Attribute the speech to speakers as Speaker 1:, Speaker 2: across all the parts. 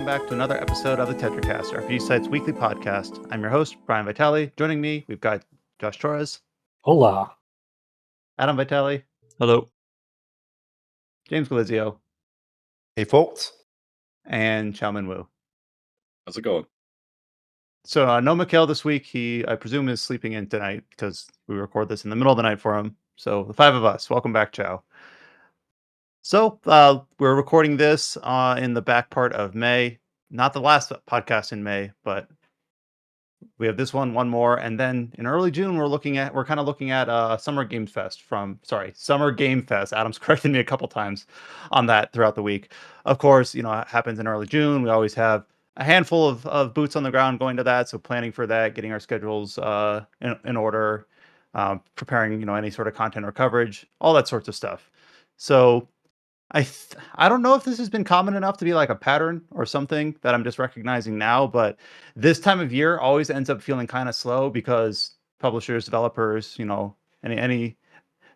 Speaker 1: welcome back to another episode of the Tetracast, RPG Site's weekly podcast. I'm your host, Brian Vitale. Joining me, we've got Josh Torres,
Speaker 2: Hola.
Speaker 1: Adam Vitale,
Speaker 3: Hello.
Speaker 1: James Galizio,
Speaker 4: Hey, folks.
Speaker 1: and Xiaomin Wu.
Speaker 3: How's it going?
Speaker 1: So no Mikhail this week. He, I presume, is sleeping in tonight because we record this in the middle of the night for him. So the five of us, welcome back, Chow. So we're recording this in the back part of May. Not the last podcast in May, but we have this one more, and then in early June we're kind of looking at Summer Game Fest. Adam's corrected me a couple times on that throughout the week. Of course, it happens in early June. We always have a handful of boots on the ground going to that, so planning for that, getting our schedules in order, preparing any sort of content or coverage, all that sorts of stuff. So I don't know if this has been common enough to be like a pattern or something that I'm just recognizing now, but this time of year always ends up feeling kind of slow because publishers, developers, any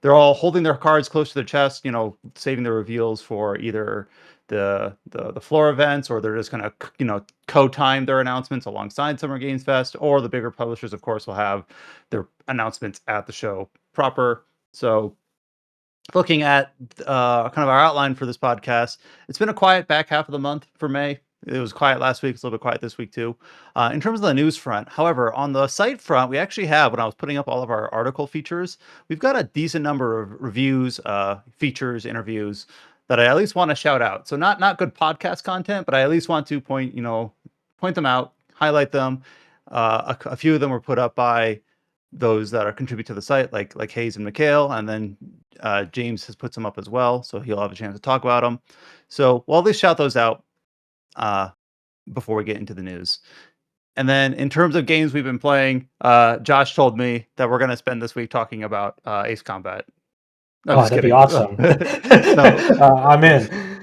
Speaker 1: they're all holding their cards close to their chest, saving their reveals for either the floor events, or they're just going to co-time their announcements alongside Summer Games Fest, or the bigger publishers, of course, will have their announcements at the show proper. So looking at kind of our outline for this podcast, it's been a quiet back half of the month for May. It was quiet last week. It's a little bit quiet this week too. In terms of the news front, however, on the site front, we actually have, when I was putting up all of our article features, we've got a decent number of reviews, features, interviews that I at least want to shout out. So not good podcast content, but I at least want to point them out, highlight them. A few of them were put up by those that are contribute to the site, like Hayes and Mikhail, and then James has put some up as well, so he'll have a chance to talk about them. So we'll at least shout those out before we get into the news. And then in terms of games we've been playing, Josh told me that we're going to spend this week talking about Ace Combat.
Speaker 2: No, that'd be awesome. I'm in.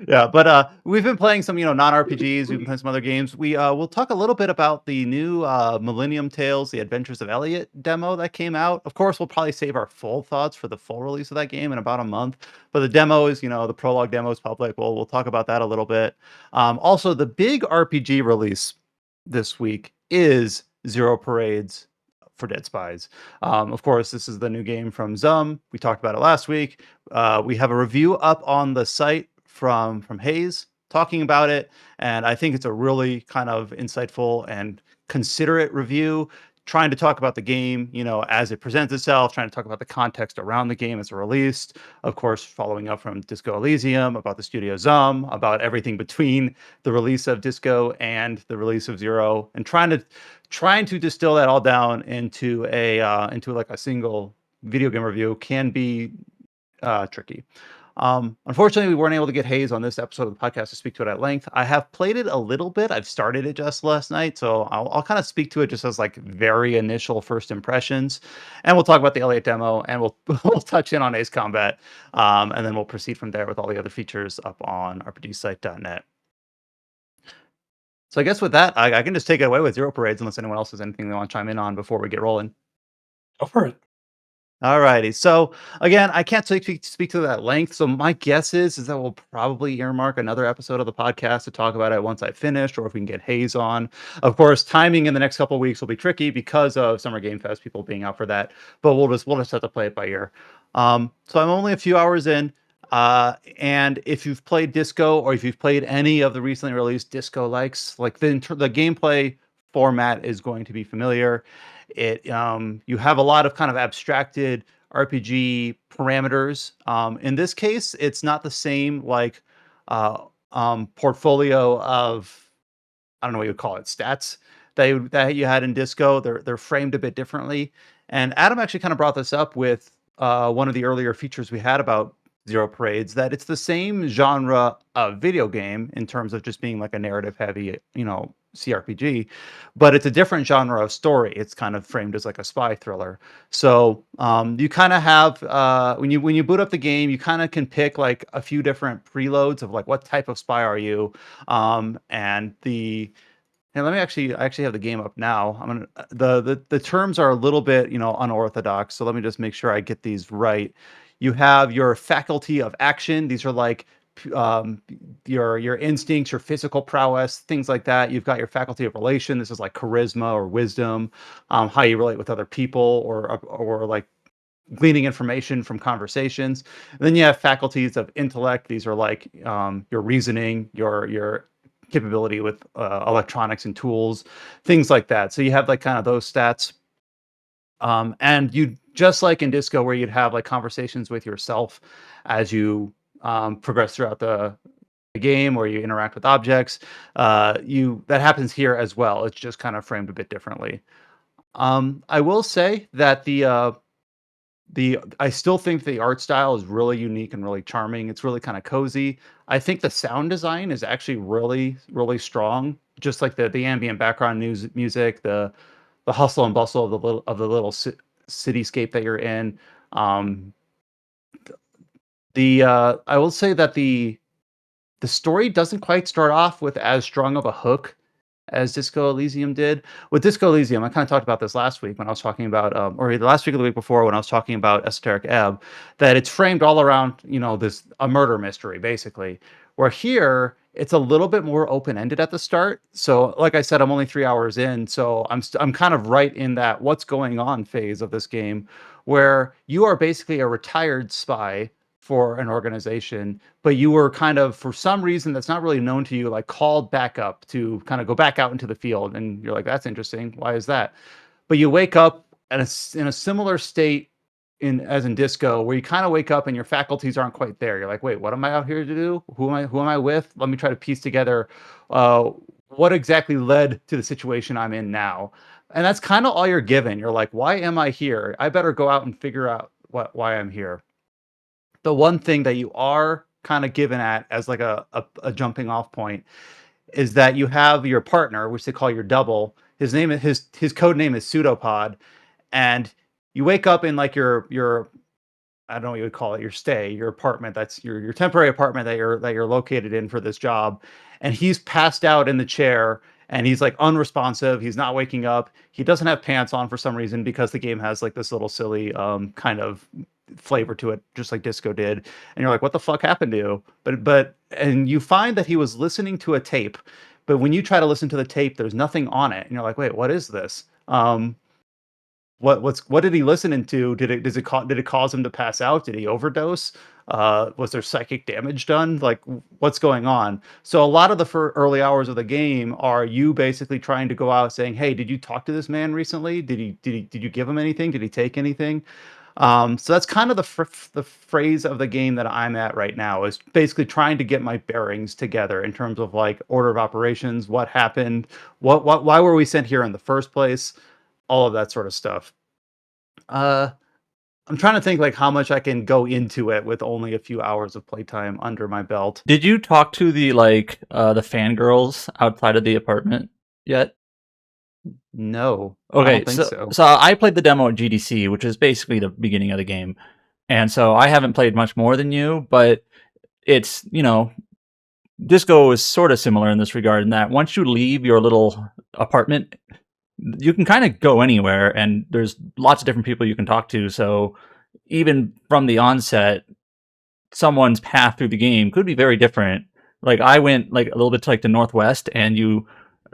Speaker 1: Yeah, but we've been playing some, non-RPGs. We've been playing some other games. We'll talk a little bit about the new Millennium Tales, the Adventures of Elliot demo that came out. Of course, we'll probably save our full thoughts for the full release of that game in about a month. But the demo is, the prologue demo is public. We'll talk about that a little bit. Also, the big RPG release this week is Zero Parades for Dead Spies. Of course, this is the new game from Zum. We talked about it last week. We have a review up on the site from Hayes talking about it, and I think it's a really kind of insightful and considerate review, trying to talk about the game, as it presents itself, trying to talk about the context around the game as it released, of course, following up from Disco Elysium, about the studio Zum, about everything between the release of Disco and the release of Zero, and trying to distill that all down into like a single video game review can be tricky. Unfortunately, we weren't able to get Hayes on this episode of the podcast to speak to it at length. I have played it a little bit. I've started it just last night, so I'll kind of speak to it just as like very initial first impressions, and we'll talk about the Elliot demo, and we'll touch in on Ace Combat, and then we'll proceed from there with all the other features up on rpgsite.net. So I guess with that, I can just take it away with Zero Parades, unless anyone else has anything they want to chime in on before we get rolling.
Speaker 2: Go for it.
Speaker 1: Alrighty. So again, I can't speak to that at length. So my guess is that we'll probably earmark another episode of the podcast to talk about it once I've finished, or if we can get Hayes on. Of course, timing in the next couple of weeks will be tricky because of Summer Game Fest, people being out for that. But we'll just have to play it by ear. So I'm only a few hours in. And if you've played Disco, or if you've played any of the recently released Disco likes, like the gameplay format is going to be familiar. You have a lot of kind of abstracted RPG parameters. In this case, it's not the same like portfolio of, I don't know what you would call it, stats that you had in Disco. They're framed a bit differently. And Adam actually kind of brought this up with one of the earlier features we had about Zero Parades, that it's the same genre of video game in terms of just being like a narrative heavy, CRPG, but it's a different genre of story. It's kind of framed as like a spy thriller. So you kind of have when you boot up the game, you kind of can pick like a few different preloads of like what type of spy are you, and let me I actually have the game up now. I'm gonna the terms are a little bit unorthodox, so let me just make sure I get these right. You have your faculty of action. These are like your instincts, your physical prowess, things like that. You've got your faculty of relation. This is like charisma or wisdom, how you relate with other people, or like gleaning information from conversations. And then you have faculties of intellect. These are like your reasoning, your capability with electronics and tools, things like that. So you have like kind of those stats. And you just like in Disco, where you'd have like conversations with yourself as you progress throughout the game, or you interact with objects. You that happens here as well. It's just kind of framed a bit differently. I will say that the I still think the art style is really unique and really charming. It's really kind of cozy. I think the sound design is actually really, really strong. Just like the ambient background music, the hustle and bustle of the little cityscape that you're in. Um, the I will say that the story doesn't quite start off with as strong of a hook as Disco Elysium did. With Disco Elysium, I kind of talked about this last week when I was talking about, or the last week or the week before when I was talking about Esoteric Ebb, that it's framed all around, this a murder mystery basically. Where here it's a little bit more open ended at the start. So, like I said, I'm only 3 hours in, so I'm kind of right in that what's going on phase of this game, where you are basically a retired spy for an organization, but you were kind of, for some reason that's not really known to you, like called back up to kind of go back out into the field. And you're like, that's interesting. Why is that? But you wake up in a similar state as in Disco, where you kind of wake up and your faculties aren't quite there. You're like, wait, what am I out here to do? Who am I with? Let me try to piece together uh, what exactly led to the situation I'm in now. And that's kind of all you're given. You're like, why am I here? I better go out and figure out why I'm here. The one thing that you are kind of given at as like a jumping off point is that you have your partner, which they call your double. His code name is Pseudopod, and you wake up in like your I don't know what you would call it, your apartment. That's your temporary apartment that you're located in for this job. And he's passed out in the chair, and he's like unresponsive. He's not waking up. He doesn't have pants on for some reason, because the game has like this little silly kind of flavor to it, just like Disco did. And you're like, what the fuck happened to you? And you find that he was listening to a tape, but when you try to listen to the tape, there's nothing on it. And you're like, wait, what is this? What did he listen into? Did it cause him to pass out? Did he overdose? Was there psychic damage done? Like, what's going on? So a lot of the early hours of the game are you basically trying to go out saying, "Hey, did you talk to this man recently? Did you give him anything? Did he take anything?" So that's kind of the phrase of the game that I'm at right now, is basically trying to get my bearings together in terms of like order of operations, what happened, why were we sent here in the first place, all of that sort of stuff. Uh, I'm trying to think like how much I can go into it with only a few hours of playtime under my belt.
Speaker 3: Did you talk to the the fangirls outside of the apartment yet?
Speaker 1: No, I
Speaker 3: Okay,
Speaker 1: don't think so.
Speaker 3: so I played the demo at GDC, which is basically the beginning of the game. And so I haven't played much more than you, but it's, Disco is sort of similar in this regard, in that once you leave your little apartment, you can kind of go anywhere, and there's lots of different people you can talk to. So even from the onset, someone's path through the game could be very different. Like I went like a little bit to like the Northwest, and you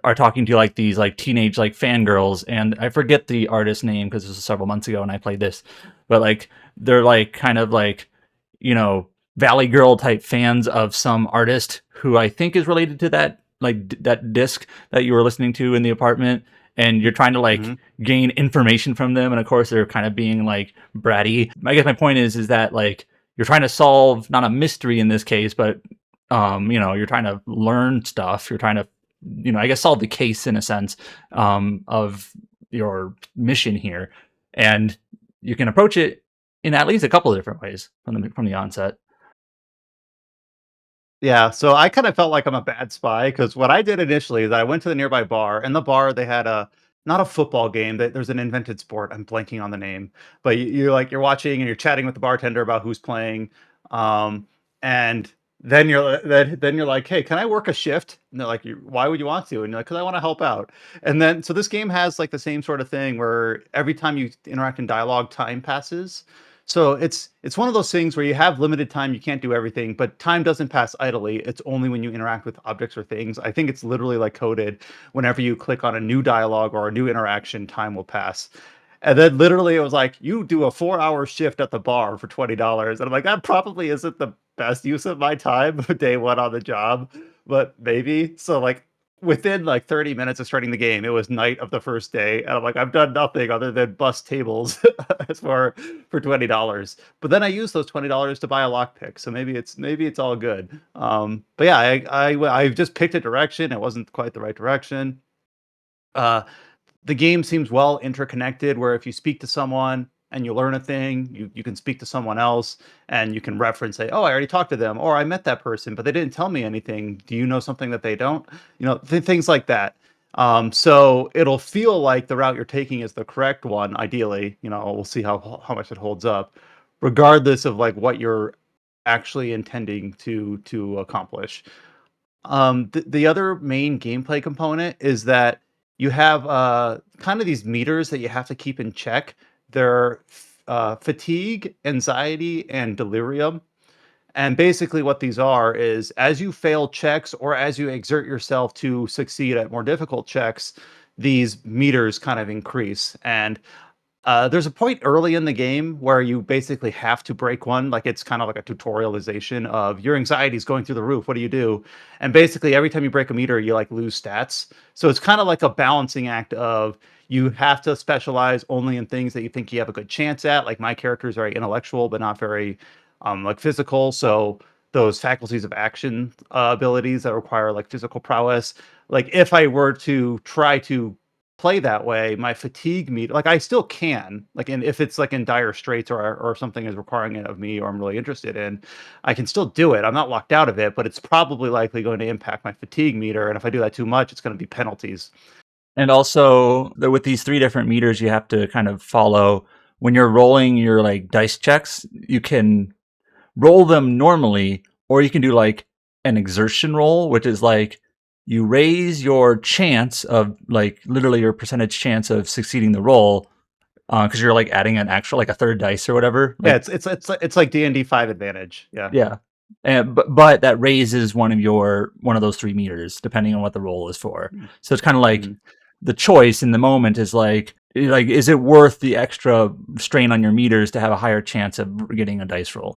Speaker 3: are talking to like these like teenage like fangirls, and I forget the artist name because this was several months ago and I played this, but like they're like kind of like, Valley Girl type fans of some artist who I think is related to that that disc that you were listening to in the apartment, and you're trying to like gain information from them, and of course they're kind of being like bratty. I guess my point is that like you're trying to solve not a mystery in this case, but you're trying to learn stuff. You're trying to, I guess solve the case in a sense of your mission here, and you can approach it in at least a couple of different ways from the onset.
Speaker 1: Yeah, so I kind of felt like I'm a bad spy, because what I did initially is I went to the nearby bar. In the bar, they had not a football game. There's an invented sport. I'm blanking on the name, but you're watching and you're chatting with the bartender about who's playing, and then you're like, hey, can I work a shift? And they're like, why would you want to? And you're like, because I want to help out. And then so this game has like the same sort of thing where every time you interact in dialogue, time passes. So it's one of those things where you have limited time, you can't do everything, but time doesn't pass idly. It's only when you interact with objects or things. I think it's literally like coded. Whenever you click on a new dialogue or a new interaction, time will pass. And then literally it was like, you do a 4-hour shift at the bar for $20. And I'm like, that probably isn't the best use of my time day one on the job, but maybe. So like within like 30 minutes of starting the game, it was night of the first day. And I'm like, I've done nothing other than bust tables as for $20. But then I used those $20 to buy a lockpick. So maybe it's all good. But yeah, I just picked a direction. It wasn't quite the right direction. Uh, the game seems well interconnected where if you speak to someone and you learn a thing, you can speak to someone else and you can reference, say, oh, I already talked to them, or I met that person, but they didn't tell me anything. Do you know something that they don't? Things like that. So it'll feel like the route you're taking is the correct one, ideally. We'll see how much it holds up, regardless of like what you're actually intending to accomplish. The other main gameplay component is that you have kind of these meters that you have to keep in check. They're fatigue, anxiety, and delirium. And basically, what these are is as you fail checks or as you exert yourself to succeed at more difficult checks, these meters kind of increase. And there's a point early in the game where you basically have to break one. Like it's kind of like a tutorialization of your anxiety is going through the roof. What do you do? And basically, every time you break a meter, you like lose stats. So it's kind of like a balancing act of you have to specialize only in things that you think you have a good chance at. Like my character is very intellectual, but not very like physical. So those faculties of action abilities that require like physical prowess. Like if I were to try to play that way, my fatigue meter, like I still can, like, and if it's like in dire straits or something is requiring it of me or I'm really interested in, I can still do it. I'm not locked out of it, but it's probably likely going to impact my fatigue meter. And if I do that too much, it's going to be penalties.
Speaker 3: And also, with these 3 different meters you have to kind of follow, when you're rolling your like dice checks, you can roll them normally, or you can do like an exertion roll, which is like you raise your chance of like literally your percentage chance of succeeding the roll because you're like adding an actual like a third dice or whatever.
Speaker 1: Yeah,
Speaker 3: Like,
Speaker 1: it's like D&D 5 advantage. Yeah.
Speaker 3: yeah. And but that raises one of those 3 meters depending on what the roll is for. So it's kind of like the choice in the moment is like is it worth the extra strain on your meters to have a higher chance of getting a dice roll?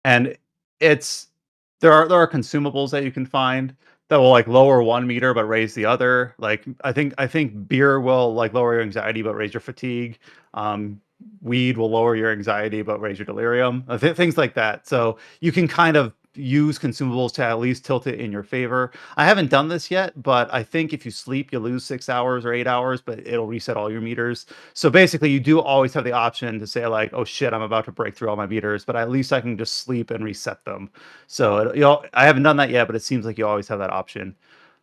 Speaker 1: And it's there are consumables that you can find that will like lower one meter but raise the other. Like I think beer will like lower your anxiety but raise your fatigue. Weed will lower your anxiety but raise your delirium. Things like that. So you can kind of use consumables to at least tilt it in your favor. I haven't done this yet, but I think if you sleep, you lose 6 hours or 8 hours, but it'll reset all your meters. So basically, you do always have the option to say like, "Oh shit, I'm about to break through all my meters," but at least I can just sleep and reset them. So I haven't done that yet, but it seems like you always have that option.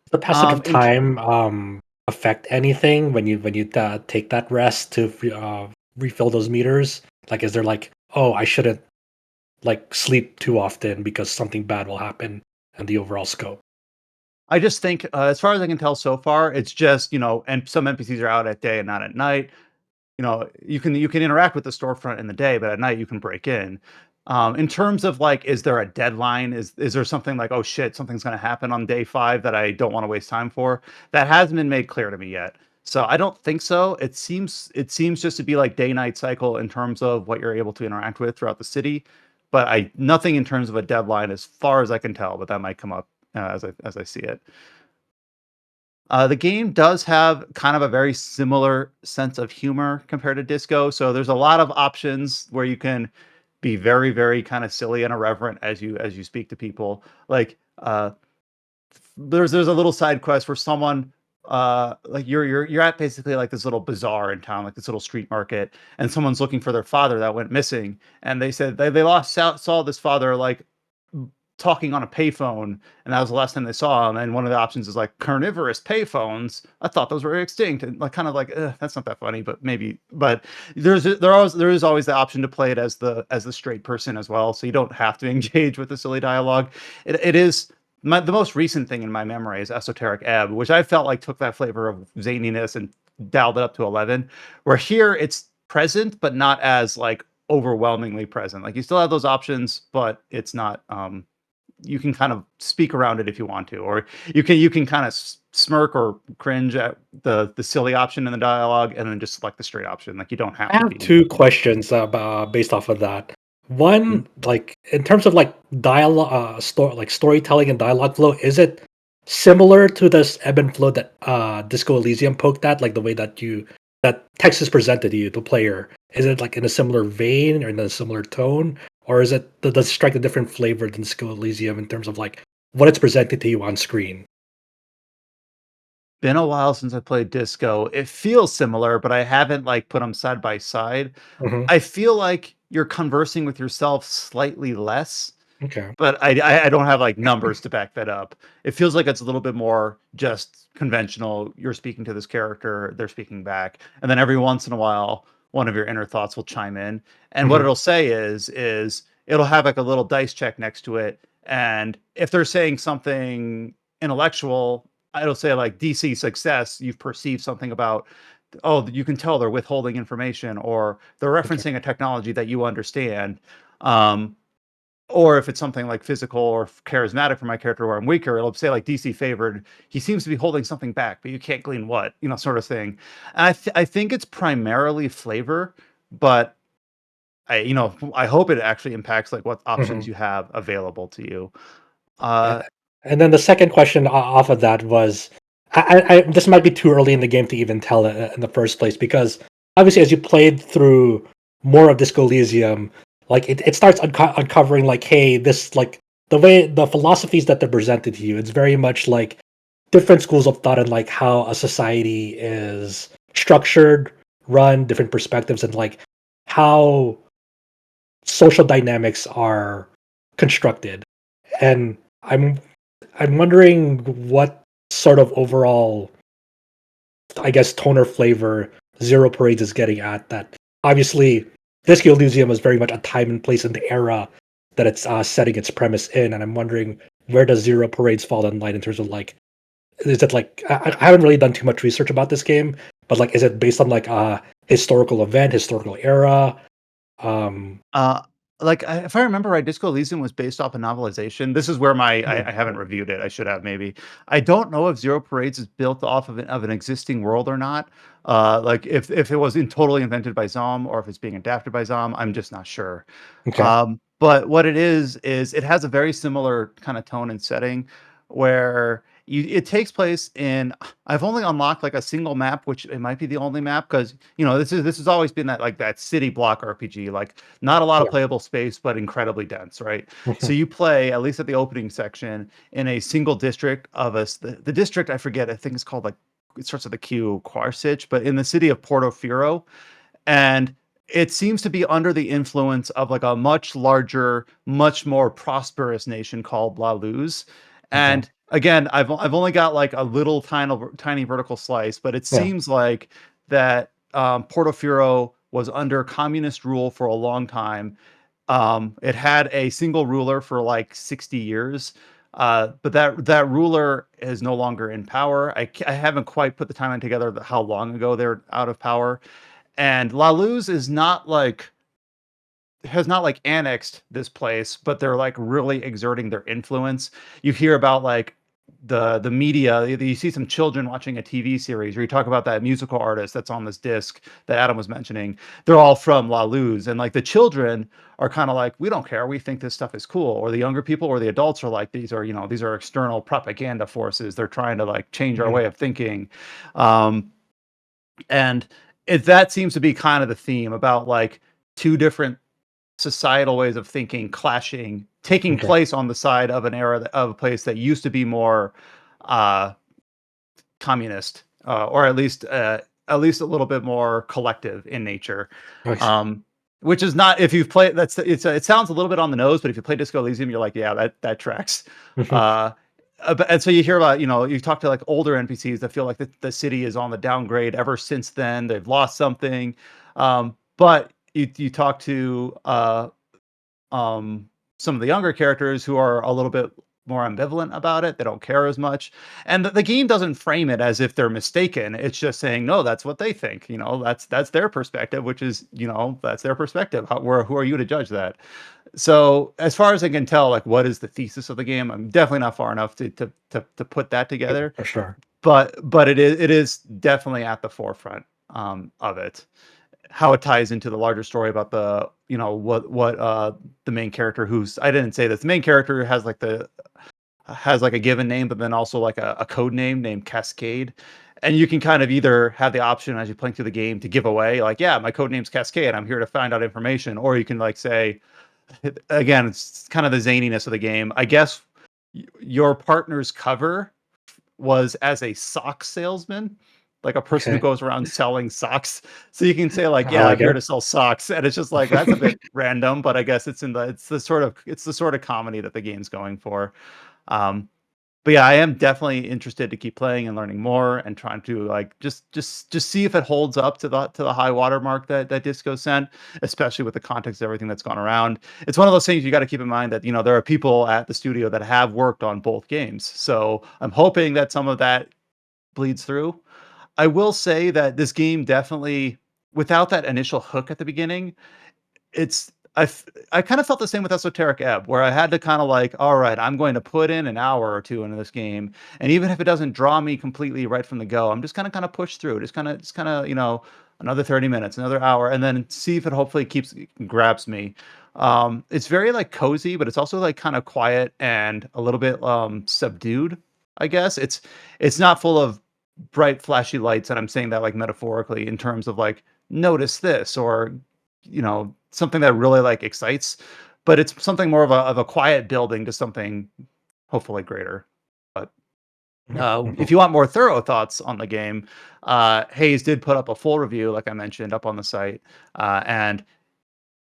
Speaker 2: Does the passage of
Speaker 1: In
Speaker 2: time affect anything when you take that rest to refill those meters? Like, is there like, oh, I shouldn't like sleep too often because something bad will happen and the overall scope?
Speaker 1: I just think, as far as I can tell so far, it's just and some NPCs are out at day and not at night. You can interact with the storefront in the day, but at night you can break in. In terms of like, is there a deadline? Is there something like, oh shit, something's going to happen on day 5 that I don't want to waste time for? That hasn't been made clear to me yet. So I don't think so. It seems just to be like day night cycle in terms of what you're able to interact with throughout the city, but I nothing in terms of a deadline as far as I can tell. But that might come up as I see it. The game does have kind of a very similar sense of humor compared to Disco. So there's a lot of options where you can be very, very kind of silly and irreverent as you speak to people. Like there's a little side quest where someone like you're at basically like this little bazaar in town, like this little street market, and someone's looking for their father that went missing, and they said they saw this father like talking on a payphone, and that was the last time they saw him. And one of the options is like carnivorous payphones. I thought those were extinct, and like kind of like that's not that funny, but maybe. But there is always the option to play it as the straight person as well, so you don't have to engage with the silly dialogue. It is the most recent thing in my memory is Esoteric Ebb, which I felt like took that flavor of zaniness and dialed it up to 11. Where here it's present, but not as like overwhelmingly present. Like you still have those options, but it's not. You can kind of speak around it if you want to, or you can kind of smirk or cringe at the silly option in the dialogue, and then just select the straight option. Like you don't have
Speaker 2: I
Speaker 1: to
Speaker 2: have
Speaker 1: be.
Speaker 2: two questions based off of that.
Speaker 1: Mhm.
Speaker 2: One, like in terms of like dialogue, like storytelling and dialogue flow, is it similar to this ebb and flow that Disco Elysium poked at, like the way that text is presented to you, the player? Is it like in a similar vein or in a similar tone, or does it strike a different flavor than Disco Elysium in terms of like what it's presented to you on screen?
Speaker 1: Been a while since I played Disco. It feels similar, but I haven't like put them side by side.
Speaker 2: Hmm.
Speaker 1: I feel like you're conversing with yourself slightly less.
Speaker 2: Okay.
Speaker 1: But I don't have, like, numbers to back that up. It feels like it's a little bit more just conventional. You're speaking to this character, they're speaking back, and then every once in a while, one of your inner thoughts will chime in, and what
Speaker 2: Hmm.
Speaker 1: it'll say is it'll have, like, a little dice check next to it, and if they're saying something intellectual, it'll say, like, DC success, you've perceived something about, oh, you can tell they're withholding information, or they're
Speaker 2: Okay.
Speaker 1: referencing a technology that you understand. Um, or if it's something like physical or charismatic for my character where I'm weaker, it'll say like DC favored. He seems to be holding something back, but you can't glean what, sort of thing. And I think it's primarily flavor, but I hope it actually impacts like what options
Speaker 2: Hmm.
Speaker 1: you have available to you.
Speaker 2: A-
Speaker 1: Uh,
Speaker 2: And then the second question off of that was, this might be too early in the game to even tell in the first place, because obviously as you played through more of Disco Elysium, like it starts uncovering like, hey, this like the way the philosophies that they're presented to you, it's very much like different schools of thought and like how a society is structured, run, different perspectives, and like how social dynamics are constructed. And I'm wondering what sort of overall, I guess, tone or flavor Zero Parades is getting at. That obviously, Disco Elysium is very much a time and place in the era that it's setting its premise in, and I'm wondering where does Zero Parades fall in line in terms of like, is it like I haven't really done too much research about this game, but like, is it based on like a historical event, historical era? Um,
Speaker 1: Uh, like, if I remember right, Disco Elysium was based off a novelization. This is where I haven't reviewed it. I should have maybe. I don't know if Zero Parades is built off of an existing world or not. Like if it was totally invented by Zom or if it's being adapted by Zom, I'm just not sure.
Speaker 2: okay,
Speaker 1: But what it is it has a very similar kind of tone and setting where it takes place in. I've only unlocked like a single map, which it might be the only map because this has always been that like that city block RPG. Like not a lot of
Speaker 2: yeah,
Speaker 1: playable space, but incredibly dense, right? So
Speaker 2: mhm,
Speaker 1: you play, at least at the opening section, in a single district of the district, I forget, I think it's called like, it starts with the Q, Quarsich, but in the city of Portofino. And it seems to be under the influence of like a much larger, much more prosperous nation called La Luz.
Speaker 2: okay,
Speaker 1: And again, I've only got like a little tiny vertical slice, but it
Speaker 2: yeah,
Speaker 1: seems like that Portofino was under communist rule for a long time. It had a single ruler for like 60 years. But that ruler is no longer in power. I haven't quite put the timeline together of how long ago they're out of power. And La Luz is not like has not like annexed this place, but they're like really exerting their influence. You hear about like the media, you see some children watching a TV series, or you talk about that musical artist that's on this disc that Adam was mentioning. They're all from La Luz, and like the children are kind of like, we don't care, we think this stuff is cool. Or the younger people or the adults are like, these are external propaganda forces. They're trying to like change our
Speaker 2: mhm,
Speaker 1: way of thinking. Um, and that seems to be kind of the theme about like two different societal ways of thinking clashing, taking
Speaker 2: okay,
Speaker 1: place on the side of an era of a place that used to be more uh, communist, or at least a little bit more collective in nature.
Speaker 2: I see.
Speaker 1: Um, which is not, if you've played, it sounds a little bit on the nose, but if you play Disco Elysium, you're like, yeah, that tracks.
Speaker 2: Mhm,
Speaker 1: Uh, and so you hear about, you talk to like older NPCs that feel like the city is on the downgrade ever since then. They've lost something. But you talk to um, some of the younger characters who are a little bit more ambivalent about it. They don't care as much. And the game doesn't frame it as if they're mistaken. It's just saying, no, that's what they think. That's their perspective, which is, that's their perspective. Who are you to judge that? So as far as I can tell, like, what is the thesis of the game? I'm definitely not far enough to put that together.
Speaker 2: For sure.
Speaker 1: But it is definitely at the forefront of it. How it ties into the larger story about the what the main character, who's, I didn't say this, the main character has like a given name, but then also like a code name named Cascade. And you can kind of either have the option as you're playing through the game to give away, like, yeah, my code name's Cascade, I'm here to find out information. Or you can like say, again, it's kind of the zaniness of the game. I guess your partner's cover was as a sock salesman, like a person who
Speaker 2: Okay.
Speaker 1: goes around selling socks. So you can say like,
Speaker 2: I
Speaker 1: yeah, I'm
Speaker 2: like
Speaker 1: here
Speaker 2: it.
Speaker 1: to sell socks. And it's just like, that's a bit random, but I guess it's the sort of comedy that the game's going for. Um, but yeah, I am definitely interested to keep playing and learning more and trying to like just see if it holds up to the high watermark that Disco sent, especially with the context of everything that's gone around. It's one of those things you got to keep in mind that there are people at the studio that have worked on both games. So I'm hoping that some of that bleeds through. I will say that this game definitely, without that initial hook at the beginning, it's I kind of felt the same with Esoteric Ebb, where I had to kind of like, all right, I'm going to put in an hour or two into this game, and even if it doesn't draw me completely right from the go, I'm just kind of push through, just kind of another 30 minutes, another hour, and then see if it hopefully grabs me. It's very like cozy, but it's also like kind of quiet and a little bit subdued. I guess it's not full of bright flashy lights, and I'm saying that like metaphorically in terms of like, notice this, or something that really like excites, but it's something more of a quiet building to something hopefully greater. But if you want more thorough thoughts on the game, Hayes did put up a full review, like I mentioned, up on the site, and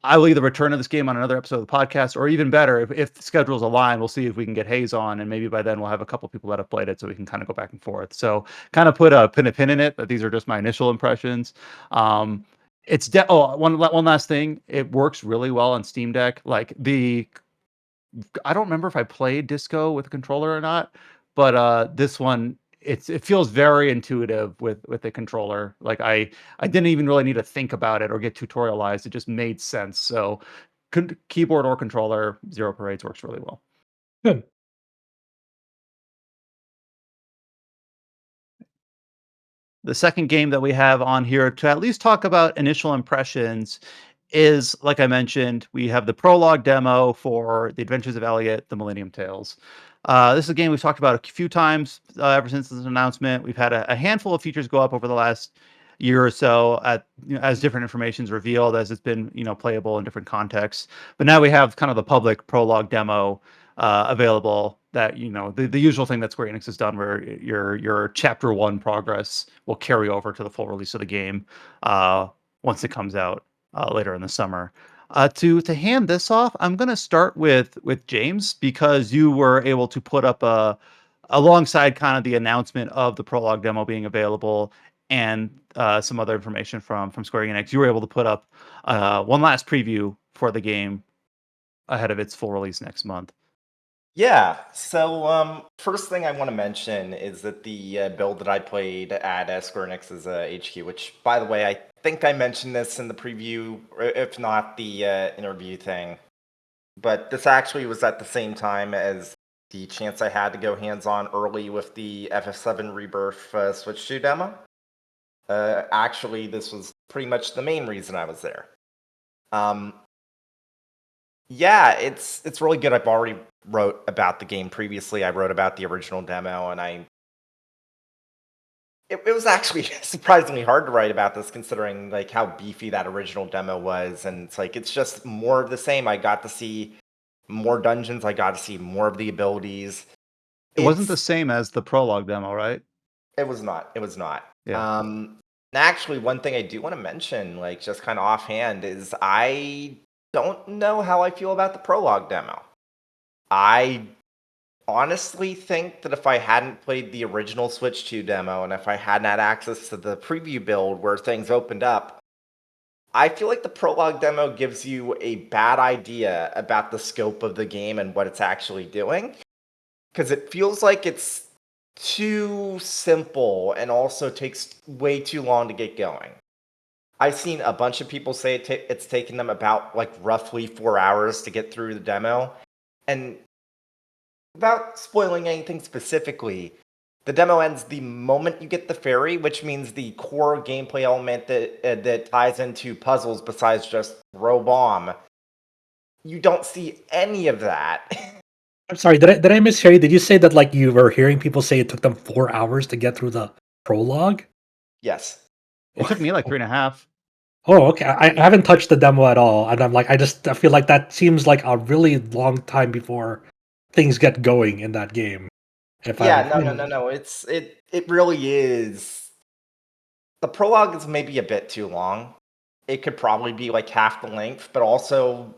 Speaker 1: I will either return to this game on another episode of the podcast, or even better, if the schedules align, we'll see if we can get Hayes on, and maybe by then we'll have a couple people that have played it, so we can kind of go back and forth. So kind of put a pin in it, but these are just my initial impressions. It's one last thing. It works really well on Steam Deck. Like I don't remember if I played Disco with a controller or not, but this one, it feels very intuitive with the controller. Like I didn't even really need to think about it or get tutorialized. It just made sense. So keyboard or controller, Zero Parades works really well.
Speaker 2: Good.
Speaker 1: The second game that we have on here to at least talk about initial impressions is, like I mentioned, we have the prologue demo for the Adventures of Elliot, the Millennium Tales. This is a game we've talked about a few times ever since this announcement. We've had a handful of features go up over the last year or so as different information is revealed, as it's been playable in different contexts. But now we have kind of the public prologue demo available, that the usual thing that Square Enix has done, where your chapter 1 progress will carry over to the full release of the game once it comes out later in the summer. To hand this off, I'm going to start with James, because you were able to put up alongside kind of the announcement of the prologue demo being available and some other information from Square Enix. You were able to put up one last preview for the game ahead of its full release next month.
Speaker 5: Yeah. So, first thing I want to mention is that the build that I played at Square Enix's HQ, which, by the way, I think I mentioned this in the preview, or if not the interview thing, but this actually was at the same time as the chance I had to go hands-on early with the FF7 Rebirth Switch 2 demo. Actually, this was pretty much the main reason I was there. Yeah, it's really good. I've already wrote about the game previously. I wrote about the original demo, and it was actually surprisingly hard to write about this, considering like how beefy that original demo was. And it's just more of the same. I got to see more dungeons. I got to see more of the abilities.
Speaker 1: It wasn't the
Speaker 5: It's
Speaker 1: same as the prologue demo, right?
Speaker 5: It was not. It was not.
Speaker 1: Yeah.
Speaker 5: Actually, one thing I do want to mention, like just kind of offhand, is I don't know how I feel about the prologue demo. I honestly think that if I hadn't played the original Switch 2 demo, and if I hadn't had access to the preview build where things opened up, I feel like the prologue demo gives you a bad idea about the scope of the game and what it's actually doing. because it feels like it's too simple and also takes way too long to get going. I've seen a bunch of people say it's taken them about like roughly 4 hours to get through the demo. And without spoiling anything specifically, the demo ends the moment you get the ferry, which means the core gameplay element that ties into puzzles besides just throw bomb. You don't see any of that.
Speaker 2: I'm sorry, did I mishear you? Did you say that like you were hearing people say it took them 4 hours to get through the prologue?
Speaker 5: Yes.
Speaker 1: It took me like 3.5.
Speaker 2: Oh, okay. I haven't touched the demo at all, and I'm like, I feel like that seems like a really long time before things get going in that game. If
Speaker 5: Yeah,
Speaker 2: I'm
Speaker 5: no. It really is. The prologue is maybe a bit too long. It could probably be like half the length, but also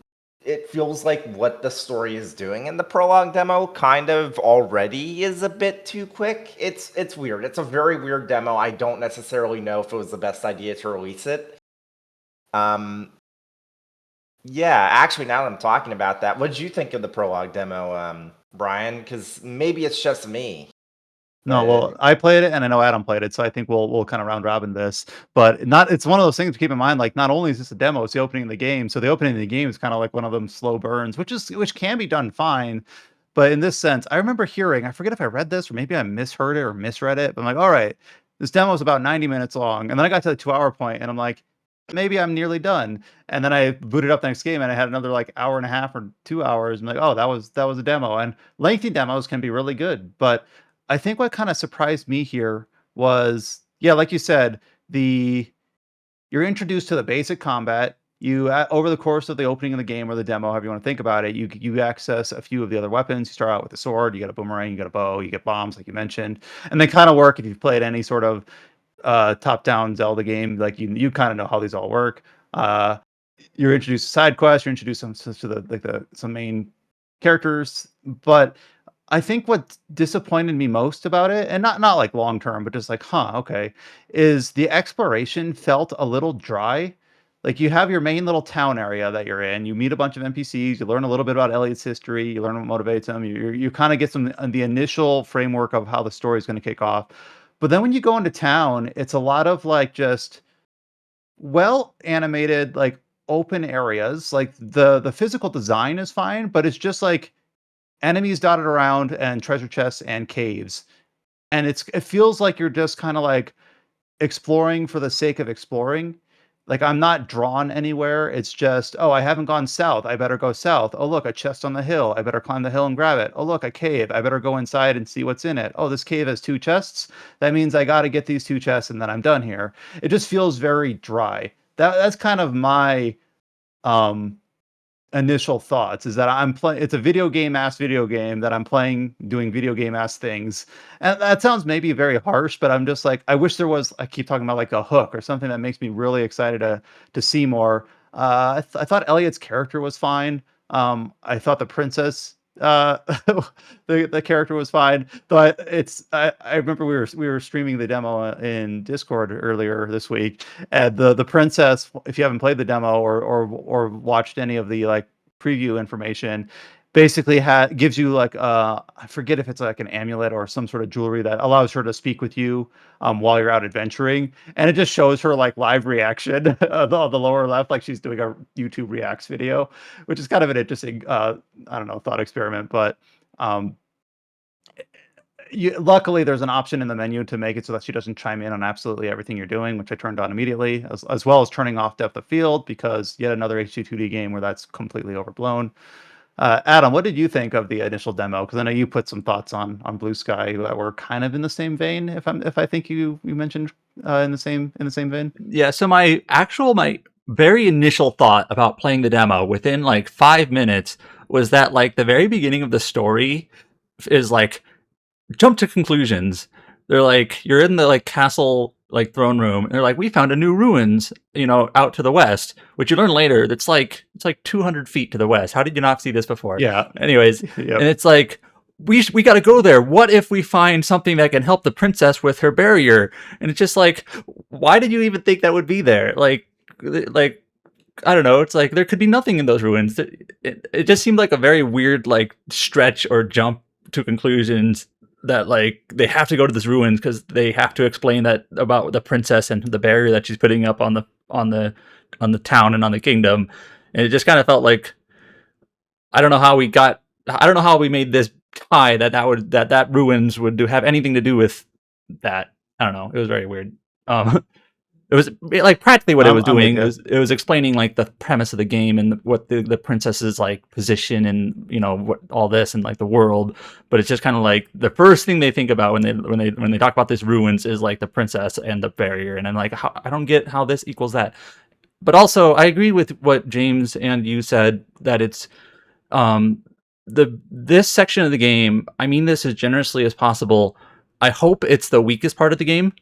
Speaker 5: it feels like what the story is doing in the prologue demo kind of already is a bit too quick. It's weird. It's a very weird demo. I don't necessarily know if it was the best idea to release it. Yeah, actually, now that I'm talking about that, what did you think of the prologue demo, Brian? Because maybe it's just me.
Speaker 1: No, well, I played it and I know Adam played it, so I think we'll kind of round robin this. But not it's one of those things to keep in mind, like not only is this a demo, it's the opening of the game. So the opening of the game is kind of like one of them slow burns, which can be done fine. But in this sense, I remember hearing, I forget if I read this or maybe I misheard it or misread it, but I'm like, all right, this demo is about 90 minutes long. And then I got to the 2 hour point and I'm like, maybe I'm nearly done. And then I booted up the next game and I had another like hour and a half or 2 hours. I'm like, oh, that was a demo. And lengthy demos can be really good. But I think what kind of surprised me here was, yeah, like you said, you're introduced to the basic combat. You over the course of the opening of the game or the demo, however you want to think about it, you access a few of the other weapons. You start out with a sword, you get a boomerang, you get a bow, you get bombs, like you mentioned, and they kind of work if you've played any sort of top-down Zelda game. Like you kind of know how these all work. You're introduced to side quests. You're introduced to some main characters, but I think what disappointed me most about it, and not like long term, but just like, huh, okay, is the exploration felt a little dry. Like you have your main little town area that you're in. You meet a bunch of NPCs. You learn a little bit about Elliot's history. You learn what motivates him. You kind of get some the initial framework of how the story is going to kick off. But then when you go into town, it's a lot of like just well animated, like open areas. Like the physical design is fine, but it's just like enemies dotted around and treasure chests and caves. And it feels like you're just kind of like exploring for the sake of exploring. Like I'm not drawn anywhere. It's just, oh, I haven't gone south. I better go south. Oh, look, a chest on the hill. I better climb the hill and grab it. Oh, look, a cave. I better go inside and see what's in it. Oh, this cave has 2 chests. That means I got to get these 2 chests and then I'm done here. It just feels very dry. That's kind of my um initial thoughts is that I'm playing it's a video game that I'm playing doing video game ass things. And that sounds maybe very harsh, but I'm just like I wish there was I keep talking about like a hook or something that makes me really excited to see more. I thought Elliot's character was fine. I thought the princess the character was fine. But I remember we were streaming the demo in Discord earlier this week, and the princess, if you haven't played the demo or watched any of the like preview information, basically gives you like I forget if it's like an amulet or some sort of jewelry that allows her to speak with you while you're out adventuring, and it just shows her like live reaction on the lower left, like she's doing a YouTube reacts video, which is kind of an interesting I don't know, thought experiment. But um luckily there's an option in the menu to make it so that she doesn't chime in on absolutely everything you're doing, which I turned on immediately, as well as turning off depth of field, because yet another HD2D game where that's completely overblown. Adam, what did you think of the initial demo? Because I know you put some thoughts on Blue Sky that were kind of in the same vein. If I think you mentioned in the same vein.
Speaker 3: Yeah, so my very initial thought about playing the demo within like 5 minutes was that like the very beginning of the story is like jump to conclusions. They're like, you're in the like castle like throne room, and they're like, we found a new ruins, out to the west, which you learn later it's like 200 feet to the west. How did you not see this before?
Speaker 1: Yeah.
Speaker 3: Anyways,
Speaker 1: Yep.
Speaker 3: and it's like we got to go there. What if we find something that can help the princess with her barrier? And it's just like, why did you even think that would be there? Like I don't know. It's like there could be nothing in those ruins. It just seemed like a very weird like stretch or jump to conclusions that like they have to go to this ruins because they have to explain that about the princess and the barrier that she's putting up on the town and on the kingdom, and it just kind of felt like I don't know how we made this tie that ruins would have anything to do with that. I don't know. It was very weird. It was like practically what it was
Speaker 1: I'm with
Speaker 3: doing.
Speaker 1: you.
Speaker 3: It was explaining like the premise of the game and what the princess's like position and what all this and like the world. But it's just kind of like the first thing they think about when they talk about this ruins is like the princess and the barrier. And I'm like, I don't get how this equals that. But also, I agree with what James and you said that it's this section of the game. I mean this as generously as possible. I hope it's the weakest part of the game.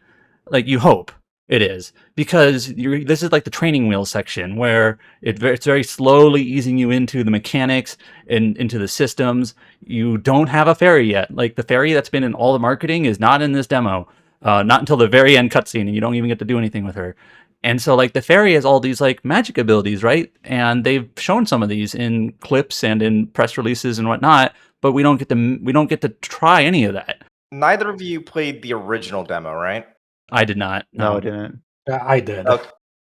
Speaker 3: Like you hope it is, because this is like the training wheel section where it's very slowly easing you into the mechanics and into the systems. You don't have a fairy yet. Like the fairy that's been in all the marketing is not in this demo, not until the very end cutscene, and you don't even get to do anything with her. And so like the fairy has all these like magic abilities, right? And they've shown some of these in clips and in press releases and whatnot, but we don't get to try any of that.
Speaker 5: Neither of you played the original demo, right?
Speaker 3: I did not.
Speaker 1: No, I didn't.
Speaker 2: Yeah, I did.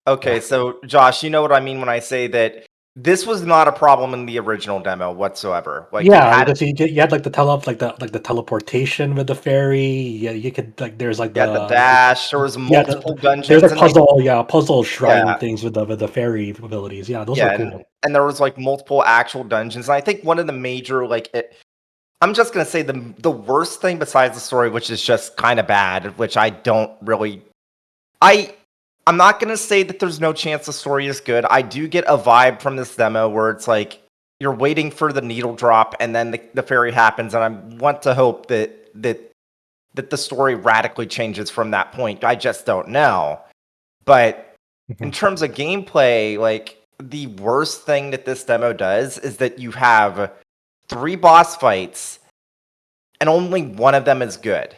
Speaker 5: Okay,
Speaker 2: Yeah.
Speaker 5: so Josh, you know what I mean when I say that this was not a problem in the original demo whatsoever. Like you
Speaker 2: Yeah,
Speaker 5: had
Speaker 2: because you had like the teleportation with the fairy. Yeah, you could like there's like
Speaker 5: the dash. There was
Speaker 2: yeah,
Speaker 5: multiple
Speaker 2: there's
Speaker 5: dungeons
Speaker 2: like
Speaker 5: and like
Speaker 2: puzzle shrine
Speaker 5: yeah,
Speaker 2: things with the fairy abilities. Yeah, those
Speaker 5: yeah,
Speaker 2: are cool.
Speaker 5: and there was like multiple actual dungeons. And I think one of the major I'm just gonna say the worst thing besides the story, which is just kind of bad, which I don't really. I'm not gonna say that there's no chance the story is good. I do get a vibe from this demo where it's like you're waiting for the needle drop, and then the fairy happens, and I want to hope that the story radically changes from that point. I just don't know. But in terms of gameplay, like the worst thing that this demo does is that you have 3 boss fights, and only one of them is good.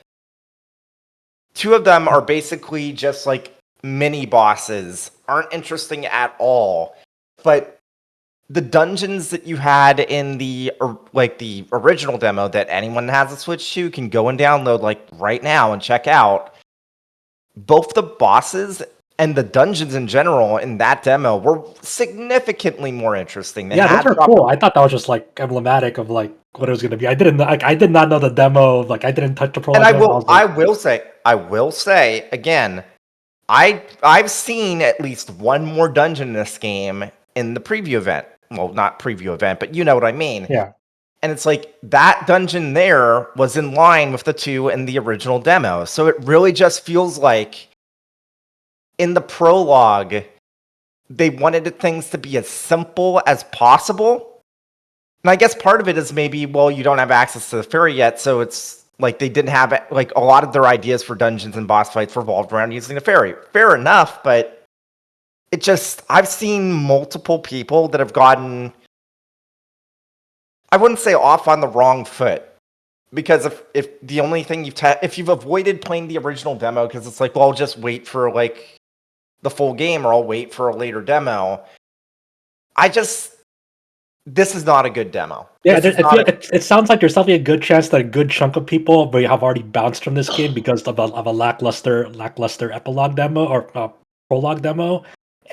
Speaker 5: 2 of them are basically just like mini bosses, aren't interesting at all. But the dungeons that you had in the original demo that anyone has a Switch to can go and download like right now and check out. Both the bosses and the dungeons in general in that demo were significantly more interesting. They
Speaker 2: Yeah,
Speaker 5: had
Speaker 2: those are cool. I thought that was just like emblematic of like what it was going to be. I did not know the demo. Like I didn't touch the prologue.
Speaker 5: and
Speaker 2: Demo.
Speaker 5: I will say again, I've seen at least one more dungeon in this game in the preview event. Well, not preview event, but you know what I mean.
Speaker 2: Yeah.
Speaker 5: And it's like that dungeon there was in line with the 2 in the original demo. So it really just feels like in the prologue, they wanted things to be as simple as possible. And I guess part of it is maybe, well, you don't have access to the fairy yet, so it's like they didn't have like a lot of their ideas for dungeons and boss fights revolved around using the fairy. Fair enough, but it just I've seen multiple people that have gotten, I wouldn't say off on the wrong foot, because if the only thing if you've avoided playing the original demo because it's like, well, I'll just wait for like the full game or I'll wait for a later demo. This is not a good demo.
Speaker 2: Yeah, it sounds like there's definitely a good chance that a good chunk of people may have already bounced from this game because of a lackluster epilogue demo or prologue demo,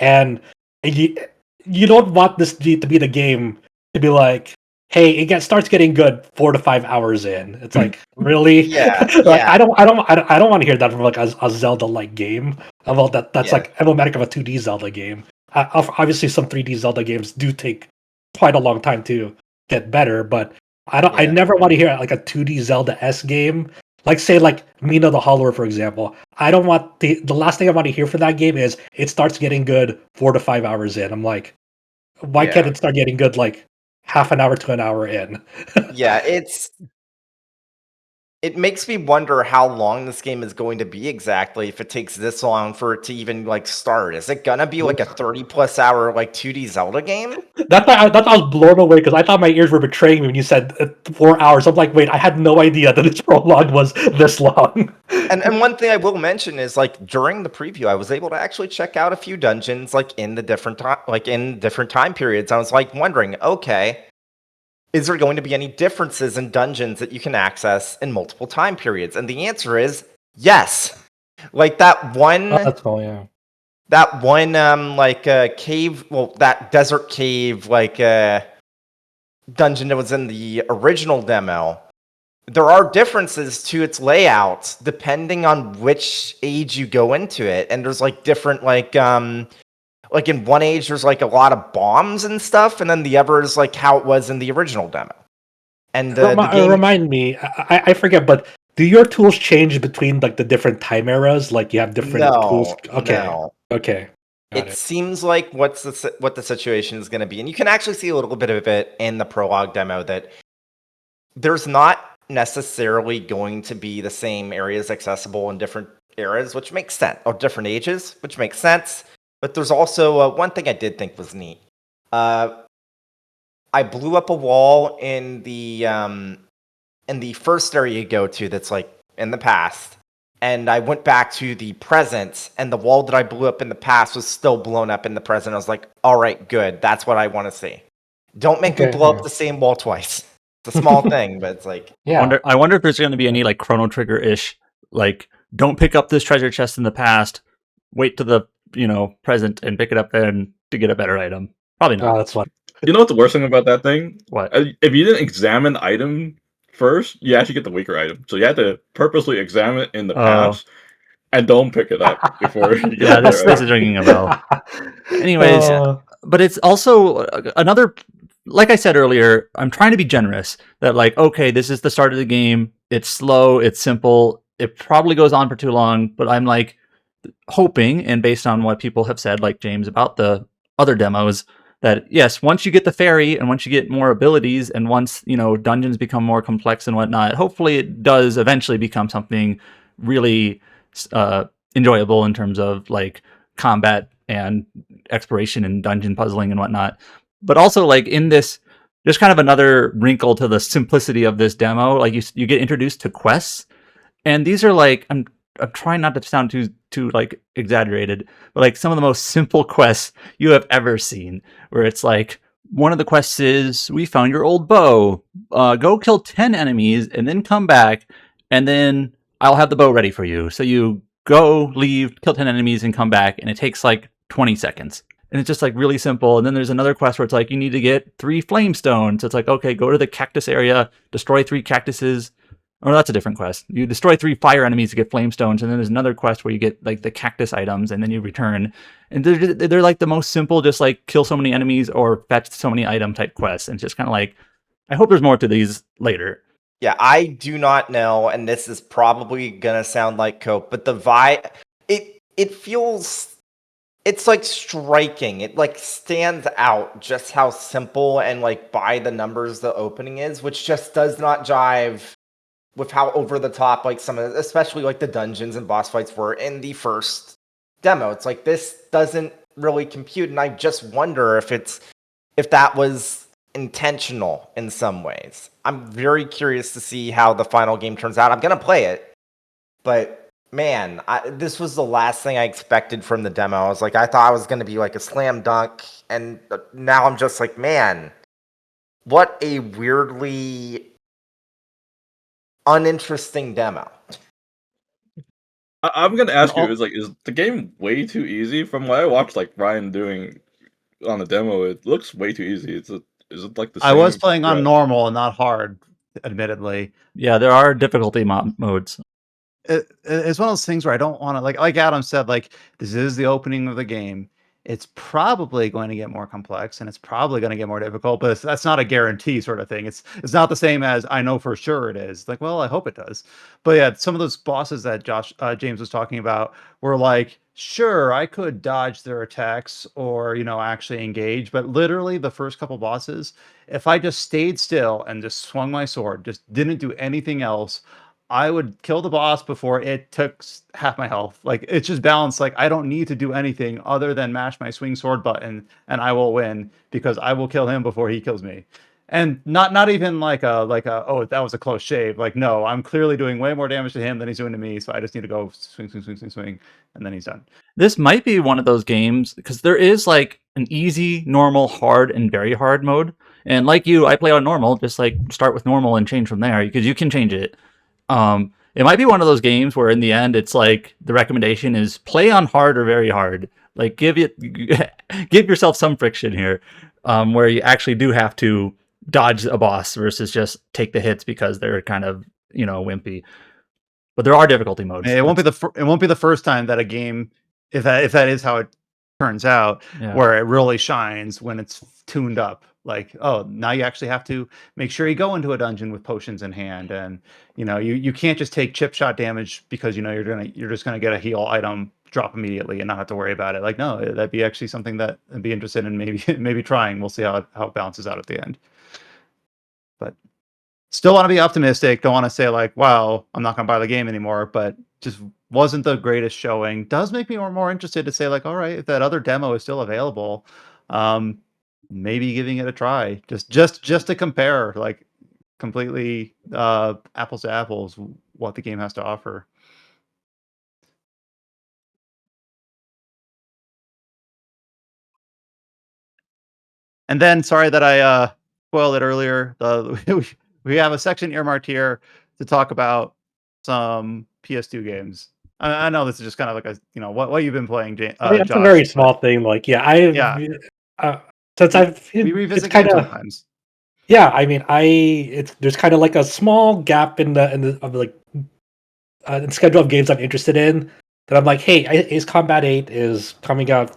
Speaker 2: and you don't want this to be the game to be like, hey, starts getting good 4 to 5 hours in. It's like really,
Speaker 5: Yeah,
Speaker 2: like
Speaker 5: yeah.
Speaker 2: I don't want to hear that from like a Zelda-like game. About that's
Speaker 5: Yeah.
Speaker 2: like emblematic of a 2D Zelda game. Obviously, some 3D Zelda games do take quite a long time to get better, but I
Speaker 5: Yeah.
Speaker 2: never want to hear like a 2D Zelda-esque game. Like say like Mina the Hollower, for example. I don't want the last thing I want to hear for that game is it starts getting good 4 to 5 hours in. I'm like, why can't
Speaker 5: Yeah.
Speaker 2: it start getting good like half an hour to an hour in?
Speaker 5: Yeah, it makes me wonder how long this game is going to be exactly if it takes this long for it to even like start. Is it gonna be like a 30+ hour like 2D Zelda game?
Speaker 2: That's why I was blown away because I thought my ears were betraying me when you said 4 hours. I'm like, wait, I had no idea that this prologue was this long.
Speaker 5: And one thing I will mention is like during the preview, I was able to actually check out a few dungeons like in the different time periods. I was like wondering, okay, is there going to be any differences in dungeons that you can access in multiple time periods? And the answer is yes. Like that one,
Speaker 2: That's all, yeah.
Speaker 5: cave, well, that desert cave, dungeon that was in the original demo. There are differences to its layouts depending on which age you go into it, and there's like different like in one age there's like a lot of bombs and stuff, and then the other is like how it was in the original demo. And the game,
Speaker 2: Remind me, I forget, but do your tools change between like the different time eras? Like you have different tools? Okay,
Speaker 5: no.
Speaker 2: okay. Got
Speaker 5: It seems like what the situation is going to be, and you can actually see a little bit of it in the prologue demo, that there's not necessarily going to be the same areas accessible in different eras, which makes sense, or different ages, which makes sense. But there's also one thing I did think was neat. I blew up a wall in the first area you go to that's like in the past, and I went back to the present, and the wall that I blew up in the past was still blown up in the present. I was like, all right, good. That's what I want to see. Don't make me
Speaker 2: Okay,
Speaker 5: blow
Speaker 2: yeah.
Speaker 5: up the same wall twice. It's a small thing, but it's like,
Speaker 2: Yeah.
Speaker 3: I wonder if there's going to be any like Chrono Trigger ish, like don't pick up this treasure chest in the past, wait to the present and pick it up then to get a better item. Probably not.
Speaker 2: That's fun.
Speaker 6: You know what the worst thing about that thing?
Speaker 3: What?
Speaker 6: If you didn't examine the item first, you actually get the weaker item. So you had to purposely examine it in the
Speaker 3: Oh.
Speaker 6: past and don't pick it up before you get
Speaker 3: Yeah,
Speaker 6: the
Speaker 3: this
Speaker 6: better
Speaker 3: is ringing a bell. Anyways, but it's also another, like I said earlier, I'm trying to be generous that like, okay, this is the start of the game. It's slow, it's simple. It probably goes on for too long, but I'm like hoping, and based on what people have said, like James about the other demos, that yes, once you get the fairy and once you get more abilities and once, dungeons become more complex and whatnot, hopefully it does eventually become something really enjoyable in terms of like combat and exploration and dungeon puzzling and whatnot. But also like in this, there's kind of another wrinkle to the simplicity of this demo. Like you get introduced to quests, and these are like, I'm trying not to sound too like exaggerated, but like some of the most simple quests you have ever seen, where it's like one of the quests is, we found your old bow, go kill 10 enemies and then come back, and then I'll have the bow ready for you. So you go, leave, kill 10 enemies and come back, and it takes like 20 seconds. And it's just like really simple. And then there's another quest where it's like, you need to get 3 flame stones. So it's like, okay, go to the cactus area, destroy 3 cactuses. Oh, that's a different quest. You destroy 3 fire enemies to get flame stones, and then there's another quest where you get like the cactus items, and then you return. And they're like the most simple, just like kill so many enemies or fetch so many item type quests. And it's just kind of like, I hope there's more to these later.
Speaker 5: yeah, I do not know, and this is probably gonna sound like cope, but the vibe, it feels, it's like striking. It like stands out just how simple and like by the numbers the opening is, which just does not jive with how over the top like some of, especially like the dungeons and boss fights were in the first demo. It's like this doesn't really compute, and I just wonder if that was intentional in some ways. I'm very curious to see how the final game turns out. I'm gonna play it, but man, this was the last thing I expected from the demo. I was like, I thought it was gonna be like a slam dunk, and now I'm just like, man, what a weirdly uninteresting demo.
Speaker 6: I'm gonna ask you, is the game way too easy? From what I watched, like Ryan doing on the demo, it looks way too easy. Is it like the same?
Speaker 1: I was playing on
Speaker 6: thread?
Speaker 1: normal and not hard, admittedly.
Speaker 3: Yeah, there are difficulty modes.
Speaker 1: It's one of those things where I don't want to, like Adam said, like this is the opening of the game. It's probably going to get more complex and it's probably going to get more difficult, but that's not a guarantee sort of thing. It's not the same as I know for sure it is. Like, well, I hope it does. But yeah, some of those bosses that James was talking about were like, sure, I could dodge their attacks or actually engage, but literally the first couple bosses, if I just stayed still and just swung my sword, just didn't do anything else, I would kill the boss before it took half my health. Like it's just balanced. Like I don't need to do anything other than mash my swing sword button, and I will win because I will kill him before he kills me. And not even like a oh, that was a close shave. Like, no, I'm clearly doing way more damage to him than he's doing to me, so I just need to go swing, swing, swing, swing, swing, and then he's done.
Speaker 3: This might be one of those games because there is like an easy, normal, hard, and very hard mode. And like you, I play on normal, just like start with normal and change from there because you can change it. It might be one of those games where in the end it's like the recommendation is play on hard or very hard. Like give yourself some friction here, where you actually do have to dodge a boss versus just take the hits because they're kind of wimpy. But there are difficulty modes.
Speaker 1: It won't be the first time that a game, if that is how it turns out, where it really shines when it's tuned up. Like, oh, now you actually have to make sure you go into a dungeon with potions in hand, and you can't just take chip shot damage because you're just gonna get a heal item drop immediately and not have to worry about it. Like, no, that'd be actually something that I'd be interested in maybe trying. We'll see how it balances out at the end. But still want to be optimistic. Don't want to say like, wow, I'm not going to buy the game anymore, but just wasn't the greatest showing. Does make me more interested to say like, all right, if that other demo is still available, maybe giving it a try. Just to compare, like completely apples to apples, what the game has to offer. And then, sorry that I spoiled it earlier. We have a section earmarked here to talk about some PS2 games. I know this is just kind of like a what you've been playing,
Speaker 2: It's
Speaker 1: Josh,
Speaker 2: a very small thing. Like, since
Speaker 1: we revisit games sometimes.
Speaker 2: Yeah, I mean, there's kind of like a small gap in the schedule of games I'm interested in. That I'm like, hey, Ace Combat 8 is coming out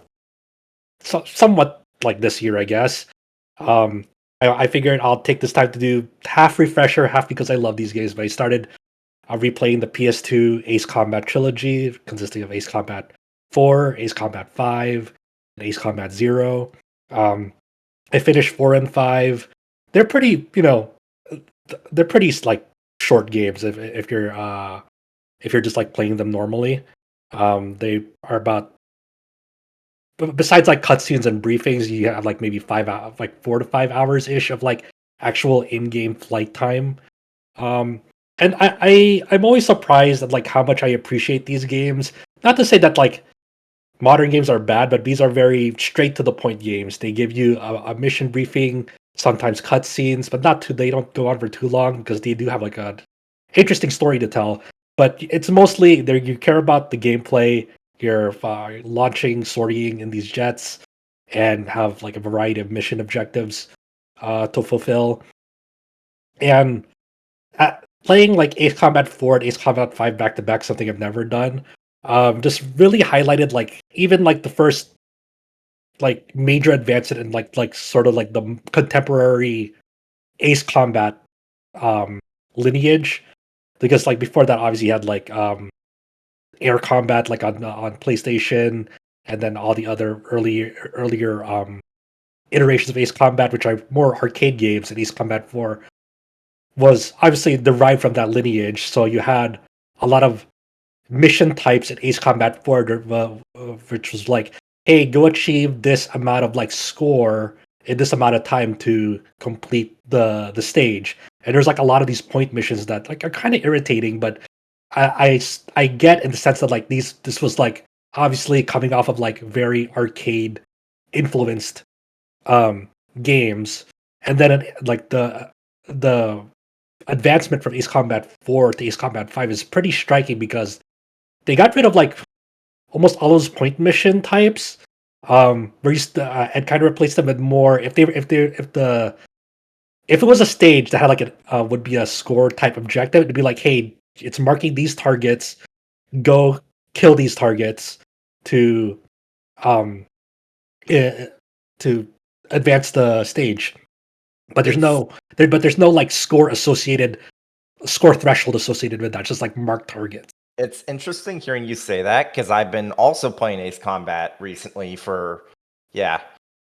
Speaker 2: somewhat like this year, I guess. I figured I'll take this time to do half refresher, half because I love these games. But I started replaying the PS2 Ace Combat trilogy, consisting of Ace Combat 4, Ace Combat 5, and Ace Combat 0. I finished 4 and 5. They're pretty, they're pretty like short games if you're just like playing them normally. They are about, besides like cutscenes and briefings, you have like maybe 4 to 5 hours ish of like actual in-game flight time. And I'm always surprised at like how much I appreciate these games. Not to say that like modern games are bad, but these are very straight to the point games. They give you a mission briefing, sometimes cutscenes, but they don't go on for too long because they do have like a interesting story to tell. But it's mostly there. You care about the gameplay. You're launching, sortying in these jets, and have like a variety of mission objectives to fulfill. And playing like Ace Combat 4 and Ace Combat 5 back to back, something I've never done, just really highlighted like even like the first like major advancement in like sort of like the contemporary Ace Combat lineage, because like before that obviously you had like Air Combat like on PlayStation, and then all the other earlier iterations of Ace Combat, which are more arcade games, and Ace Combat 4 was obviously derived from that lineage. So you had a lot of mission types in Ace Combat 4, which was like, hey, go achieve this amount of like score in this amount of time to complete the stage. And there's like a lot of these point missions that like are kind of irritating, but I get in the sense that like this was like obviously coming off of like very arcade influenced games, and then like the advancement from Ace Combat 4 to Ace Combat 5 is pretty striking because they got rid of like almost all those point mission types, and kind of replaced them with more. If it was a stage that had like would be a score type objective, it'd be like, hey, it's marking these targets, go kill these targets to to advance the stage. But there's no like score threshold associated with that. It's just like marked targets.
Speaker 5: It's interesting hearing you say that because I've been also playing Ace Combat recently so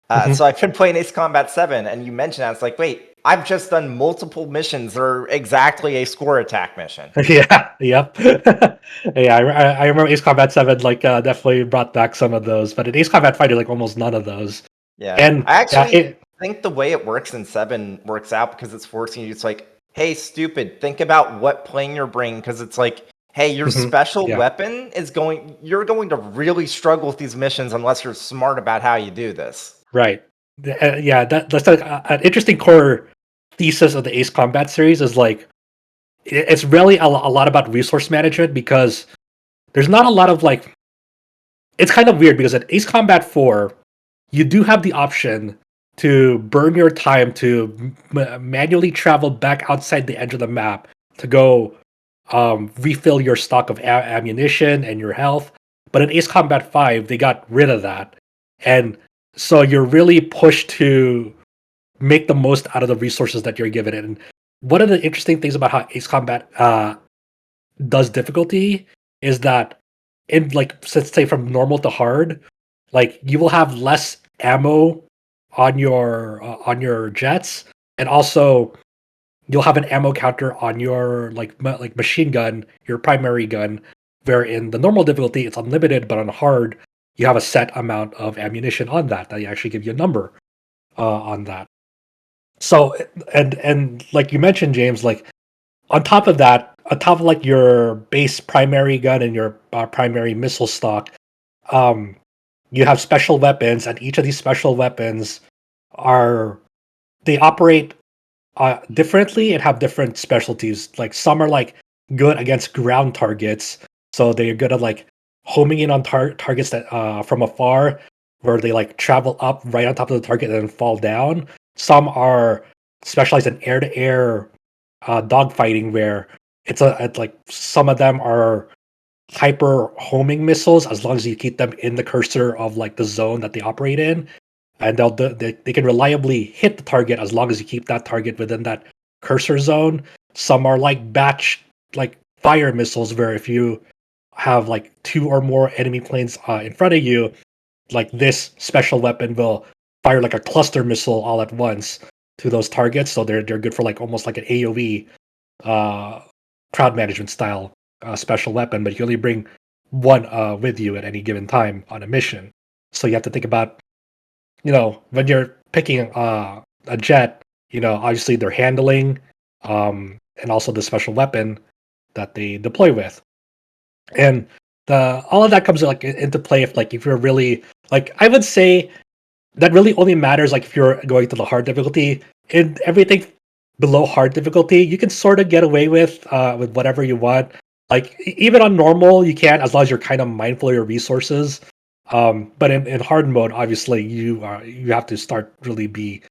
Speaker 5: I've been playing Ace Combat 7, and you mentioned that. It's like, wait, I've just done multiple missions that are exactly a score attack mission.
Speaker 2: Yeah, yep. Yeah, I remember Ace Combat 7 like definitely brought back some of those, but in Ace Combat 5 there's like almost none of those.
Speaker 5: Yeah,
Speaker 2: And
Speaker 5: I actually think the way it works in 7 works out because it's forcing you. It's like, hey, stupid, think about what plane you're bringing, because it's like, hey, your special weapon is you're going to really struggle with these missions unless you're smart about how you do this.
Speaker 2: Right. Yeah, that's like an interesting core thesis of the Ace Combat series is like, it's really a lot about resource management, because there's not a lot of like, it's kind of weird because at Ace Combat 4, you do have the option to burn your time to manually travel back outside the edge of the map to go refill your stock of ammunition and your health. But in Ace Combat 5, they got rid of that. And so you're really pushed to make the most out of the resources that you're given. And one of the interesting things about how Ace Combat does difficulty is that in, like, let's say from normal to hard, like you will have less ammo on your jets, and also you'll have an ammo counter on your like machine gun, your primary gun, where in the normal difficulty it's unlimited, but on hard you have a set amount of ammunition on that they actually give you a number on that. So and like you mentioned, James, like on top of that, on top of like your base primary gun and your primary missile stock, um, you have special weapons, and each of these special weapons they operate differently and have different specialties. Like some are like good against ground targets, so they're good at like homing in on targets that from afar, where they like travel up right on top of the target and then fall down. Some are specialized in air-to-air dogfighting, where it's like some of them are hyper homing missiles as long as you keep them in the cursor of like the zone that they operate in, and they can reliably hit the target as long as you keep that target within that cursor zone. Some are like batch like fire missiles, where if you have like 2 or more enemy planes in front of you, like this special weapon will fire like a cluster missile all at once to those targets. So they're good for like almost like an AoE crowd management style special weapon, but you only bring one with you at any given time on a mission. So you have to think about, when you're picking a jet, obviously their handling, and also the special weapon that they deploy with, and all of that comes like into play if you're really like, I would say that really only matters like if you're going to the hard difficulty. In everything below hard difficulty, you can sort of get away with whatever you want. Like even on normal, you can, as long as you're kind of mindful of your resources. But in hard mode, obviously you have to start really be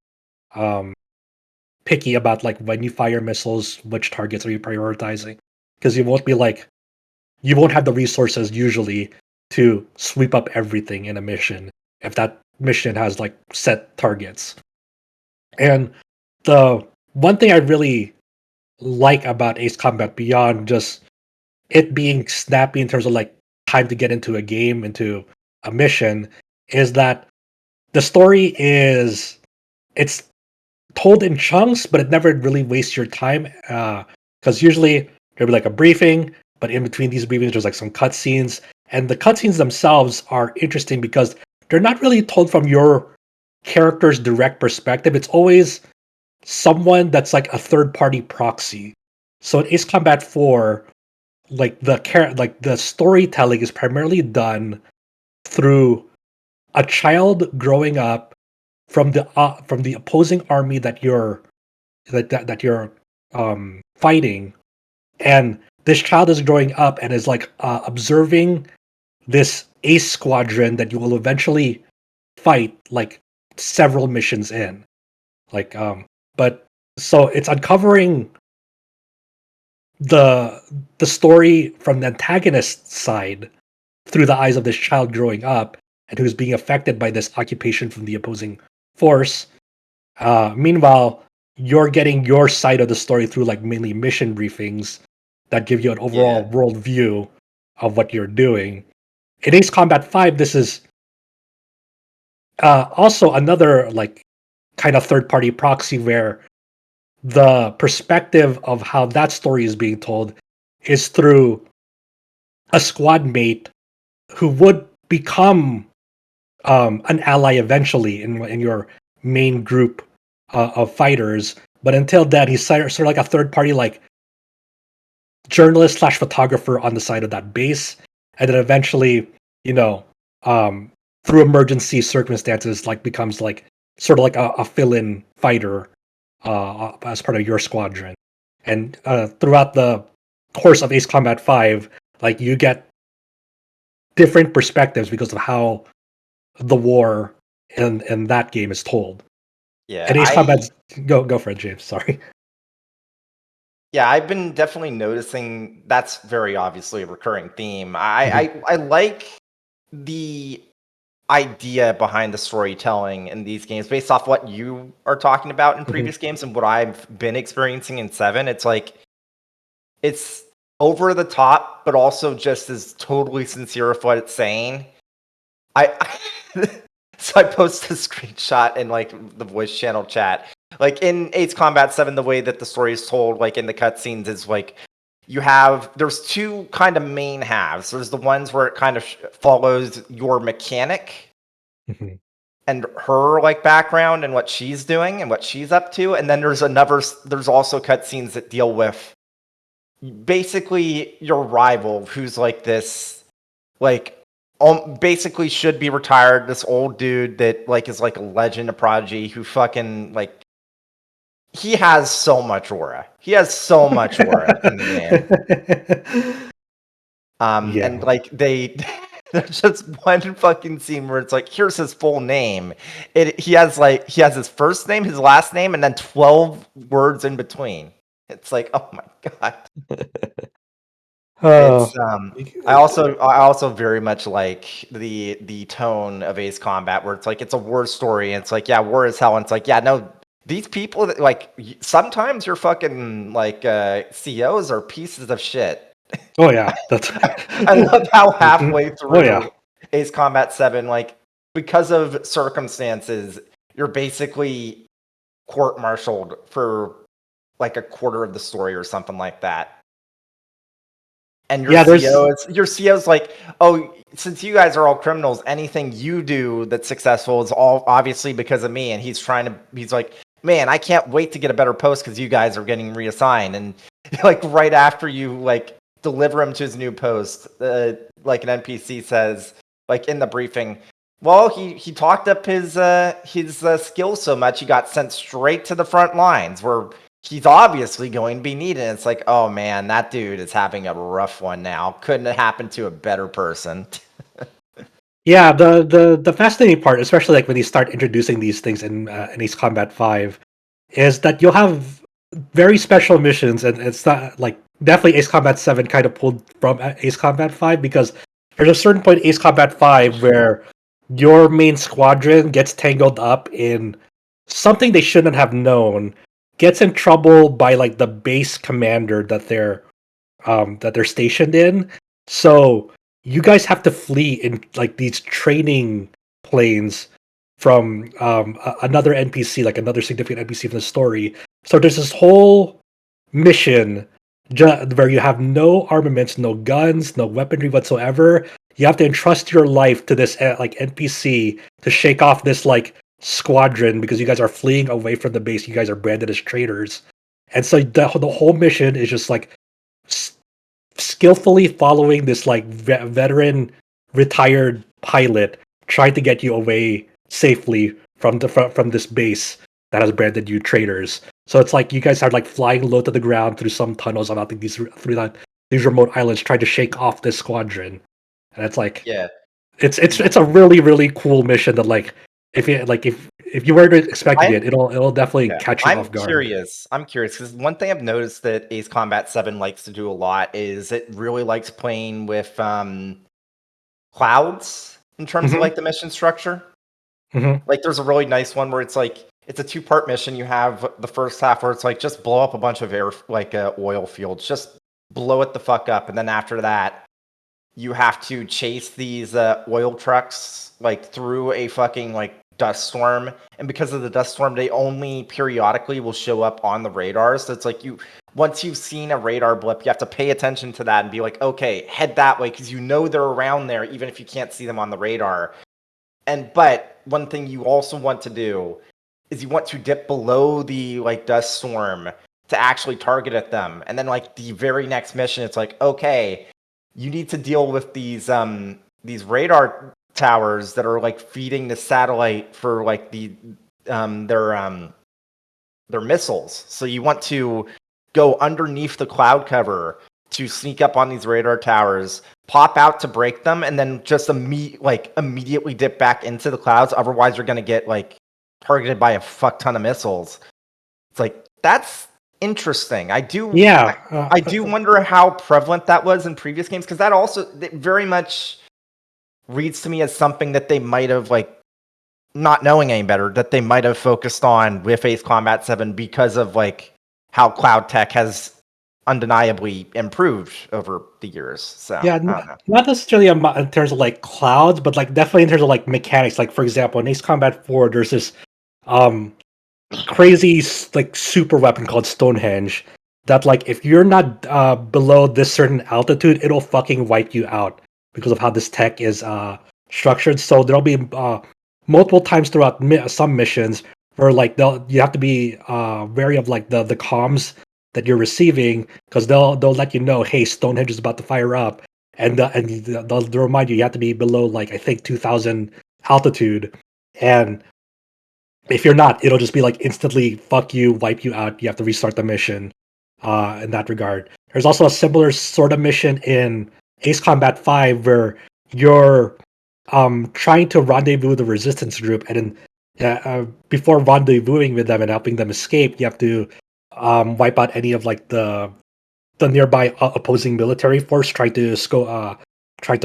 Speaker 2: picky about like when you fire missiles, which targets are you prioritizing, because you won't have the resources usually to sweep up everything in a mission if that mission has like set targets. And the one thing I really like about Ace Combat beyond just it being snappy in terms of like time to get into a game, into a mission, is that the story it's told in chunks, but it never really wastes your time. Because usually there'll be like a briefing, but in between these briefings, there's like some cutscenes, and the cutscenes themselves are interesting because they're not really told from your character's direct perspective. It's always someone that's like a third party proxy. So in Ace Combat 4, like the storytelling is primarily done through a child growing up from the opposing army that you're fighting, and this child is growing up and is like observing this ace squadron that you will eventually fight like several missions in, like but so it's uncovering the story from the antagonist side through the eyes of this child growing up and who's being affected by this occupation from the opposing force. Meanwhile, you're getting your side of the story through like mainly mission briefings that give you an overall world view of what you're doing. In Ace Combat 5, this is also another like kind of third party proxy where the perspective of how that story is being told is through a squad mate who would become an ally eventually in your main group of fighters. But until then, he's sort of like a third party, like journalist slash photographer on the side of that base, and then eventually, you know, through emergency circumstances, like becomes like sort of like a fill-in fighter as part of your squadron. And throughout the course of Ace Combat 5, like you get different perspectives because of how the war in that game is told.
Speaker 5: Yeah,
Speaker 2: And Ace Combat, go for it, James. Sorry.
Speaker 5: Yeah, I've been definitely noticing that's very obviously a recurring theme. I like the idea behind the storytelling in these games based off what you are talking about in previous games and what I've been experiencing in 7. It's like it's over the top, but also just as totally sincere with what it's saying. So I posted a screenshot in like the voice channel chat. Like in Ace Combat 7, the way that the story is told, like in the cutscenes, is like there's two kind of main halves. There's the ones where it kind of follows your mechanic and her like background and what she's doing and what she's up to, and then there's also cutscenes that deal with basically your rival, who's like this, like basically should be retired. This old dude that like is like a legend, a prodigy, who fucking like he has so much aura. He has so much aura in the game. And like there's just one fucking scene where it's like, here's his full name. He has his first name, his last name, and then 12 words in between. It's like, oh my god. It's I also very much like the tone of Ace Combat, where it's like it's a war story, and it's like, yeah, war is hell, and it's like, yeah, no, these people that like sometimes your fucking like CEOs are pieces of shit.
Speaker 2: Oh yeah, that's.
Speaker 5: I love how halfway through
Speaker 2: Oh, yeah.
Speaker 5: Ace Combat 7, like because of circumstances, you're basically court-martialed for like a quarter of the story or something like that. And your CEO's like, oh, since you guys are all criminals, anything you do that's successful is all obviously because of me. And he's like, man, I can't wait to get a better post because you guys are getting reassigned. And like right after you like deliver him to his new post, like an NPC says, like in the briefing, well, he talked up his skills so much he got sent straight to the front lines where he's obviously going to be needed. It's like, oh man, that dude is having a rough one now. Couldn't have happened to a better person.
Speaker 2: Yeah, the fascinating part, especially like when you start introducing these things in Ace Combat 5, is that you'll have very special missions, and it's not like definitely Ace Combat 7 kind of pulled from Ace Combat 5, because there's a certain point in Ace Combat 5 where your main squadron gets tangled up in something they shouldn't have known, gets in trouble by like the base commander that they're stationed in. So you guys have to flee in like these training planes from another NPC, like another significant NPC from the story. So there's this whole mission where you have no armaments, no guns, no weaponry whatsoever. You have to entrust your life to this like NPC to shake off this like squadron because you guys are fleeing away from the base. You guys are branded as traitors, and so the whole mission is just like skillfully following this like veteran retired pilot trying to get you away safely from this base that has branded you traitors. So it's like you guys are like flying low to the ground through some tunnels on these remote islands trying to shake off this squadron. And it's like,
Speaker 5: yeah,
Speaker 2: it's a really cool mission that like if you weren't expecting it'll definitely catch you off guard.
Speaker 5: I'm curious because one thing I've noticed that Ace Combat 7 likes to do a lot is it really likes playing with clouds in terms of like the mission structure. Like there's a really nice one where it's like it's a 2-part mission. You have the first half where it's like just blow up a bunch of oil fields, just blow it the fuck up, and then after that you have to chase these oil trucks like through a fucking like dust storm, and because of the dust storm they only periodically will show up on the radar. So it's like once you've seen a radar blip, you have to pay attention to that and be like, okay, head that way, because you know they're around there even if you can't see them on the radar. But one thing you also want to do is you want to dip below the like dust storm to actually target at them, and then like the very next mission, it's like, okay, you need to deal with these radar towers that are like feeding the satellite for like their missiles. So you want to go underneath the cloud cover to sneak up on these radar towers, pop out to break them, and then just immediately dip back into the clouds. Otherwise, you're going to get like targeted by a fuck ton of missiles. It's like, that's interesting. I do wonder how prevalent that was in previous games, because that also very much reads to me as something that they might have, like, not knowing any better, that they might have focused on with Ace Combat 7 because of like how cloud tech has undeniably improved over the years. So
Speaker 2: Yeah,
Speaker 5: I don't know.
Speaker 2: not necessarily in terms of like clouds, but like definitely in terms of like mechanics. Like for example, in Ace Combat 4, there's this crazy like super weapon called Stonehenge that like if you're not below this certain altitude, it'll fucking wipe you out because of how this tech is structured. So there'll be multiple times throughout some missions where like you have to be wary of like the comms that you're receiving, because they'll let you know, hey, Stonehenge is about to fire up, and they'll remind you have to be below like I think 2,000 altitude, and if you're not, it'll just be like instantly fuck you, wipe you out. You have to restart the mission. In that regard, there's also a similar sort of mission in Ace Combat 5 where you're trying to rendezvous with the resistance group, and then before rendezvousing with them and helping them escape, you have to wipe out any of like the nearby opposing military force trying to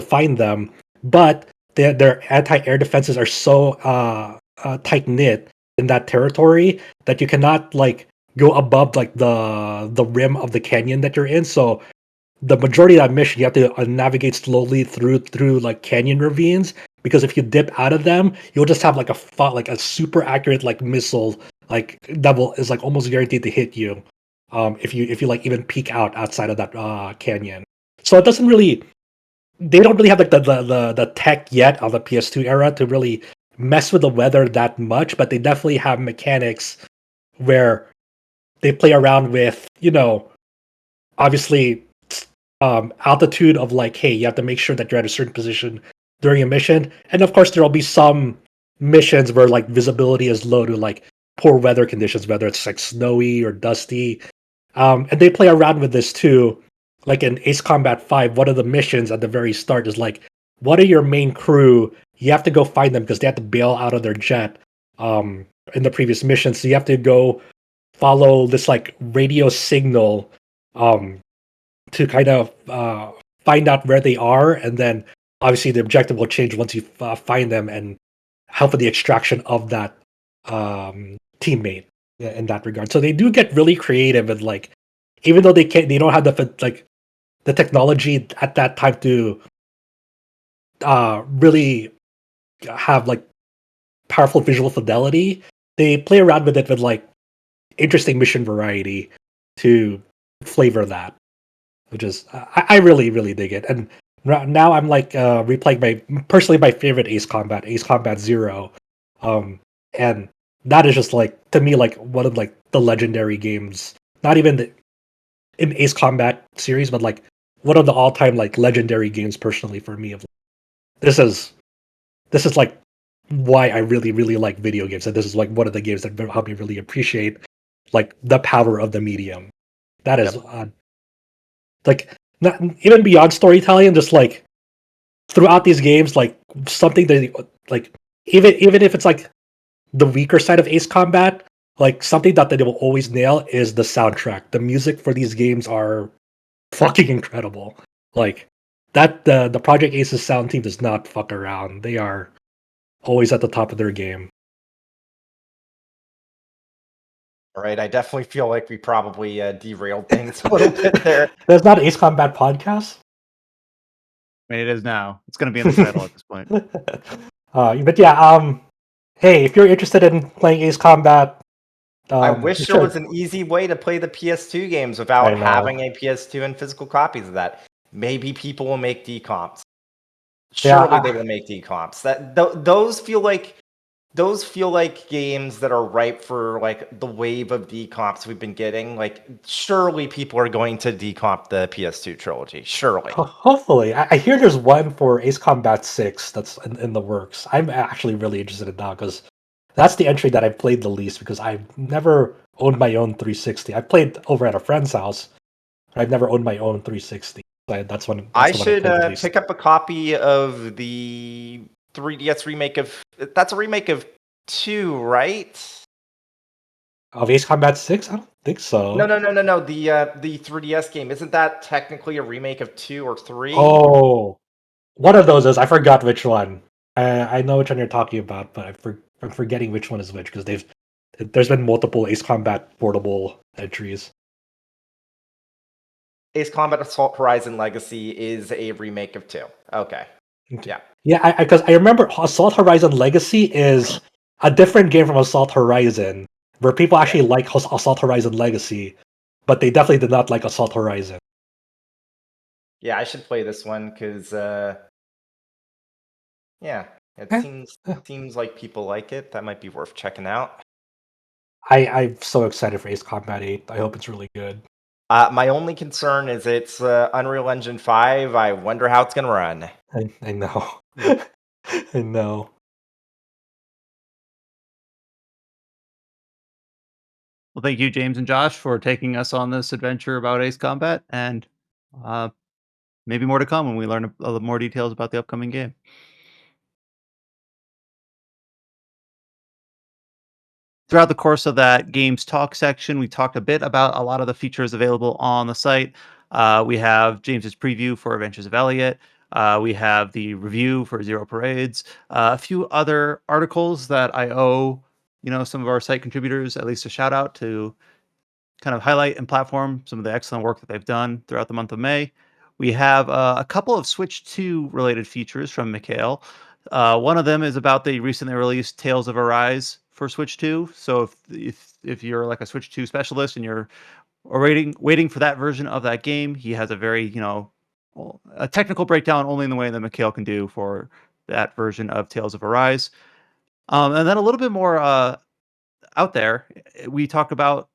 Speaker 2: find them. But their anti-air defenses are so tight knit in that territory that you cannot like go above like the rim of the canyon that you're in. So the majority of that mission, you have to navigate slowly through like canyon ravines, because if you dip out of them, you'll just have like a super accurate like missile like that is like almost guaranteed to hit you if you like even peek outside of that canyon. So it doesn't really, they don't really have like the tech yet on the PS2 era to really mess with the weather that much, but they definitely have mechanics where they play around with, obviously altitude of like, hey, you have to make sure that you're at a certain position during a mission, and of course there'll be some missions where like visibility is low to like poor weather conditions, whether it's like snowy or dusty, and they play around with this too. Like in Ace Combat 5, one of the missions at the very start is like, what are your main crew? You have to go find them because they have to bail out of their jet in the previous mission, so you have to go follow this like radio signal um, to kind of find out where they are, and then obviously the objective will change once you find them and help with the extraction of that teammate in that regard. So they do get really creative, and like even though they don't have the technology at that time to really have like powerful visual fidelity, they play around with it with like interesting mission variety to flavor that, which is I really really dig it. And now I'm like replaying my favorite Ace Combat 0, and that is just like, to me, like one of like the legendary games, not even in Ace Combat series, but like one of the all-time like legendary games personally for me. Of this is like why I really really like video games, and this is like one of the games that helped me really appreciate like the power of the medium. That is like, not even beyond storytelling, just like throughout these games, like something that like even if it's like the weaker side of Ace Combat, like something that they will always nail is the soundtrack. The music for these games are fucking incredible. Like that the Project Ace's sound team does not fuck around. They are always at the top of their game.
Speaker 5: All right, I definitely feel like we probably derailed things a little bit there.
Speaker 2: There's not Ace Combat podcast.
Speaker 1: I mean, it is now. It's going to be in the title at this point.
Speaker 2: But yeah, hey, if you're interested in playing Ace Combat,
Speaker 5: I wish there was an easy way to play the PS2 games without having a PS2 and physical copies of that. Maybe people will make decomps. Surely they will make decomps. Those feel like those feel like games that are ripe for like the wave of decomps we've been getting. Like, surely people are going to decomp the PS2 trilogy. Surely.
Speaker 2: Hopefully, I hear there's one for Ace Combat 6 that's in the works. I'm actually really interested in that because that's the entry that I've played the least because I've never owned my own 360. I played over at a friend's house, but I've never owned my own 360. That's when
Speaker 5: I
Speaker 2: that's the one I
Speaker 5: should
Speaker 2: played the least.
Speaker 5: pick up a copy of the 3DS remake of. That's a remake of 2, right?
Speaker 2: Of Ace Combat 6? I don't think so.
Speaker 5: No. The 3DS game, isn't that technically a remake of 2 or 3?
Speaker 2: Oh, one of those is. I forgot which one. I know which one you're talking about, but I'm forgetting which one is which because there's been multiple Ace Combat portable entries.
Speaker 5: Ace Combat Assault Horizon Legacy is a remake of 2. Okay. Yeah.
Speaker 2: Yeah, because I remember Assault Horizon Legacy is a different game from Assault Horizon, where people actually like Assault Horizon Legacy, but they definitely did not like Assault Horizon.
Speaker 5: Yeah, I should play this one because, yeah, it
Speaker 2: Yeah.
Speaker 5: seems like people like it. That might be worth checking out.
Speaker 2: I'm so excited for Ace Combat 8. I hope it's really good.
Speaker 5: My only concern is it's Unreal Engine 5. I wonder how it's going to run.
Speaker 2: I know. I know.
Speaker 1: Well, thank you, James and Josh, for taking us on this adventure about Ace Combat, and maybe more to come when we learn a little more details about the upcoming game. Throughout the course of that games talk section, we talked a bit about a lot of the features available on the site. We have James's preview for Adventures of Elliot. We have the review for Zero Parades. A few other articles that I owe, some of our site contributors at least a shout out to kind of highlight and platform some of the excellent work that they've done throughout the month of May. We have a couple of Switch 2 related features from Mikhail. One of them is about the recently released Tales of Arise for Switch 2. So if you're like a Switch 2 specialist and you're waiting for that version of that game, he has a very a technical breakdown only in the way that Mikhail can do for that version of Tales of Arise. And then a little bit more out there, we talk about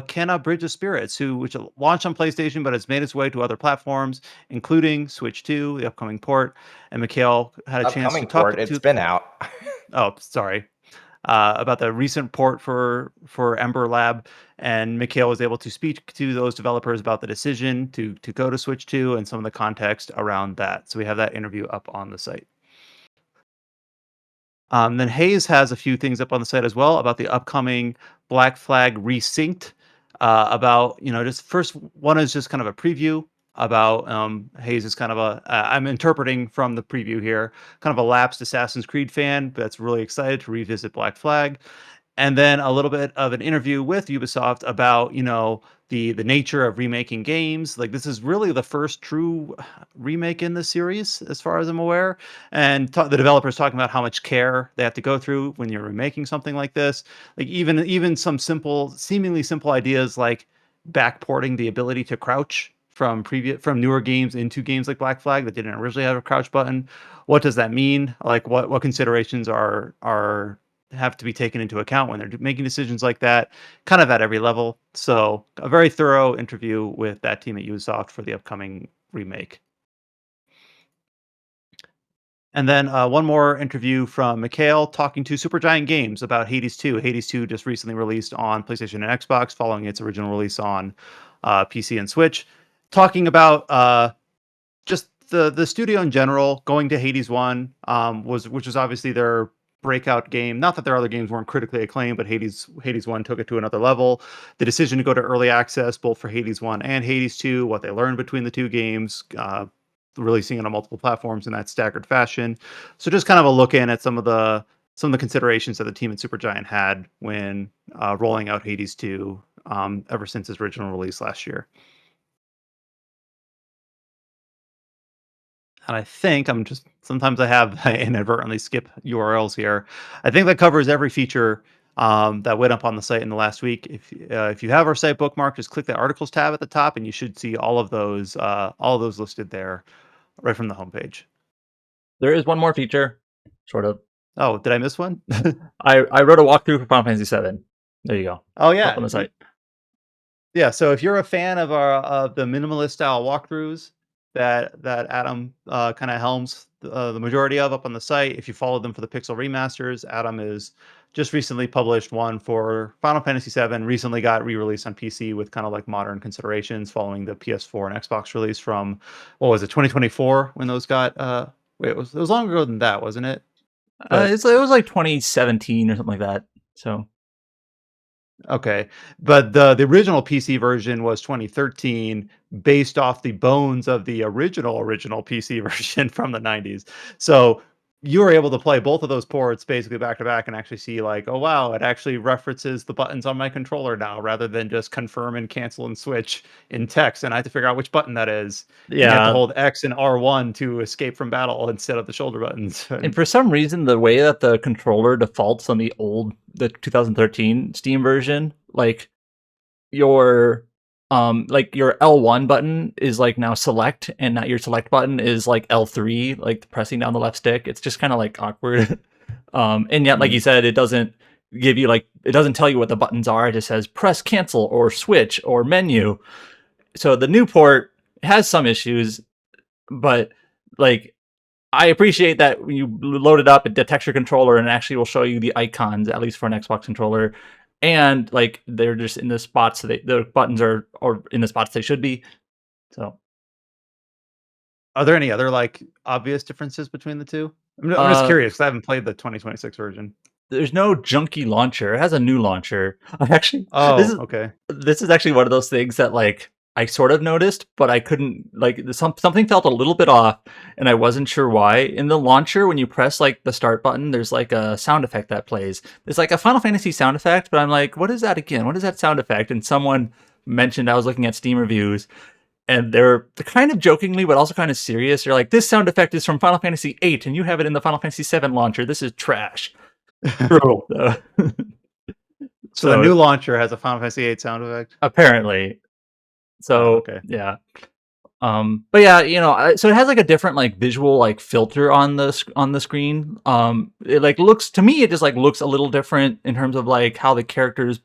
Speaker 1: Canna Bridge of Spirits, which launched on PlayStation but has made its way to other platforms, including Switch 2, the upcoming port. And Mikhail had a chance to
Speaker 5: Upcoming
Speaker 1: talk
Speaker 5: port, it's
Speaker 1: to.
Speaker 5: been out.
Speaker 1: Oh, sorry. About the recent port for Ember Lab, and Mikhail was able to speak to those developers about the decision to go to Switch 2 and some of the context around that. So we have that interview up on the site. Then Hayes has a few things up on the site as well about the upcoming Black Flag Resynced. About just first one is just kind of a preview about Hayes is kind of I'm interpreting from the preview here, kind of a lapsed Assassin's Creed fan that's really excited to revisit Black Flag, and then a little bit of an interview with Ubisoft about the nature of remaking games. Like, this is really the first true remake in the series, as far as I'm aware, and the developers talking about how much care they have to go through when you're remaking something like this. Like, even some seemingly simple ideas like backporting the ability to crouch from newer games into games like Black Flag that didn't originally have a crouch button. What does that mean? Like, what considerations are have to be taken into account when they're making decisions like that, kind of at every level. So a very thorough interview with that team at Ubisoft for the upcoming remake. And then one more interview from Mikhail talking to Supergiant Games about Hades 2. Hades 2 just recently released on PlayStation and Xbox following its original release on PC and Switch. Talking about just the studio in general, going to Hades 1, which was obviously their breakout game. Not that their other games weren't critically acclaimed, but Hades 1 took it to another level. The decision to go to early access, both for Hades 1 and Hades 2, what they learned between the two games, releasing it on multiple platforms in that staggered fashion. So just kind of a look in at some of the considerations that the team at Supergiant had when rolling out Hades 2 ever since its original release last year. And I think sometimes I have inadvertently skip URLs here. I think that covers every feature that went up on the site in the last week. If you have our site bookmarked, just click the articles tab at the top, and you should see all of those listed there right from the homepage.
Speaker 3: There is one more feature, sort of.
Speaker 1: Oh, did I miss one?
Speaker 3: I wrote a walkthrough for Final Fantasy VII. There you go.
Speaker 1: Oh
Speaker 3: Up
Speaker 1: yeah,
Speaker 3: on the site.
Speaker 1: yeah. So if you're a fan of the minimalist style walkthroughs that Adam kind of helms the majority of up on the site, if you follow them for the Pixel remasters, Adam is just recently published one for Final Fantasy VII. Recently got re-released on PC with kind of like modern considerations following the PS4 and Xbox release from what was it 2024 when those got wait it was longer ago than that, wasn't it? But
Speaker 3: It was like 2017 or something like that. So
Speaker 1: okay, but the original PC version was 2013, based off the bones of the original PC version from the 90s. So you were able to play both of those ports basically back to back and actually see like, oh wow, it actually references the buttons on my controller now rather than just confirm and cancel and switch in text. And I have to figure out which button that is. And you have to
Speaker 3: yeah,
Speaker 1: hold X and R1 to escape from battle instead of the shoulder buttons.
Speaker 3: and for some reason, the way that the controller defaults on the 2013 Steam version, like your your L1 button is like now select, and now your select button is like L3, like pressing down the left stick. It's just kind of like awkward. And yet, like you said, it doesn't give you it doesn't tell you what the buttons are. It just says press cancel or switch or menu. So the new port has some issues, but like I appreciate that when you load it up, it detects your controller and actually will show you the icons, at least for an Xbox controller. And like they're just in the spots, so the buttons are in the spots they should be. So,
Speaker 1: Are there any other like obvious differences between the two? I'm just
Speaker 3: uh,
Speaker 1: curious because I haven't played the 2026 version.
Speaker 3: there's no junky launcher. It has a new launcher. I actually
Speaker 1: Oh, okay.
Speaker 3: this is actually one of those things that like I sort of noticed, but I couldn't like something felt a little bit off, and I wasn't sure why. In the launcher, when you press like the start button, there's like a sound effect that plays. It's like a Final Fantasy sound effect, but I'm like, what is that again? What is that sound effect? And someone mentioned I was looking at Steam reviews, and they're kind of jokingly, but also kind of serious. They're like, this sound effect is from Final Fantasy VIII, and you have it in the Final Fantasy VII launcher. This is trash.
Speaker 2: True.
Speaker 3: So,
Speaker 1: So the new launcher has a Final Fantasy VIII sound effect.
Speaker 3: apparently. So
Speaker 1: okay.
Speaker 3: yeah. But yeah, so it has like a different like visual like filter on the screen. It like looks to me, it just like looks a little different in terms of like how the characters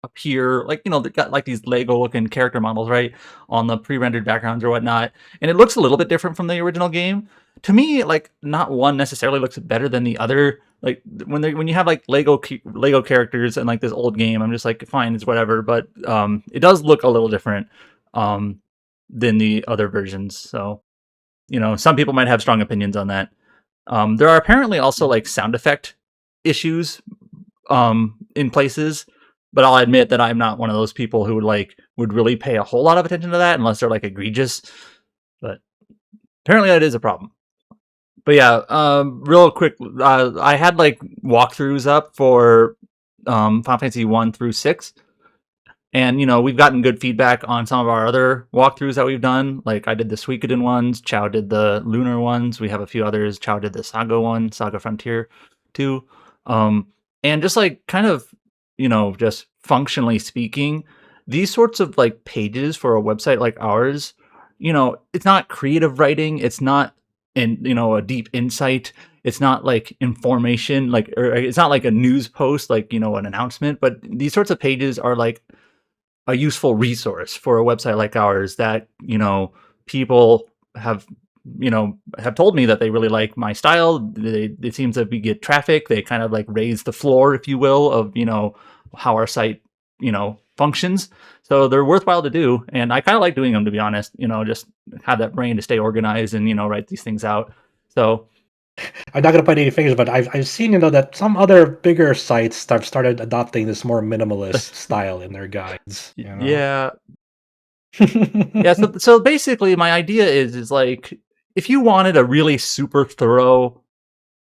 Speaker 3: appear. Like they got like these Lego looking character models right on the pre-rendered backgrounds or whatnot, and it looks a little bit different from the original game. To me, like not one necessarily looks better than the other. Like when you have like Lego characters and like this old game, I'm just like fine, it's whatever. But it does look a little different. Than the other versions. So, some people might have strong opinions on that. There are apparently also like sound effect issues in places, but I'll admit that I'm not one of those people who would really pay a whole lot of attention to that unless they're like egregious. But apparently that is a problem. But yeah, real quick, I had like walkthroughs up for Final Fantasy 1 through 6. And, we've gotten good feedback on some of our other walkthroughs that we've done. Like I did the Suikoden ones, Chow did the Lunar ones. We have a few others. Chow did the Saga one, Saga Frontier 2. And just like kind of, just functionally speaking, these sorts of like pages for a website like ours, it's not creative writing. It's not a deep insight. It's not like information, or it's not like a news post, like, an announcement, but these sorts of pages are like a useful resource for a website like ours that people have told me that they really like my style. It seems that we get traffic. They kind of like raise the floor, if you will, of how our site functions. So they're worthwhile to do, and I kind of like doing them, to be honest. Just have that brain to stay organized and write these things out. So
Speaker 2: I'm not gonna point any fingers, but I've seen that some other bigger sites have started adopting this more minimalist style in their guides.
Speaker 3: Yeah. Yeah, so basically my idea is like if you wanted a really super thorough,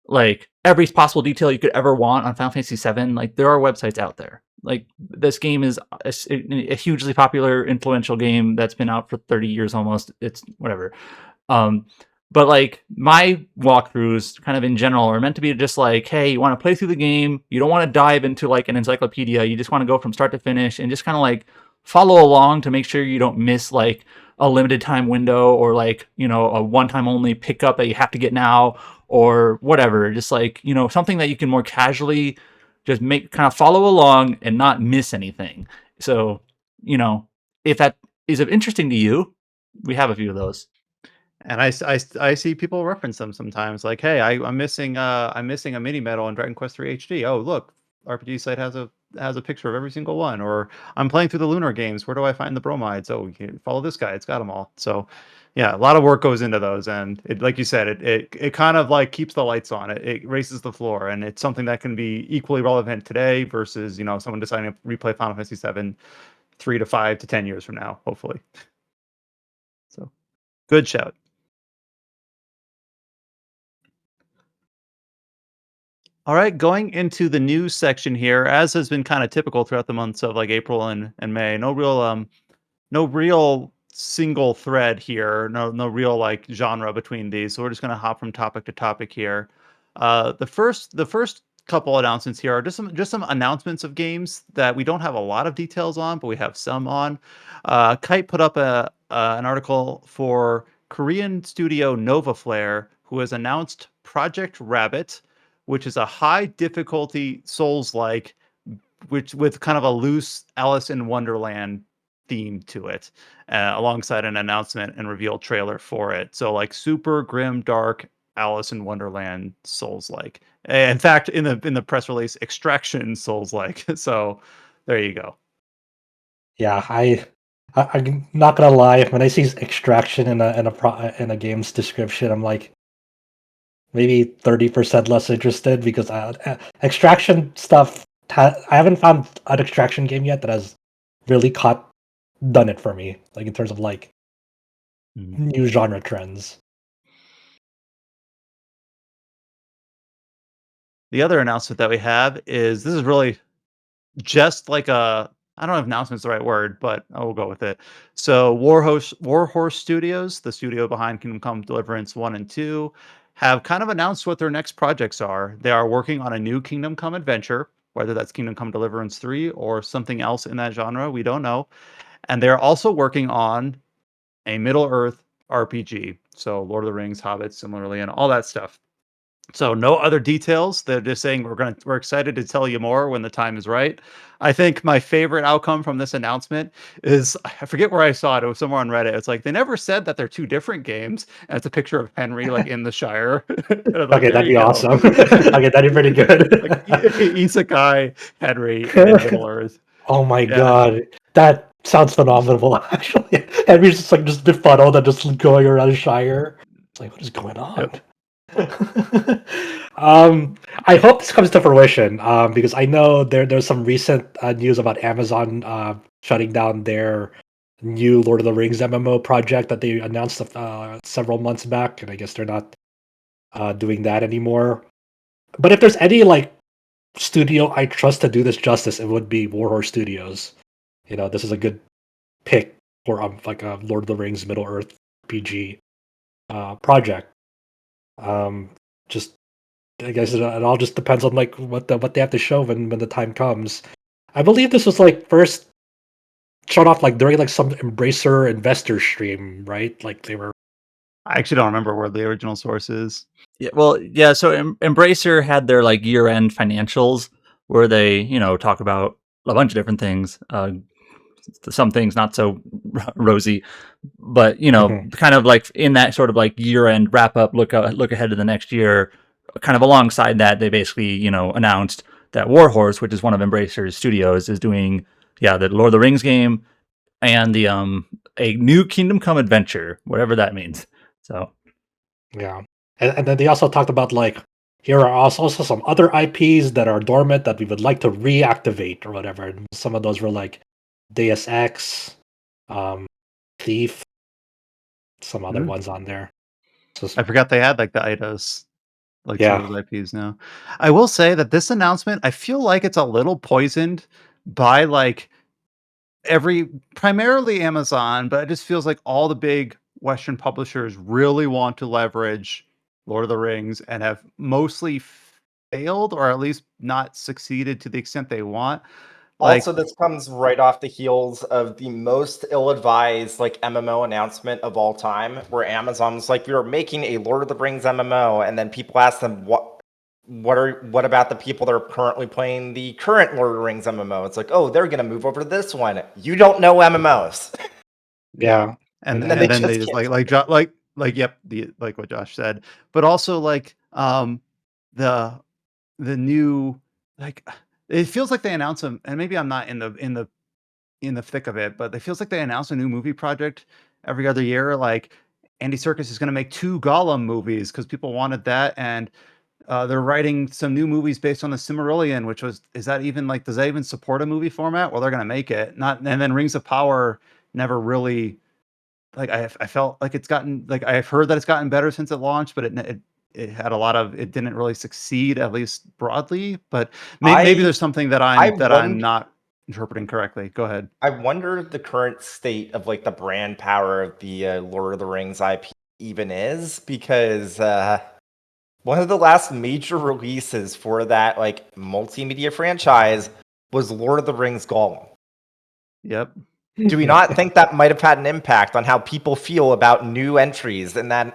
Speaker 3: like every possible detail you could ever want on Final Fantasy VII, like there are websites out there. Like this game is a hugely popular, influential game that's been out for 30 years almost. It's whatever. But like my walkthroughs kind of in general are meant to be just like, hey, you want to play through the game, you don't want to dive into like an encyclopedia, you just want to go from start to finish and just kind of like follow along to make sure you don't miss like a limited time window or like, a one time only pickup that you have to get now or whatever. Just like, something that you can more casually just kind of follow along and not miss anything. So, if that is of interesting to you, we have a few of those.
Speaker 1: And I see people reference them sometimes, like, "Hey, I'm missing a mini medal in Dragon Quest III HD. Oh, look, RPG site has a picture of every single one." Or I'm playing through the Lunar games. Where do I find the bromides? Oh, you can follow this guy. It's got them all. So, yeah, a lot of work goes into those, and it, like you said, it kind of like keeps the lights on. It raises the floor, and it's something that can be equally relevant today versus someone deciding to replay Final Fantasy VII 3 to 5 to 10 years from now, hopefully. So, good shout. All right, going into the news section here, as has been kind of typical throughout the months of like April and May. No real single thread here. No real like genre between these. So we're just gonna hop from topic to topic here. The first couple announcements here are just some announcements of games that we don't have a lot of details on, but we have some on. Kite put up an article for Korean studio NovaFlare, who has announced Project Rabbit, which is a high difficulty Souls-like, which with kind of a loose Alice in Wonderland theme to it, alongside an announcement and reveal trailer for it. So like super grim, dark Alice in Wonderland Souls-like. In fact, in the press release, Extraction Souls-like. So there you go.
Speaker 2: Yeah, I'm not gonna lie. When I see extraction in a game's description, I'm like maybe 30% less interested because extraction stuff. I haven't found an extraction game yet that has really done it for me. Like in terms of like new genre trends.
Speaker 1: The other announcement that we have is this is really just like I don't know if announcement's the right word, but I will go with it. So Warhorse Studios, the studio behind Kingdom Come Deliverance 1 and 2, have kind of announced what their next projects are. They are working on a new Kingdom Come adventure, whether that's Kingdom Come Deliverance 3 or something else in that genre, we don't know. And they're also working on a Middle Earth RPG. So Lord of the Rings, Hobbits, similarly, and all that stuff. So no other details. They're just saying we're excited to tell you more when the time is right. I think my favorite outcome from this announcement is I forget where I saw it. It was somewhere on Reddit. It's like they never said that they're two different games, and it's a picture of Henry like in the Shire. And I'm like,
Speaker 2: Okay,
Speaker 1: there
Speaker 2: that'd
Speaker 1: you
Speaker 2: be
Speaker 1: go.
Speaker 2: awesome. Okay, that'd be pretty good.
Speaker 1: Like Isekai Henry in Middle Earth.
Speaker 2: Oh my
Speaker 1: Yeah.
Speaker 2: god, that sounds phenomenal. Actually, Henry's just befuddled and just going around Shire. It's like, what is going on?
Speaker 1: Yep.
Speaker 2: I hope this comes to fruition because I know there's some recent news about Amazon shutting down their new Lord of the Rings MMO project that they announced several months back, and I guess they're not doing that anymore. But if there's any like studio I trust to do this justice, it would be Warhorse Studios. This is a good pick for like a Lord of the Rings Middle Earth RPG project. Just I guess it all just depends on like what they have to show when the time comes. I believe this was like first shot off like during like some Embracer investor stream, right? Like they were.
Speaker 1: I actually don't remember where the original source is.
Speaker 3: Yeah, well, yeah. So Embracer had their like year-end financials where they, talk about a bunch of different things. Some things not so rosy, but
Speaker 2: Mhm.
Speaker 3: kind of like in that sort of like year-end wrap-up, look ahead to the next year. Kind of alongside that, they basically announced that Warhorse, which is one of Embracer's studios, is doing the Lord of the Rings game and the a new Kingdom Come adventure, whatever that means. So.
Speaker 2: Yeah, and then they also talked about like here are also some other IPs that are dormant that we would like to reactivate or whatever. And some of those were like Deus Ex, Thief, some other ones on there. So
Speaker 1: I forgot they had like the Eidos, like some
Speaker 2: yeah,
Speaker 1: of those IPs now. I will say that this announcement, I feel like it's a little poisoned by like primarily Amazon, but it just feels like all the big Western publishers really want to leverage Lord of the Rings and have mostly failed or at least not succeeded to the extent they want. Like,
Speaker 5: Also, this comes right off the heels of the most ill-advised like MMO announcement of all time, where Amazon's like, "We are making a Lord of the Rings MMO," and then people ask them, "What about the people that are currently playing the current Lord of the Rings MMO?" It's like, "Oh, they're gonna move over to this one." You don't know MMOs,
Speaker 2: Yeah.
Speaker 1: and
Speaker 5: and then they
Speaker 1: then they
Speaker 5: just
Speaker 1: just
Speaker 5: can't.
Speaker 1: yep, the like what Josh said, but also like the new like it feels like they announce them, and maybe I'm not in the thick of it, but it feels like they announce a new movie project every other year. Like Andy Serkis is going to make 2 Gollum movies because people wanted that, and they're writing some new movies based on the Silmarillion, which was is that even like does that even support a movie format? Well, they're going to make it. Not and then Rings of Power never really like I felt like it's gotten like I've heard that it's gotten better since it launched, but it had a lot of it didn't really succeed at least broadly. But maybe
Speaker 5: I
Speaker 1: there's something
Speaker 5: I
Speaker 1: that I'm
Speaker 5: wonder
Speaker 1: not interpreting correctly. Go ahead.
Speaker 5: I wonder the current state of like the brand power of the Lord of the Rings IP even is, because one of the last major releases for that like multimedia franchise was Lord of the Rings Gollum.
Speaker 1: Yep.
Speaker 5: Do we not think that might have had an impact on how people feel about new entries in that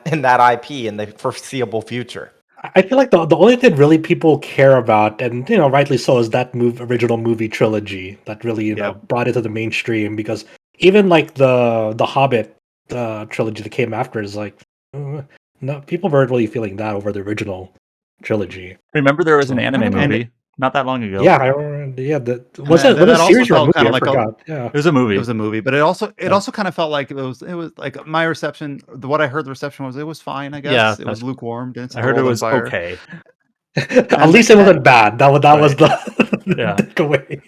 Speaker 5: IP in the foreseeable future?
Speaker 2: I feel like the only thing really people care about, and rightly so, is that original movie trilogy that really
Speaker 1: Yep.
Speaker 2: brought it to the mainstream. Because even like the Hobbit trilogy that came after is like, no, people weren't really feeling that over the original trilogy.
Speaker 3: Remember, there was an
Speaker 2: So, I
Speaker 3: anime
Speaker 2: don't know.
Speaker 1: And
Speaker 3: movie not that long ago.
Speaker 2: Yeah, I remember. Yeah, was
Speaker 1: and
Speaker 2: it a
Speaker 1: that also
Speaker 2: series or a
Speaker 1: felt
Speaker 2: movie?
Speaker 1: kind of
Speaker 2: I
Speaker 1: like
Speaker 2: forgot. Yeah,
Speaker 3: It was a
Speaker 1: it
Speaker 3: movie.
Speaker 1: was a movie, but it
Speaker 2: yeah.
Speaker 1: also kind of felt like it was like my reception. What I heard the reception was it was fine. I
Speaker 3: Yeah,
Speaker 1: guess it was lukewarm. Didn't
Speaker 3: I
Speaker 1: set the
Speaker 3: heard it
Speaker 1: world on
Speaker 3: was
Speaker 1: fire.
Speaker 3: okay.
Speaker 2: At
Speaker 1: And
Speaker 2: least it wasn't bad. That was
Speaker 3: Right.
Speaker 2: the
Speaker 3: Yeah.
Speaker 2: takeaway.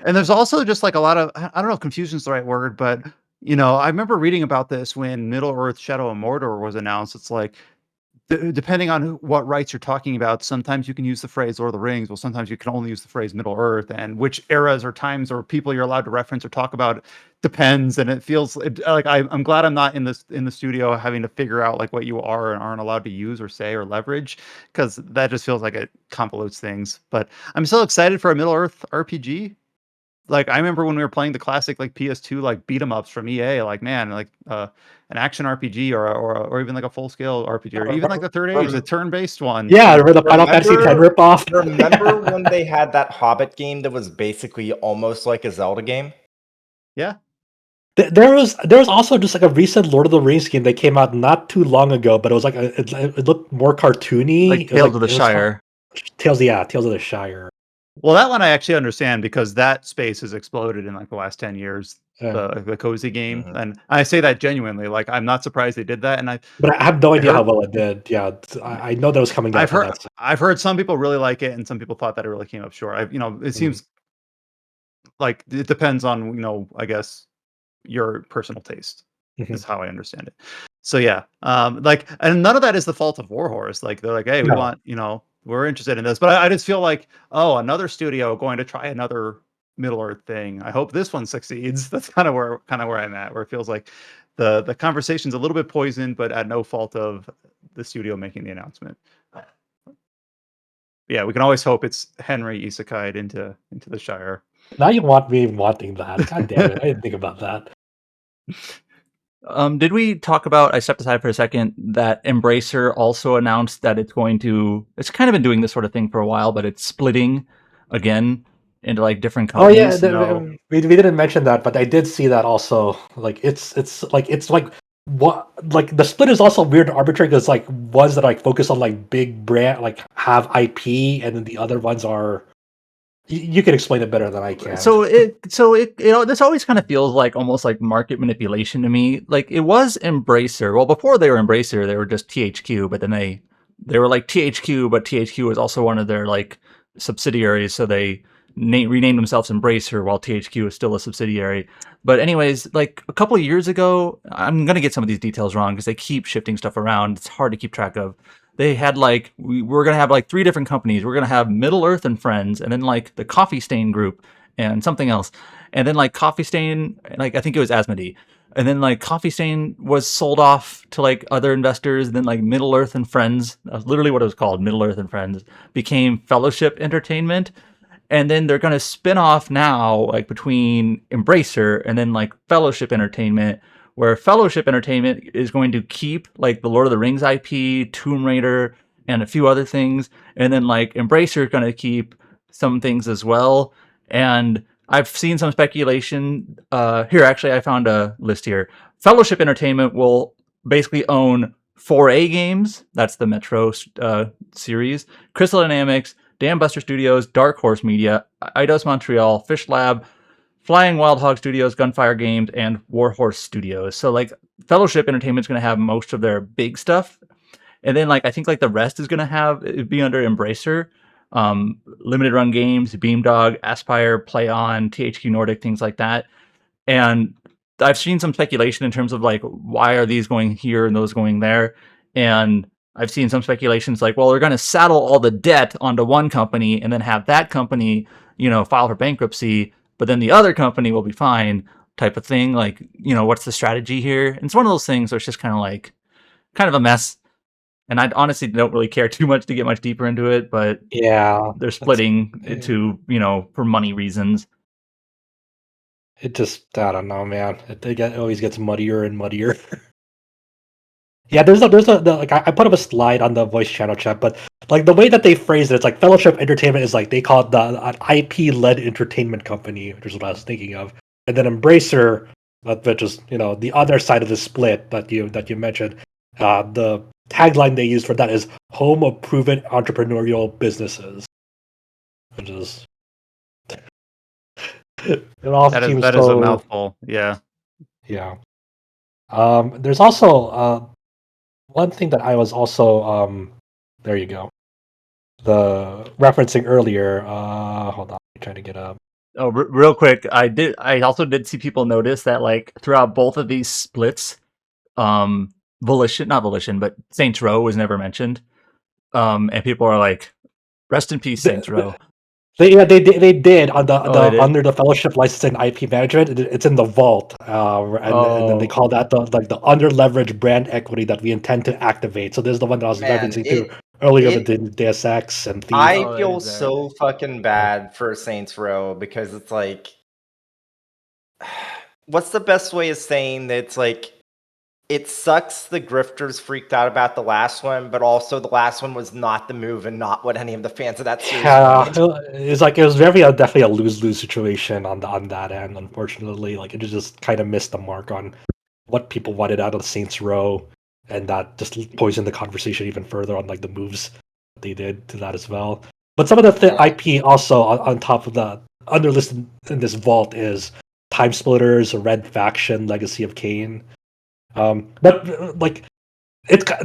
Speaker 1: and there's also just like a lot of I don't know if confusion is the right word, but I remember reading about this when Middle Earth: Shadow of Mordor was announced. It's like depending on what rights you're talking about, sometimes you can use the phrase Lord of the Rings. Well, sometimes you can only use the phrase Middle Earth, and which eras or times or people you're allowed to reference or talk about depends. And it feels like I'm glad I'm not in the studio having to figure out like what you are and aren't allowed to use or say or leverage, because that just feels like it convolutes things. But I'm so excited for a Middle Earth RPG. Like I remember when we were playing the classic like PS2 like beat 'em ups from EA, like man, like an action RPG or even like a full scale RPG or even like the Third Age, a
Speaker 5: Rem-
Speaker 1: turn based one
Speaker 2: Yeah,
Speaker 1: from
Speaker 2: remember the Final Fantasy X
Speaker 5: remember,
Speaker 2: ripoff?
Speaker 5: remember when they had that Hobbit game that was basically almost like a Zelda game?
Speaker 1: yeah.
Speaker 2: There was also just like a recent Lord of the Rings game that came out not too long ago, but it was like it looked more cartoony.
Speaker 3: Like
Speaker 2: It was
Speaker 3: Tales of the Shire.
Speaker 2: Tales of the Shire.
Speaker 1: Well, that one I actually understand because that space has exploded in like the last 10 years.
Speaker 2: Yeah.
Speaker 1: The cozy game,
Speaker 5: Mhm.
Speaker 1: and I say that genuinely. Like I'm not surprised they did that, and
Speaker 2: But I have no
Speaker 1: I
Speaker 2: idea how
Speaker 1: heard
Speaker 2: well it did. Yeah, I know that was coming out
Speaker 1: I've
Speaker 2: for
Speaker 1: heard
Speaker 2: that.
Speaker 1: I've heard some people really like it, and some people thought that it really came up short. It
Speaker 2: Mhm.
Speaker 1: seems like it depends on I guess your personal taste
Speaker 2: Mhm.
Speaker 1: is how I understand it. So yeah, like, and none of that is the fault of Warhorse. Like they're like, hey, we
Speaker 2: No.
Speaker 1: want, we're interested in this, but I just feel like, oh, another studio going to try another Middle Earth thing. I hope this one succeeds. That's kind of where I'm at, where it feels like the conversation's a little bit poisoned, but at no fault of the studio making the announcement. Yeah, we can always hope it's Henry isekai'd into the Shire.
Speaker 2: Now you want me wanting that. God damn it! I didn't think about that.
Speaker 3: Did we talk about, I stepped aside for a second, that Embracer also announced that it's kind of been doing this sort of thing for a while, but it's splitting again into like different
Speaker 2: Oh yeah,
Speaker 3: companies.
Speaker 1: No.
Speaker 2: we didn't mention that, but I did see that also. Like it's like what like the split is also weird and arbitrary because like ones that like focus on like big brand like have IP, and then the other ones are you can explain it better than I can.
Speaker 3: This always kind of feels like almost like market manipulation to me. Like it was Embracer. Well, before they were Embracer, they were just THQ, but then they were like THQ, but THQ was also one of their like subsidiaries, so they renamed themselves Embracer while THQ is still a subsidiary. But anyways, like a couple of years ago, I'm gonna get some of these details wrong because they keep shifting stuff around. It's hard to keep track of. They had like we're gonna have like 3 different companies. We're gonna have Middle Earth and Friends, and then like the Coffee Stain Group and something else, and then like Coffee Stain, like I think it was Asmodee, and then like Coffee Stain was sold off to like other investors. And then like Middle Earth and Friends, that's literally what it was called, Middle Earth and Friends, became Fellowship Entertainment. And then they're going to spin off now, like between Embracer and then like Fellowship Entertainment, where Fellowship Entertainment is going to keep like the Lord of the Rings IP, Tomb Raider, and a few other things. And then like Embracer is going to keep some things as well. And I've seen some speculation. Here, actually, I found a list here. Fellowship Entertainment will basically own 4A games. That's the Metro series. Crystal Dynamics, Dam Buster Studios, Dark Horse Media, Eidos Montreal, Fish Lab, Flying Wild Hog Studios, Gunfire Games, and Warhorse Studios. So like Fellowship Entertainment's going to have most of their big stuff, and then like I think like the rest is going to be under Embracer. Limited Run Games, Beamdog, Aspire, Play On, THQ Nordic, things like that. And I've seen some speculation in terms of like why are these going here and those going there, and I've seen some speculations like, well, they're going to saddle all the debt onto one company and then have that company, file for bankruptcy, but then the other company will be fine, type of thing. Like, what's the strategy here? And it's one of those things where it's just kind of a mess. And I honestly don't really care too much to get much deeper into it, but
Speaker 2: Yeah,
Speaker 3: they're splitting into, for money reasons.
Speaker 2: it just, I don't know, man. It always gets muddier and muddier. Yeah, there's like I put up a slide on the voice channel chat, but like the way that they phrase it, it's like Fellowship Entertainment is like they call it an IP-led entertainment company, which is what I was thinking of, and then Embracer, which is the other side of the split that you mentioned. The tagline they use for that is "Home of Proven Entrepreneurial Businesses," which is it all seems
Speaker 1: That is a mouthful. Yeah.
Speaker 2: Yeah. There's also one thing that I was also there you go. The referencing earlier. Hold on, I'm trying to get up.
Speaker 3: Oh, real quick, I also did see people notice that like throughout both of these splits, not Volition, but Saints Row was never mentioned. And people are like, "Rest in peace, Saints Row."
Speaker 2: They did on the
Speaker 3: Oh, they did?
Speaker 2: under the Fellowship licensing IP management. It's in the vault, and then they call that the under leveraged brand equity that we intend to activate. So this is the one that I was
Speaker 5: Man,
Speaker 2: referencing to earlier with the Deus Ex and Thief.
Speaker 5: I
Speaker 3: Oh,
Speaker 5: feel
Speaker 3: is there.
Speaker 5: so fucking bad for Saints Row because it's like, what's the best way of saying that? It's like, it sucks the grifters freaked out about the last one, but also the last one was not the move and not what any of the fans of that series wanted.
Speaker 2: It's like it was definitely a lose-lose situation on that end. Unfortunately, like it just kind of missed the mark on what people wanted out of Saints Row, and that just poisoned the conversation even further on like the moves they did to that as well. But some of the IP also on top of the underlisted in this vault is Time Splitters, Red Faction, Legacy of Kain. But like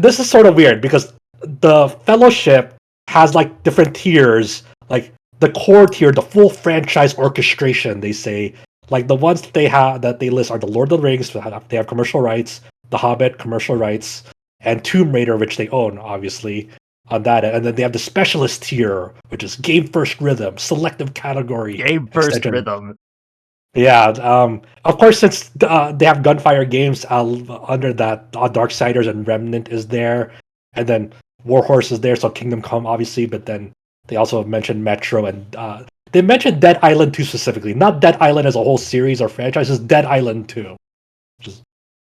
Speaker 2: this is sort of weird because the Fellowship has like different tiers, like the core tier, the full franchise orchestration. They say like the ones that they list are the Lord of the Rings. They have commercial rights, The Hobbit commercial rights, and Tomb Raider, which they own obviously on that. And then they have the specialist tier, which is Game First Rhythm, Selective Category,
Speaker 3: Game First
Speaker 2: extension.
Speaker 3: Rhythm.
Speaker 2: Yeah, of course, since they have Gunfire Games under that, Darksiders and Remnant is there, and then Warhorse is there, so Kingdom Come, obviously, but then they also mentioned Metro, and they mentioned Dead Island 2 specifically, not Dead Island as a whole series or franchise, just Dead Island 2.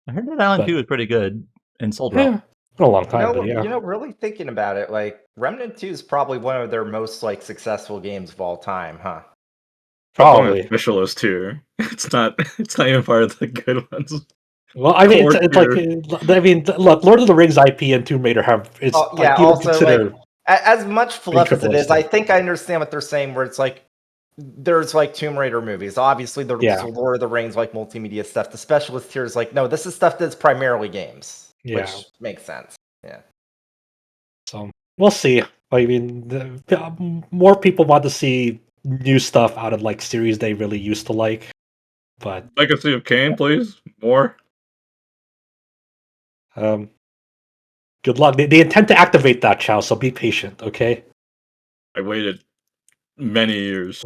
Speaker 3: I heard Dead Island 2 is pretty good and sold well.
Speaker 2: Yeah, for a long time, but yeah.
Speaker 5: Really thinking about it, like Remnant 2 is probably one of their most like successful games of all time, huh?
Speaker 2: Probably.
Speaker 6: Specialist too. It's not even part of the good ones.
Speaker 2: Well, I mean, look, Lord of the Rings IP and Tomb Raider have even considered
Speaker 5: as much fluff as it is.
Speaker 2: stuff.
Speaker 5: I think I understand what they're saying. Where it's like there's like Tomb Raider movies, obviously the Lord of the Rings like multimedia stuff. The specialist here is like, no, this is stuff that's primarily games, which makes sense. Yeah.
Speaker 2: So we'll see. I mean, more people want to see new stuff out of like series they really used to like, but
Speaker 6: Legacy of Kain, please, more.
Speaker 2: Good luck. They intend to activate that, Chow, so be patient, okay?
Speaker 6: I waited many years.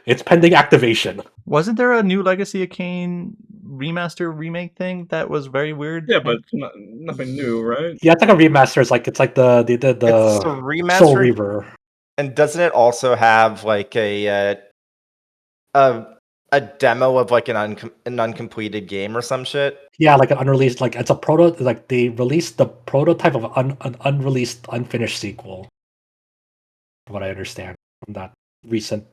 Speaker 2: It's pending activation.
Speaker 3: Wasn't there a new Legacy of Kain remaster remake thing that was very weird?
Speaker 6: Yeah, but nothing new, right?
Speaker 2: Yeah, it's like a remaster. It's like the
Speaker 5: It's a remaster.
Speaker 2: Soul Reaver.
Speaker 5: And doesn't it also have like a demo of like an uncompleted game or some shit?
Speaker 2: Yeah, like an unreleased, like it's a like they released the prototype of an unreleased, unfinished sequel. From what I understand from that recent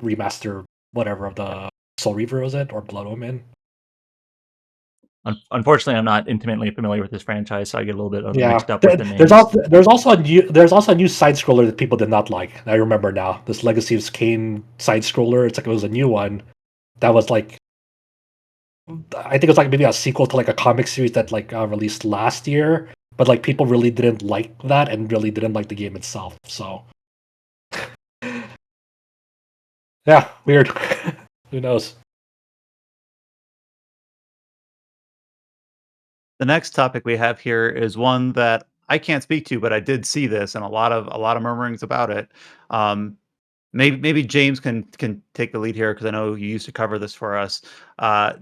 Speaker 2: remaster, whatever of the Soul Reaver, was it, or Blood Omen?
Speaker 3: Unfortunately, I'm not intimately familiar with this franchise, so I get a little bit
Speaker 2: Yeah,
Speaker 3: mixed up with the names.
Speaker 2: there's also a new side scroller that people did not like. I remember now. This Legacy of Kain side scroller. It's like it was a new one that was like, I think it was like maybe a sequel to like a comic series that like released last year, but like people really didn't like that and really didn't like the game itself. So yeah, weird. Who knows?
Speaker 1: The next topic we have here is one that I can't speak to, but I did see this and a lot of murmurings about it. Um, maybe James can take the lead here because I know you used to cover this for us.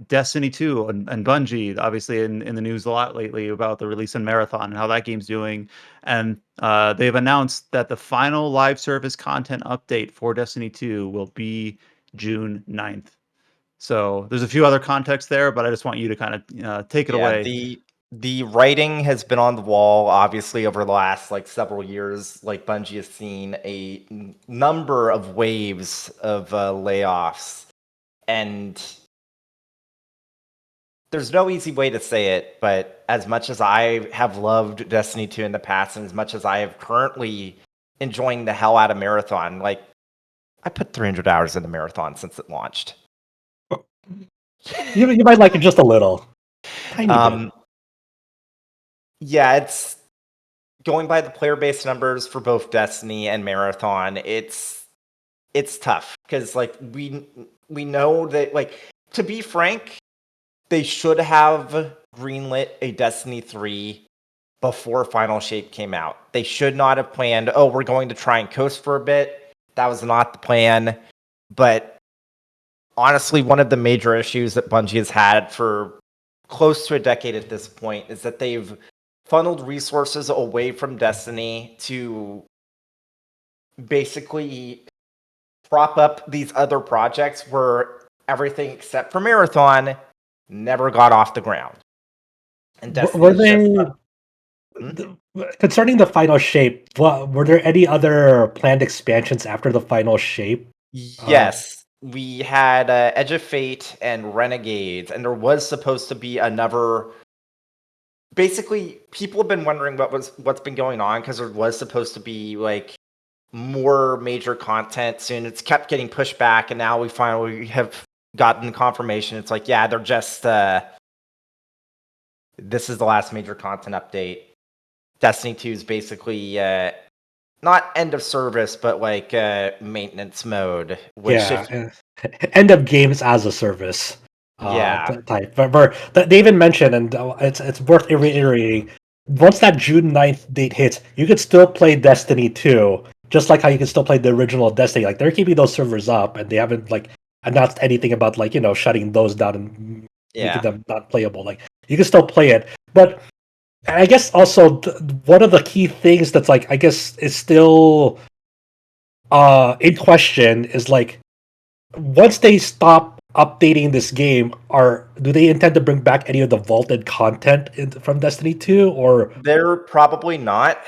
Speaker 1: Destiny 2 and Bungie, obviously in the news a lot lately about the release in Marathon and how that game's doing. And they've announced that the final live service content update for Destiny 2 will be June 9th. So there's a few other contexts there, but I just want you to kind of take it
Speaker 5: Yeah,
Speaker 1: away.
Speaker 5: the writing has been on the wall, obviously, over the last like several years. Like Bungie has seen a number of waves of layoffs, and there's no easy way to say it. But as much as I have loved Destiny 2 in the past, and as much as I have currently enjoying the hell out of Marathon, like I put 300 hours into Marathon since it launched.
Speaker 2: You might like it just a little, tiny bit.
Speaker 5: Yeah, it's going by the player base numbers for both Destiny and Marathon. It's tough because like we know that, like, to be frank, they should have greenlit a Destiny 3 before Final Shape came out. They should not have planned, oh, we're going to try and coast for a bit. That was not the plan. But honestly, one of the major issues that Bungie has had for close to a decade at this point is that they've funneled resources away from Destiny to basically prop up these other projects where everything except for Marathon never got off the ground. And Destiny
Speaker 2: Were
Speaker 5: is just
Speaker 2: concerning the Final Shape? Were there any other planned expansions after the Final Shape?
Speaker 5: Yes, we had Edge of Fate and Renegades, and there was supposed to be another. Basically, people have been wondering what's been going on because there was supposed to be like more major content soon. It's kept getting pushed back, and now we finally have gotten confirmation. It's like, yeah, they're just this is the last major content update. Destiny 2 is basically not end of service, but like maintenance mode. Which
Speaker 2: End of games as a service.
Speaker 5: Yeah.
Speaker 2: Type. But they even mentioned, and it's worth reiterating. Once that June 9th date hits, you could still play Destiny 2, just like how you can still play the original Destiny. Like they're keeping those servers up, and they haven't like announced anything about like shutting those down and making them not playable. Like you can still play it, but I guess also one of the key things that's like I guess is still in question is like once they stop updating this game, do they intend to bring back any of the vaulted content from Destiny 2 or
Speaker 5: They're probably not,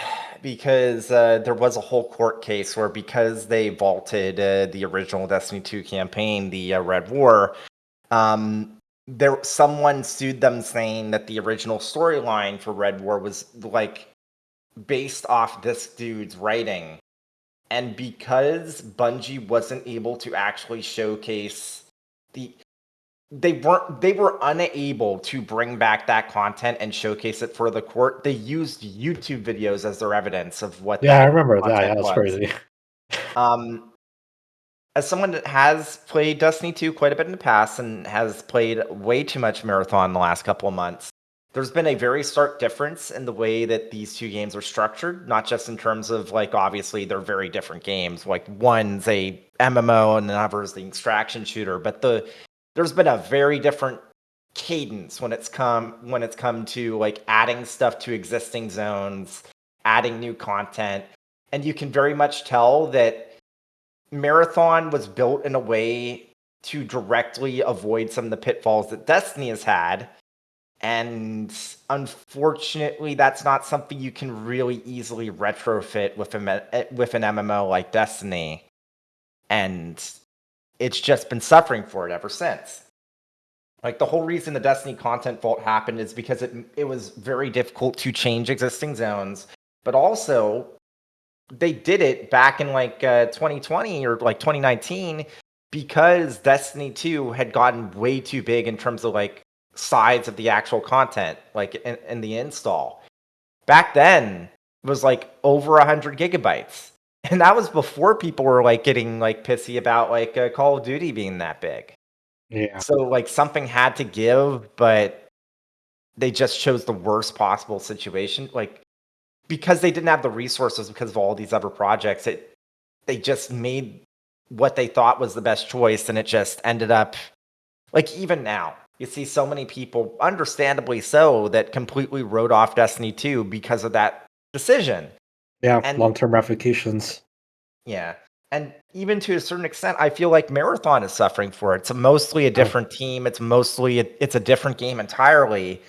Speaker 5: because there was a whole court case where, because they vaulted the original Destiny 2 campaign, the Red War, someone sued them saying that the original storyline for Red War was like based off this dude's writing. And because Bungie wasn't able to actually showcase they were unable to bring back that content and showcase it for the court. They used YouTube videos as their evidence of what
Speaker 2: I
Speaker 5: that
Speaker 2: remember that.
Speaker 5: content
Speaker 2: Yeah, that's
Speaker 5: was.
Speaker 2: crazy.
Speaker 5: As someone that has played Destiny 2 quite a bit in the past and has played way too much Marathon the last couple of months, there's been a very stark difference in the way that these two games are structured, not just in terms of, like, obviously they're very different games. Like, one's a MMO and the other is the extraction shooter, but there's been a very different cadence when it's come to like adding stuff to existing zones, adding new content, and you can very much tell that Marathon was built in a way to directly avoid some of the pitfalls that Destiny has had. And unfortunately, that's not something you can really easily retrofit with an MMO like Destiny. And it's just been suffering for it ever since. Like, the whole reason the Destiny content vault happened is because it was very difficult to change existing zones, but also they did it back in like 2020 or like 2019 because Destiny 2 had gotten way too big in terms of like size of the actual content, like in the install. Back then, it was like over 100 gigabytes. And that was before people were like getting like pissy about like Call of Duty being that big.
Speaker 2: Yeah.
Speaker 5: So like something had to give, but they just chose the worst possible situation. Like, because they didn't have the resources because of all these other projects, they just made what they thought was the best choice, and it just ended up like, even now you see so many people, understandably so, that completely wrote off Destiny 2 because of that decision.
Speaker 2: Yeah,
Speaker 5: And
Speaker 2: long-term ramifications.
Speaker 5: yeah, and even to a certain extent, I feel like Marathon is suffering for it. It's mostly a different team. It's mostly it's a different game entirely.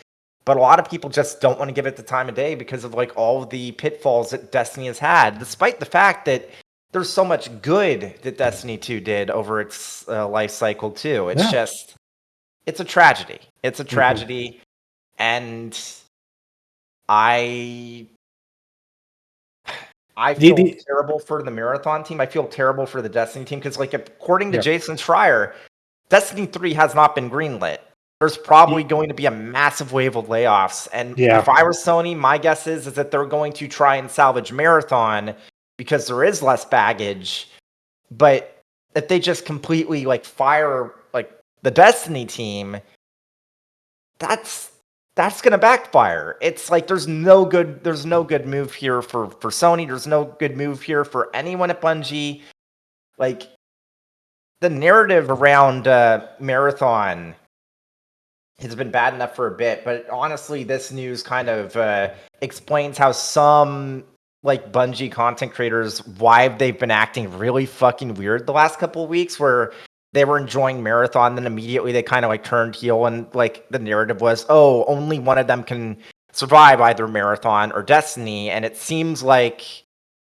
Speaker 5: But a lot of people just don't want to give it the time of day because of like all of the pitfalls that Destiny has had, despite the fact that there's so much good that Destiny 2 did over its life cycle too. It's just, it's a tragedy. It's a tragedy. And I feel terrible for the Marathon team. I feel terrible for the Destiny team because, like, according to Jason Schreier, Destiny 3 has not been greenlit. There's probably going to be a massive wave of layoffs. And if I were Sony, my guess is that they're going to try and salvage Marathon because there is less baggage. But if they just completely like fire like the Destiny team, that's going to backfire. It's like there's no good move here for Sony. There's no good move here for anyone at Bungie. Like, the narrative around Marathon has been bad enough for a bit, but honestly, this news kind of explains how some like Bungie content creators, why they've been acting really fucking weird the last couple of weeks, where they were enjoying Marathon, then immediately they kind of like turned heel, and like the narrative was, oh, only one of them can survive either Marathon or Destiny, and it seems like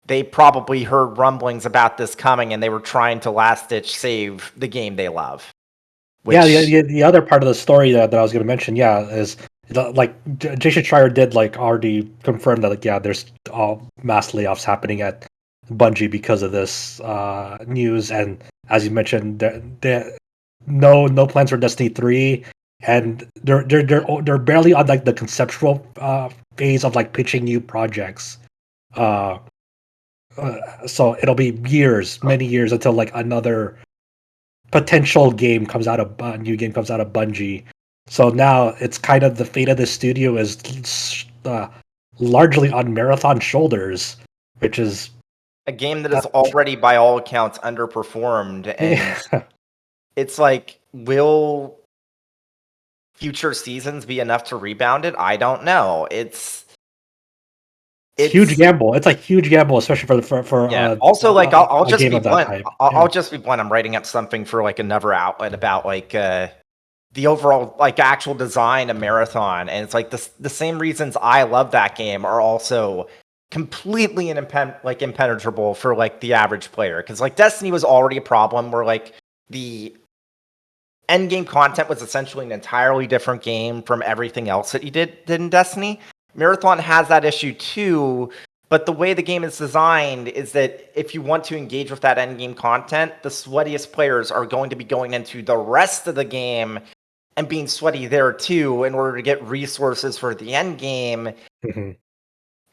Speaker 5: they probably heard rumblings about this coming, and they were trying to last-ditch save the game they love.
Speaker 2: Which... Yeah, the other part of the story that I was going to mention, is like Jason Schreier did like already confirm that like there's all mass layoffs happening at Bungie because of this news, and as you mentioned, there no plans for Destiny 3, and they're barely on like the conceptual phase of like pitching new projects. So it'll be many years until like another potential game comes out of new game comes out of Bungie. So now it's kind of the fate of the studio is largely on Marathon's shoulders, which is
Speaker 5: a game that is already by all accounts underperformed, and it's like, will future seasons be enough to rebound it? I don't know. It's
Speaker 2: huge gamble. It's a huge gamble, especially for
Speaker 5: also like I'll just be blunt.
Speaker 2: Type.
Speaker 5: I'll just be blunt. I'm writing up something for like another outlet about like the overall like actual design of Marathon, and it's like the same reasons I love that game are also completely impenetrable for like the average player, because like Destiny was already a problem where like the end game content was essentially an entirely different game from everything else that you did in Destiny. Marathon has that issue too, but the way the game is designed is that if you want to engage with that endgame content, the sweatiest players are going to be going into the rest of the game and being sweaty there too in order to get resources for the end game.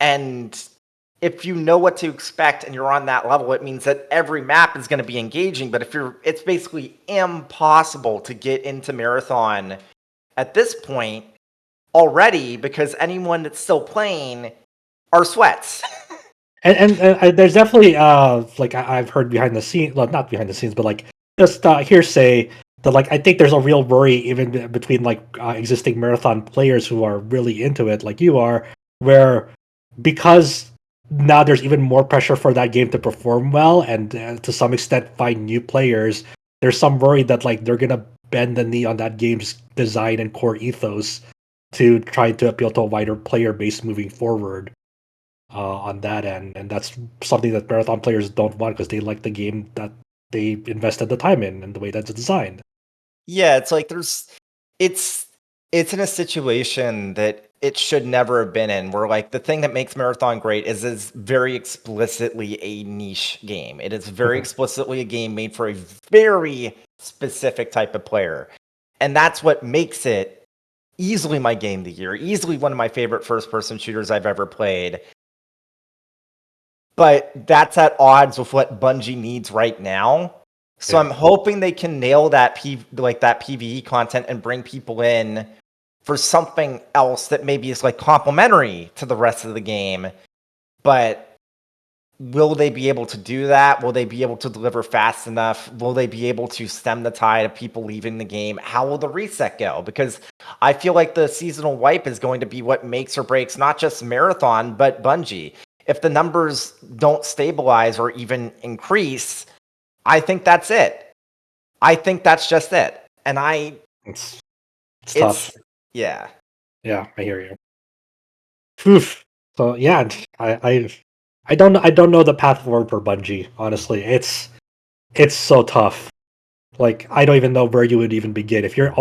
Speaker 5: And if you know what to expect and you're on that level, it means that every map is going to be engaging. But it's basically impossible to get into Marathon at this point already, because anyone that's still playing are sweats.
Speaker 2: and there's definitely like I've heard behind the scenes, well, not behind the scenes, but like just hearsay that like I think there's a real worry even between like existing Marathon players who are really into it, like you are, where because now there's even more pressure for that game to perform well, and to some extent find new players. There's some worry that like they're gonna bend the knee on that game's design and core ethos to try to appeal to a wider player base moving forward on that end, and that's something that Marathon players don't want because they like the game that they invested the time in and the way that it's designed.
Speaker 5: Yeah, it's like it's it's in a situation that it should never have been in, where like the thing that makes Marathon great is it's very explicitly a niche game. It is very
Speaker 2: Mhm.
Speaker 5: explicitly a game made for a very specific type of player. And that's what makes it easily my game of the year, easily one of my favorite first-person shooters I've ever played. But that's at odds with what Bungie needs right now. So
Speaker 2: Yeah.
Speaker 5: I'm hoping they can nail that that PvE content and bring people in for something else that maybe is like complementary to the rest of the game. But will they be able to do that? Will they be able to deliver fast enough? Will they be able to stem the tide of people leaving the game? How will the reset go? Because I feel like the seasonal wipe is going to be what makes or breaks not just Marathon, but Bungie. If the numbers don't stabilize or even increase, I think that's it. I think that's just it. And
Speaker 2: It's
Speaker 5: it's
Speaker 2: tough.
Speaker 5: yeah.
Speaker 2: Yeah, I hear you. Oof. So yeah, I don't know the path forward for Bungie. Honestly, it's so tough. Like I don't even know where you would even begin if you're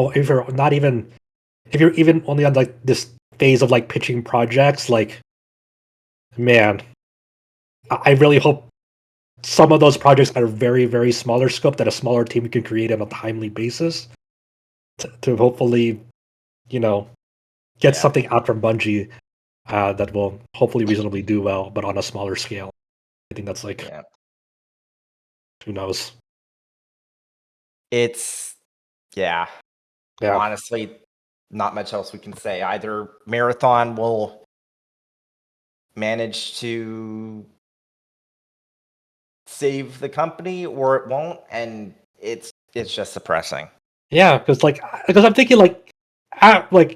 Speaker 2: even only on like this phase of like pitching projects. Like man, I really hope some of those projects are very smaller scope that a smaller team can create on a timely basis to hopefully you know get
Speaker 5: Yeah.
Speaker 2: something out from Bungie that will hopefully reasonably do well, but on a smaller scale. I think that's like
Speaker 5: Yeah.
Speaker 2: who knows.
Speaker 5: It's yeah.
Speaker 2: Yeah,
Speaker 5: Honestly, not much else we can say. Either Marathon will manage to save the company or it won't, and it's just depressing.
Speaker 2: yeah, because I'm thinking like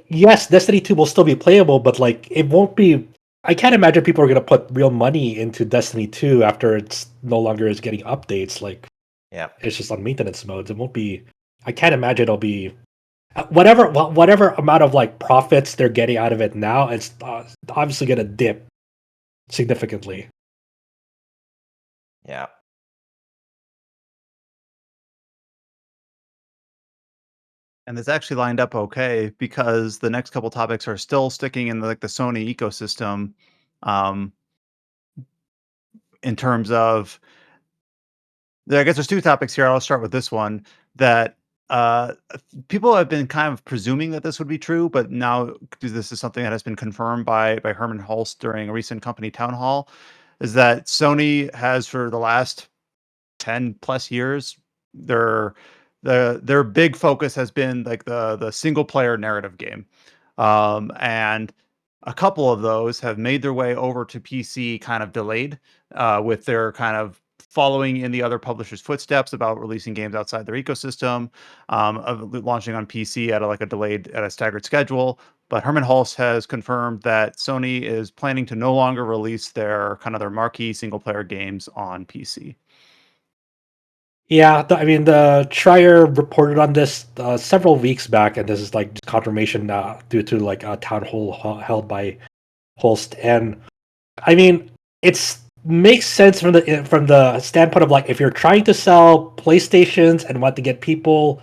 Speaker 2: yes, Destiny 2 will still be playable, but like it won't be. I can't imagine people are gonna put real money into Destiny 2 after it's no longer is getting updates. Like
Speaker 5: Yeah.
Speaker 2: it's just on maintenance modes. It won't be. I can't imagine it'll be whatever amount of like profits they're getting out of it now. It's obviously gonna dip significantly.
Speaker 5: Yeah.
Speaker 1: And this actually lined up okay because the next couple topics are still sticking in the Sony ecosystem, um, in terms of I guess there's two topics here. I'll start with this one that uh, people have been kind of presuming that this would be true, but now this is something that has been confirmed by Herman Hulst during a recent company town hall, is that Sony has for the last 10 plus years their their big focus has been like the single player narrative game, and a couple of those have made their way over to PC kind of delayed, with their kind of following in the other publishers footsteps about releasing games outside their ecosystem, of launching on PC at a staggered schedule. But Herman Hulse has confirmed that Sony is planning to no longer release their marquee single player games on PC.
Speaker 2: Yeah, I mean, the Trier reported on this several weeks back, and this is like just confirmation due to like a town hall held by Holst. And I mean, it's makes sense from the standpoint of like if you're trying to sell PlayStations and want to get people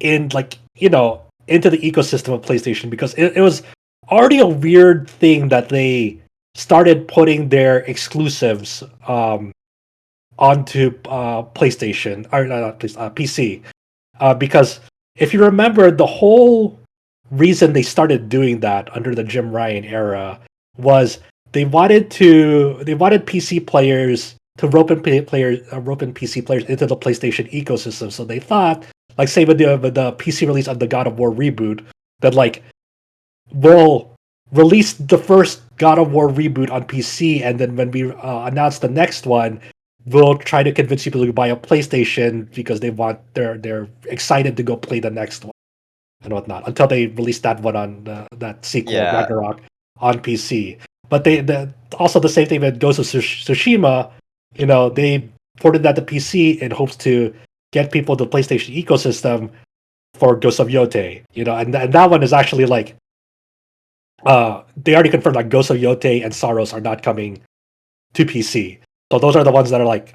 Speaker 2: in like into the ecosystem of PlayStation, because it was already a weird thing that they started putting their exclusives onto PlayStation or not PC, because if you remember, the whole reason they started doing that under the Jim Ryan era was they wanted PC players to rope in PC players into the PlayStation ecosystem. So they thought, like say with the PC release of the God of War reboot, that like we'll release the first God of War reboot on PC, and then when we announce the next one, we'll try to convince people to buy a PlayStation because they're excited to go play the next one and whatnot. Until they release that one on that sequel
Speaker 5: Yeah.
Speaker 2: Ragnarok on PC. But also the same thing with Ghost of Tsushima. They ported that to PC in hopes to get people to the PlayStation ecosystem for Ghost of Yote. And that one is actually like they already confirmed that Ghost of Yote and Saros are not coming to PC. So those are the ones that are like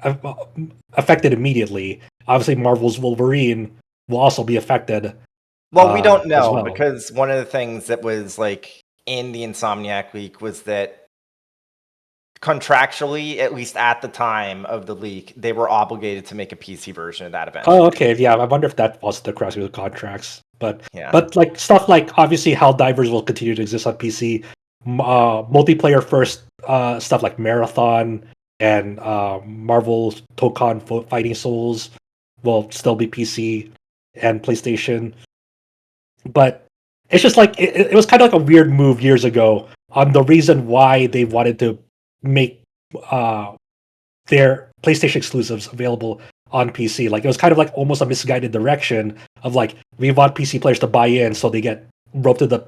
Speaker 2: affected immediately. Obviously, Marvel's Wolverine will also be affected.
Speaker 5: Well, we don't
Speaker 2: as
Speaker 5: know
Speaker 2: well.
Speaker 5: because one of the things that was like in the Insomniac leak was that contractually, at least at the time of the leak, they were obligated to make a PC version of that event.
Speaker 2: Oh, okay, yeah. I wonder if that was the cross with contracts, but
Speaker 5: Yeah.
Speaker 2: but like stuff like obviously Helldivers will continue to exist on PC. Multiplayer first stuff like Marathon and Marvel Tokon Fighting Souls will still be PC and PlayStation. But it's just like it was kind of like a weird move years ago on the reason why they wanted to make their PlayStation exclusives available on PC. Like it was kind of like almost a misguided direction of like we want PC players to buy in so they get roped to the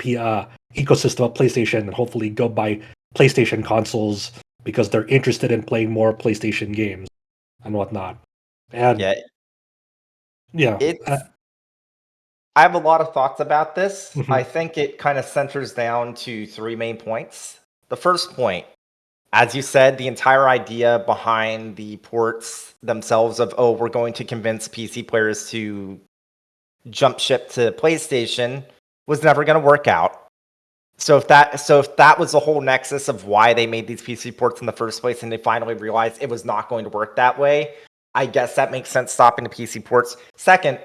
Speaker 2: ecosystem of PlayStation and hopefully go buy PlayStation consoles because they're interested in playing more PlayStation games and whatnot. And
Speaker 5: Yeah, I have a lot of thoughts about this.
Speaker 2: Mhm.
Speaker 5: I think it kind of centers down to three main points. The first point, as you said, the entire idea behind the ports themselves of, oh, we're going to convince PC players to jump ship to PlayStation was never going to work out. So if that was the whole nexus of why they made these PC ports in the first place and they finally realized it was not going to work that way, I guess that makes sense stopping the PC ports. Second,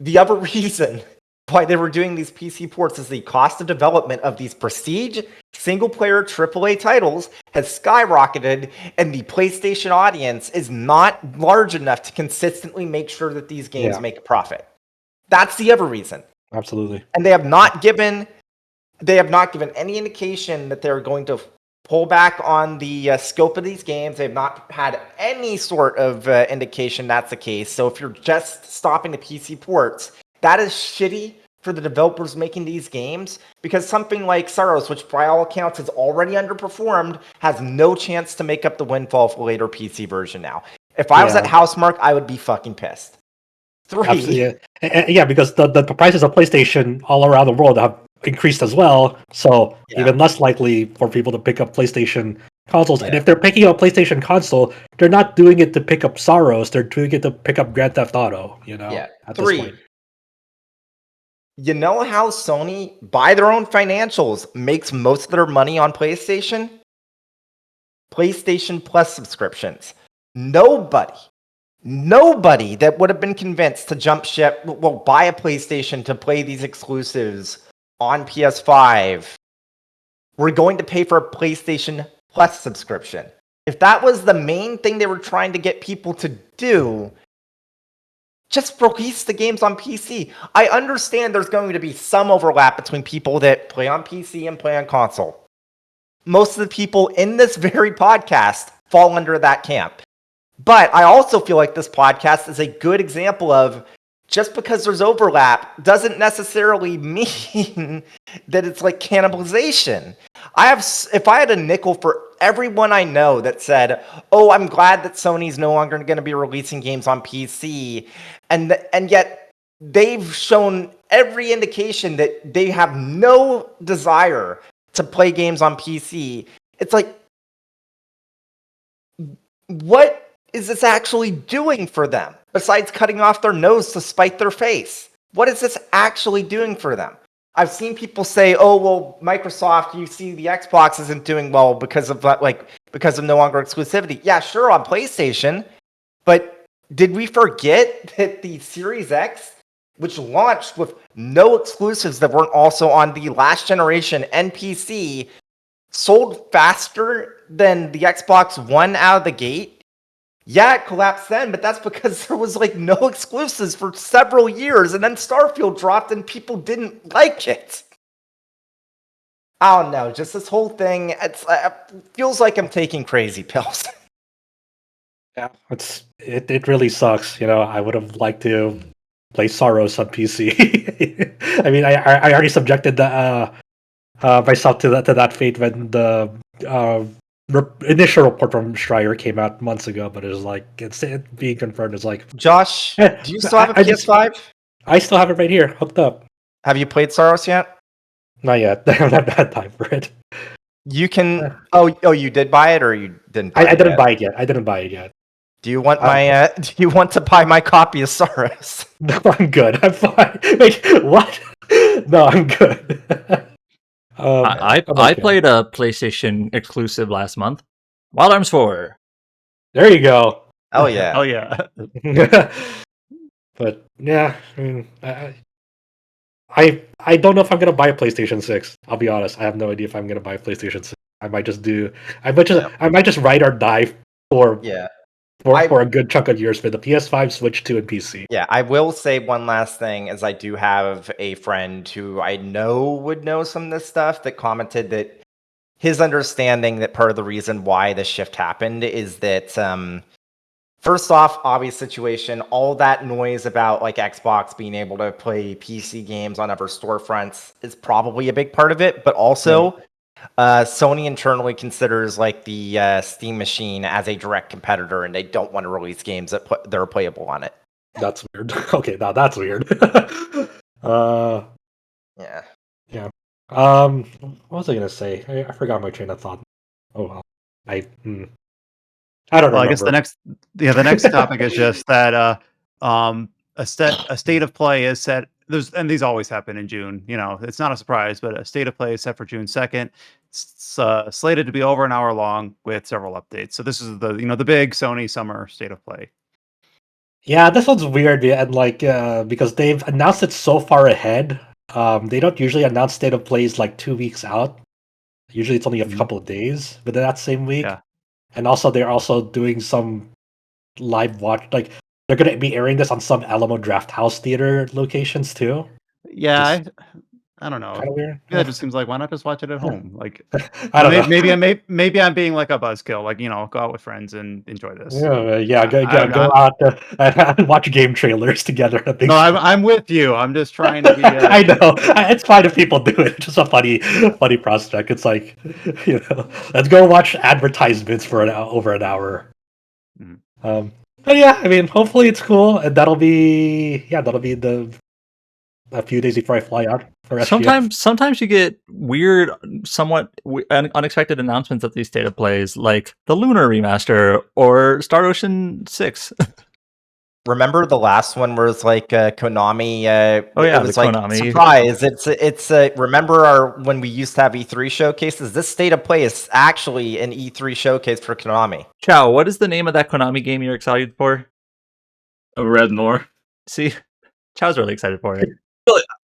Speaker 5: the other reason why they were doing these PC ports is the cost of development of these prestige single-player AAA titles has skyrocketed, and the PlayStation audience is not large enough to consistently make sure that these games make a profit. That's the other reason.
Speaker 2: Absolutely.
Speaker 5: And they have not given any indication that they're going to pull back on the scope of these games. They have not had any sort of indication that's the case. So if you're just stopping the PC ports, that is shitty for the developers making these games, because something like Saros, which by all accounts has already underperformed, has no chance to make up the windfall for later PC version now. If I was at Housemarque, I would be fucking pissed. 3.
Speaker 2: Absolutely, yeah, because the prices of PlayStation all around the world have increased as well, so even less likely for people to pick up PlayStation consoles. And if they're picking up a PlayStation console, they're not doing it to pick up Saros, they're doing it to pick up Grand Theft Auto, at
Speaker 5: 3.
Speaker 2: this point.
Speaker 5: You know how Sony, by their own financials, makes most of their money on PlayStation? PlayStation Plus subscriptions. Nobody that would have been convinced to jump ship, well, buy a PlayStation to play these exclusives on PS5, we're going to pay for a PlayStation Plus subscription. If that was the main thing they were trying to get people to do, just release the games on PC. I understand there's going to be some overlap between people that play on PC and play on console. Most of the people in this very podcast fall under that camp. But I also feel like this podcast is a good example of just because there's overlap doesn't necessarily mean that it's like cannibalization. If I had a nickel for everyone I know that said, oh, I'm glad that Sony's no longer going to be releasing games on PC, and yet they've shown every indication that they have no desire to play games on PC, it's like, what is this actually doing for them? Besides cutting off their nose to spite their face, what is this actually doing for them? I've seen people say, "Oh, well, Microsoft, you see, the Xbox isn't doing well because of no longer exclusivity." Yeah, sure, on PlayStation, but did we forget that the Series X, which launched with no exclusives that weren't also on the last generation NPC, sold faster than the Xbox One out of the gate? Yeah, it collapsed then, but that's because there was like no exclusives for several years, and then Starfield dropped and people didn't like it. I don't know, just this whole thing, it feels like I'm taking crazy pills.
Speaker 2: Yeah, it really sucks. I would have liked to play Saros on PC. I mean, I already subjected the myself to that fate when the initial report from Schreier came out months ago, but it was like it's being confirmed. It's like
Speaker 5: Josh,
Speaker 2: eh,
Speaker 5: do you still have a PS5?
Speaker 2: I still have it right here, hooked up.
Speaker 5: Have you played Saros yet?
Speaker 2: Not yet. I haven't had time for it.
Speaker 5: You can. Oh, you did buy it, or you didn't? Buy
Speaker 2: I didn't buy it yet. I didn't buy it yet.
Speaker 5: Do you want my? Do you want to buy my copy of Saros?
Speaker 2: No, I'm good. I'm fine. Wait, what? No, I'm good.
Speaker 3: I
Speaker 2: okay.
Speaker 3: played a PlayStation exclusive last month. Wild Arms 4.
Speaker 2: There you go.
Speaker 5: Oh yeah.
Speaker 1: Oh yeah.
Speaker 2: But yeah, I mean, I don't know if I'm gonna buy a PlayStation 6. I'll be honest. I have no idea if I'm gonna buy a PlayStation 6. I might just ride or die for
Speaker 5: Yeah.
Speaker 2: for a good chunk of years for the PS5, Switch 2, and PC.
Speaker 5: Yeah, I will say one last thing, as I do have a friend who I know would know some of this stuff that commented that his understanding that part of the reason why this shift happened is that first off, obvious situation, all that noise about like Xbox being able to play PC games on other storefronts is probably a big part of it, but also Sony internally considers like the Steam machine as a direct competitor, and they don't want to release games that are playable on it.
Speaker 2: That's weird. Okay, now that's weird.
Speaker 5: Yeah.
Speaker 2: Yeah. What was I gonna say? I forgot my train of thought. Oh well. I don't
Speaker 1: Well,
Speaker 2: remember.
Speaker 1: I guess the next topic is just that a state of play is set. And these always happen in June. You know, it's not a surprise, but a state of play is set for June 2nd. It's slated to be over an hour long with several updates. So this is the big Sony summer state of play.
Speaker 2: Yeah, this one's weird, and like because they've announced it so far ahead. They don't usually announce state of plays like 2 weeks out. Usually it's only a couple of days within that same week.
Speaker 1: Yeah.
Speaker 2: And also they're also doing some live watch, like they're gonna be airing this on some Alamo Draft House Theater locations too.
Speaker 1: Yeah, I don't know.
Speaker 2: Kind of weird.
Speaker 1: Yeah, it just seems like why not just watch it at home? Like
Speaker 2: I don't know.
Speaker 1: maybe I'm being like a buzzkill. Like go out with friends and enjoy this.
Speaker 2: Yeah, go out and watch game trailers together.
Speaker 1: No, I'm with you. I'm just trying to be.
Speaker 2: I know it's fine if people do it. It's just a funny prospect. It's like, let's go watch advertisements for over an hour.
Speaker 1: Mhm.
Speaker 2: But yeah, I mean, hopefully it's cool, and that'll be a few days before I fly out for SGF.
Speaker 3: Sometimes you get weird, somewhat unexpected announcements at these state of plays, like the Lunar remaster or Star Ocean 6.
Speaker 5: Remember the last one where it's like Konami?
Speaker 3: Oh yeah,
Speaker 5: it was
Speaker 3: the
Speaker 5: like
Speaker 3: Konami.
Speaker 5: surprise. It's remember when we used to have E3 showcases? This state of play is actually an E3 showcase for Konami.
Speaker 3: Chow, what is the name of that Konami game you're excited for?
Speaker 6: Red Noir.
Speaker 3: See, Chow's really excited for it.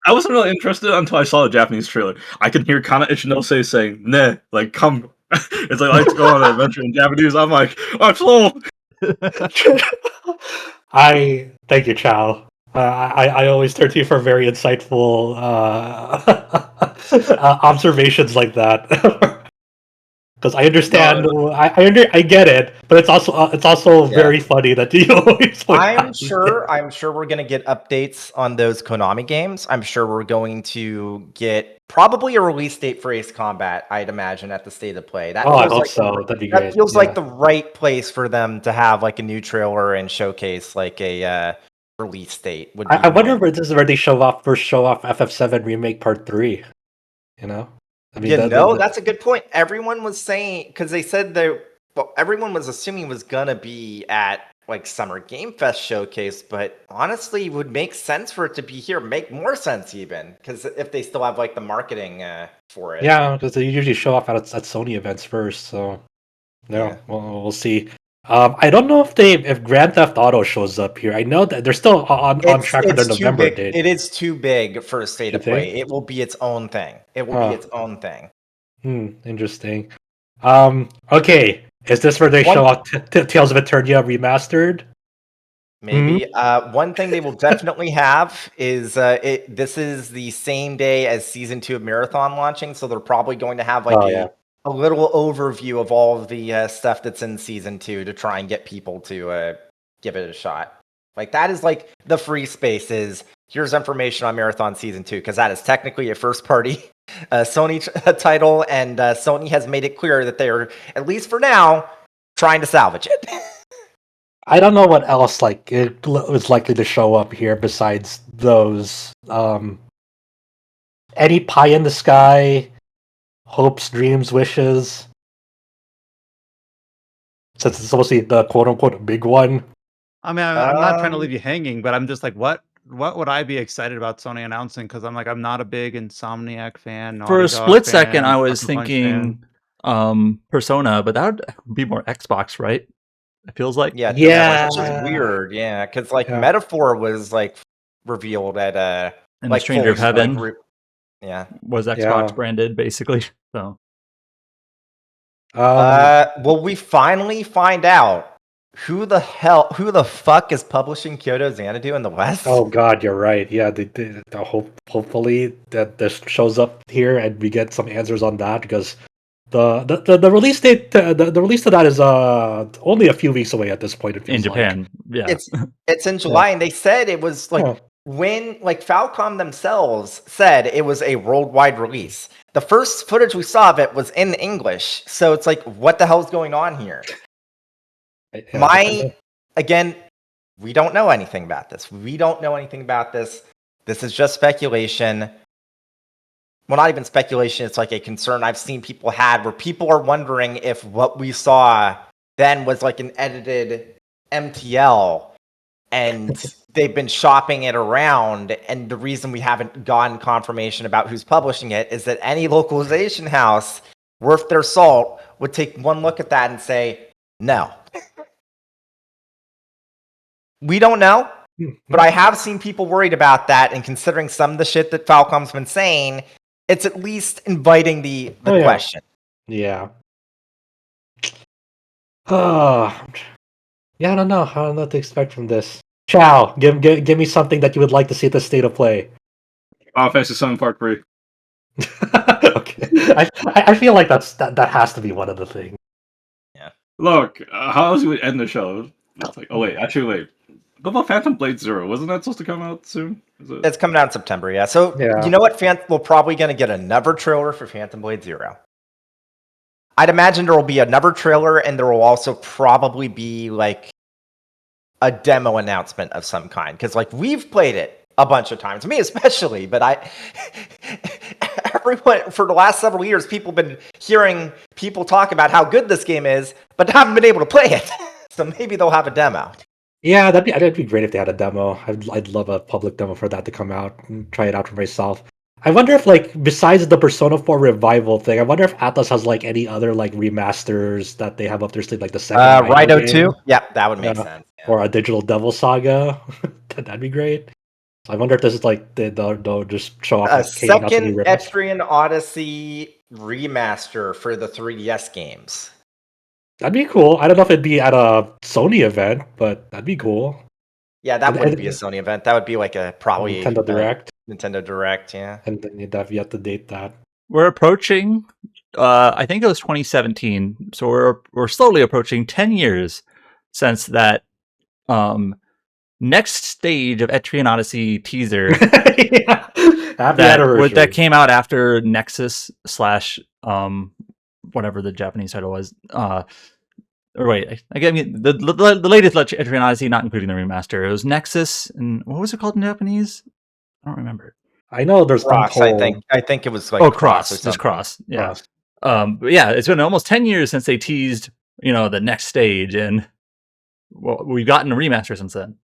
Speaker 6: I wasn't really interested until I saw the Japanese trailer. I can hear Kana Ichinose saying, "Ne, like come." It's like, let's go on an adventure in Japanese. I'm like, I'm slow.
Speaker 2: Thank you, Chow. I always turn to you for very insightful observations like that. Because I understand, I get it, but it's also very funny that you always.
Speaker 5: I'm sure we're gonna get updates on those Konami games. I'm sure we're going to get probably a release date for Ace Combat. I'd imagine at the state of play.
Speaker 2: I hope so. That'd be great.
Speaker 5: That feels like the right place for them to have like a new trailer and showcase like a release date.
Speaker 2: I wonder if this is where they show off FF7 Remake Part 3. I mean,
Speaker 5: that's a good point. Everyone was saying, because they said everyone was assuming was gonna be at like Summer Game Fest showcase, but honestly, it would make sense for it to be here. Make more sense even, because if they still have like the marketing for it.
Speaker 2: Yeah, because they usually show off at Sony events first. So yeah. We'll see. I don't know if Grand Theft Auto shows up here. I know that they're still on track for their November date.
Speaker 5: It is too big for a state of play. It will be its own thing.
Speaker 2: Interesting. Okay. Is this where they show off Tales of Eternia remastered?
Speaker 5: Maybe. One thing they will definitely have is this is the same day as Season 2 of Marathon launching, so they're probably going to have a little overview of all of the stuff that's in Season 2 to try and get people to give it a shot. Like, that is like the free space is, here's information on Marathon Season 2, because that is technically a first-party Sony title, and Sony has made it clear that they are, at least for now, trying to salvage it.
Speaker 2: I don't know what else is likely to show up here besides those. Any pie in the sky, hopes, dreams, wishes. Since it's supposed to be the quote unquote big one.
Speaker 1: I mean, I'm not trying to leave you hanging, but I'm just like, what would I be excited about Sony announcing? Because I'm like, I'm not a big Insomniac fan.
Speaker 3: For
Speaker 1: Naughty
Speaker 3: a
Speaker 1: Dog
Speaker 3: split second,
Speaker 1: fan,
Speaker 3: I was
Speaker 1: Sucker Punch fan.
Speaker 3: thinking Persona, but that would be more Xbox, right? It feels like.
Speaker 5: Yeah,
Speaker 2: Yeah.
Speaker 5: which is weird. Yeah, because like
Speaker 2: Yeah.
Speaker 5: Metaphor was like revealed at
Speaker 3: And
Speaker 5: like
Speaker 3: the Stranger of
Speaker 5: fully, like,
Speaker 3: Heaven
Speaker 5: yeah.
Speaker 3: was Xbox
Speaker 2: Yeah.
Speaker 3: branded, basically. So
Speaker 5: Will we finally find out who the fuck is publishing Kyoto Xanadu in the West?
Speaker 2: Oh God, you're right. Yeah, hopefully that this shows up here and we get some answers on that, because the release date the release of that is only a few weeks away at this point. It feels
Speaker 3: in Japan, yeah.
Speaker 5: It's in July, and they said it was like when like Falcom themselves said it was a worldwide release. The first footage we saw of it was in English, so it's like, what the hell's going on here? Again, we don't know anything about this. This is just speculation. Well, not even speculation. It's like a concern I've seen people had, where people are wondering if what we saw then was like an edited MTL, and they've been shopping it around. And the reason we haven't gotten confirmation about who's publishing it is that any localization house worth their salt would take one look at that and say, no. We don't know, but I have seen people worried about that, and considering some of the shit that Falcom's been saying, it's at least inviting the question.
Speaker 2: Yeah. Yeah, I don't know. I don't know what to expect from this. Chow, give me something that you would like to see at the state of play.
Speaker 6: Final Fantasy VII Part 3.
Speaker 2: Okay, I feel like that has to be one of the things.
Speaker 5: Yeah.
Speaker 6: Look, how else would we end the show? It's like, wait. What about Phantom Blade Zero? Wasn't that supposed to come out soon?
Speaker 5: It's coming out in September, yeah. So, you know what? We're probably going to get another trailer for Phantom Blade Zero. I'd imagine there will be another trailer, and there will also probably be, like, a demo announcement of some kind. Because, like, we've played it a bunch of times. Me especially, but everyone, for the last several years, people have been hearing people talk about how good this game is, but haven't been able to play it. So maybe they'll have a demo.
Speaker 2: Yeah, that'd be great if they had a demo. I'd love a public demo for that to come out and try it out for myself. I wonder if, like, besides the Persona 4 revival thing, I wonder if Atlas has like any other like remasters that they have up their sleeve, like the second
Speaker 5: Rido 2? Yeah, that would make sense. Yeah.
Speaker 2: Or a Digital Devil Saga. That'd be great. So I wonder if this is like they'll just show off
Speaker 5: a second Etrian Odyssey remaster for the 3DS games.
Speaker 2: That'd be cool. I don't know if it'd be at a Sony event, but that'd be cool.
Speaker 5: Yeah, that wouldn't be a Sony event. That would be like a probably
Speaker 2: Nintendo Direct.
Speaker 5: Nintendo Direct, yeah.
Speaker 2: And then you'd have yet to date that.
Speaker 3: We're approaching, I think it was 2017, so we're slowly approaching 10 years since that next stage of Etrian Odyssey teaser
Speaker 2: Yeah.
Speaker 3: that came out after Nexus / whatever the Japanese title was. Or wait, I mean the latest Etrian Odyssey, not including the remaster. It was Nexus, and what was it called in Japanese? I don't remember.
Speaker 2: I know there's
Speaker 5: Cross. I think it was like
Speaker 3: Cross. Just Cross. Yeah.
Speaker 2: Cross.
Speaker 3: But yeah, it's been almost 10 years since they teased, the next stage, and well, we've gotten a remaster since then,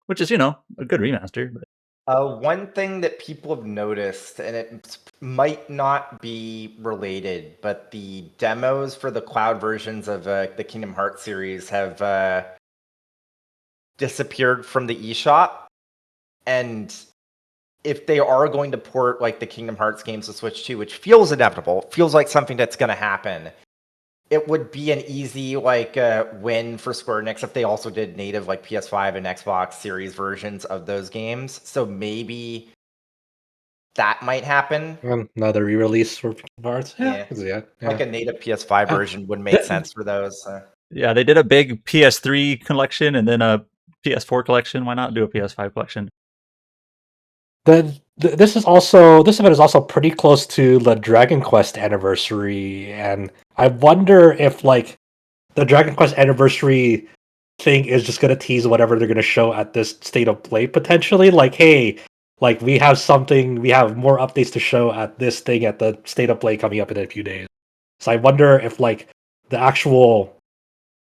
Speaker 3: which is, a good remaster. But.
Speaker 5: One thing that people have noticed, and it might not be related, but the demos for the cloud versions of the Kingdom Hearts series have disappeared from the eShop. And if they are going to port like the Kingdom Hearts games to Switch 2, which feels inevitable, feels like something that's going to happen, it would be an easy win for Square Enix if they also did native like PS5 and Xbox Series versions of those games. So maybe that might happen.
Speaker 2: Another re-release for Kingdom Hearts.
Speaker 5: Yeah.
Speaker 2: Yeah.
Speaker 5: Like a native PS5 version would make sense for those.
Speaker 3: Yeah, they did a big PS3 collection and then a PS4 collection. Why not do a PS5 collection?
Speaker 2: Then this event is also pretty close to the Dragon Quest anniversary, and I wonder if like the Dragon Quest anniversary thing is just going to tease whatever they're going to show at this state of play potentially. Like, hey, like we have more updates to show at this thing at the state of play coming up in a few days. So I wonder if like the actual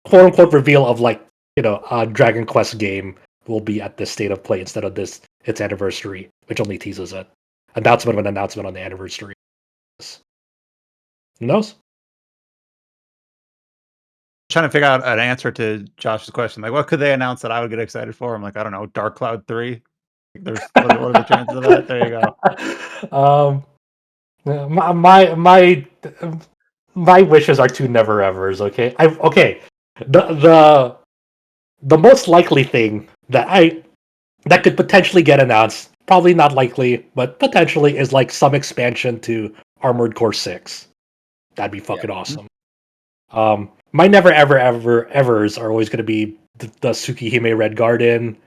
Speaker 2: quote unquote reveal of like a Dragon Quest game will be at this state of play instead of its anniversary, which only teases it. Announcement of an announcement on the anniversary. Who knows?
Speaker 1: Trying to figure out an answer to Josh's question. Like, what could they announce that I would get excited for? I'm like, I don't know, Dark Cloud 3. There's what are the chances of that? There you go.
Speaker 2: My wishes are two never evers. Okay, the most likely thing that could potentially get announced, probably not likely, but potentially, is like some expansion to Armored Core 6. That'd be fucking awesome. My never evers are always going to be the Tsukihime Red Garden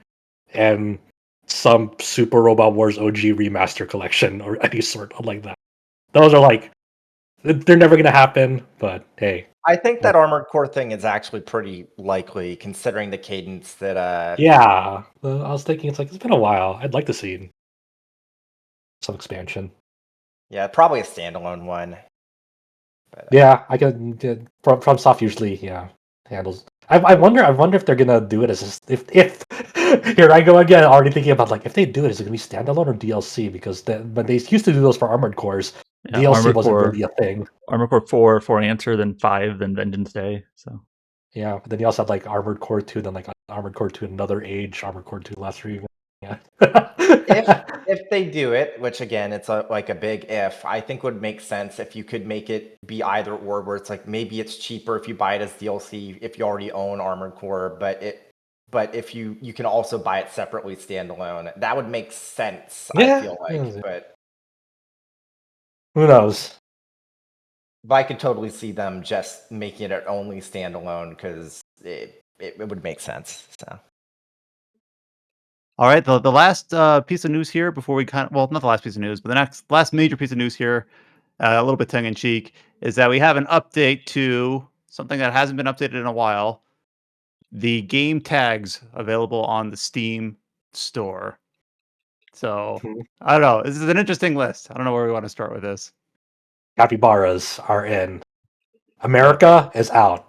Speaker 2: and some Super Robot Wars OG remaster collection or any sort of like that. Those are like they're never going to happen, but hey.
Speaker 5: I think that Armored Core thing is actually pretty likely, considering the cadence that.
Speaker 2: Yeah, I was thinking it's been a while. I'd like to see some expansion.
Speaker 5: Yeah, probably a standalone one. But,
Speaker 2: yeah, I can. FromSoft usually handles. I wonder if they're gonna do it as if here I go again already thinking about like if they do it, is it gonna be standalone or DLC? Because when they used to do those for Armored Cores,
Speaker 3: Yeah,
Speaker 2: DLC
Speaker 3: Armored
Speaker 2: wasn't
Speaker 3: Core,
Speaker 2: really a thing.
Speaker 3: Armored Core 4 for Answer, then 5, then Vengeance Day. So
Speaker 2: yeah, but then you also had like Armored Core 2, then like Armored Core 2 Another Age, Armored Core 2 Last Reborn. Yeah.
Speaker 5: if they do it, which again, it's like a big if, I think would make sense if you could make it be either or, where it's like maybe it's cheaper if you buy it as DLC if you already own Armored Core, but if you can also buy it separately standalone, that would make sense.
Speaker 2: Yeah,
Speaker 5: I feel like, but
Speaker 2: who knows?
Speaker 5: But I could totally see them just making it only standalone because it would make sense. So.
Speaker 1: All right, the last piece of news here before we not the last piece of news, but the last major piece of news here, a little bit tongue in cheek, is that we have an update to something that hasn't been updated in a while. The game tags available on the Steam store. So I don't know. This is an interesting list. I don't know where we want to start with this.
Speaker 2: Capybaras are in. America is out.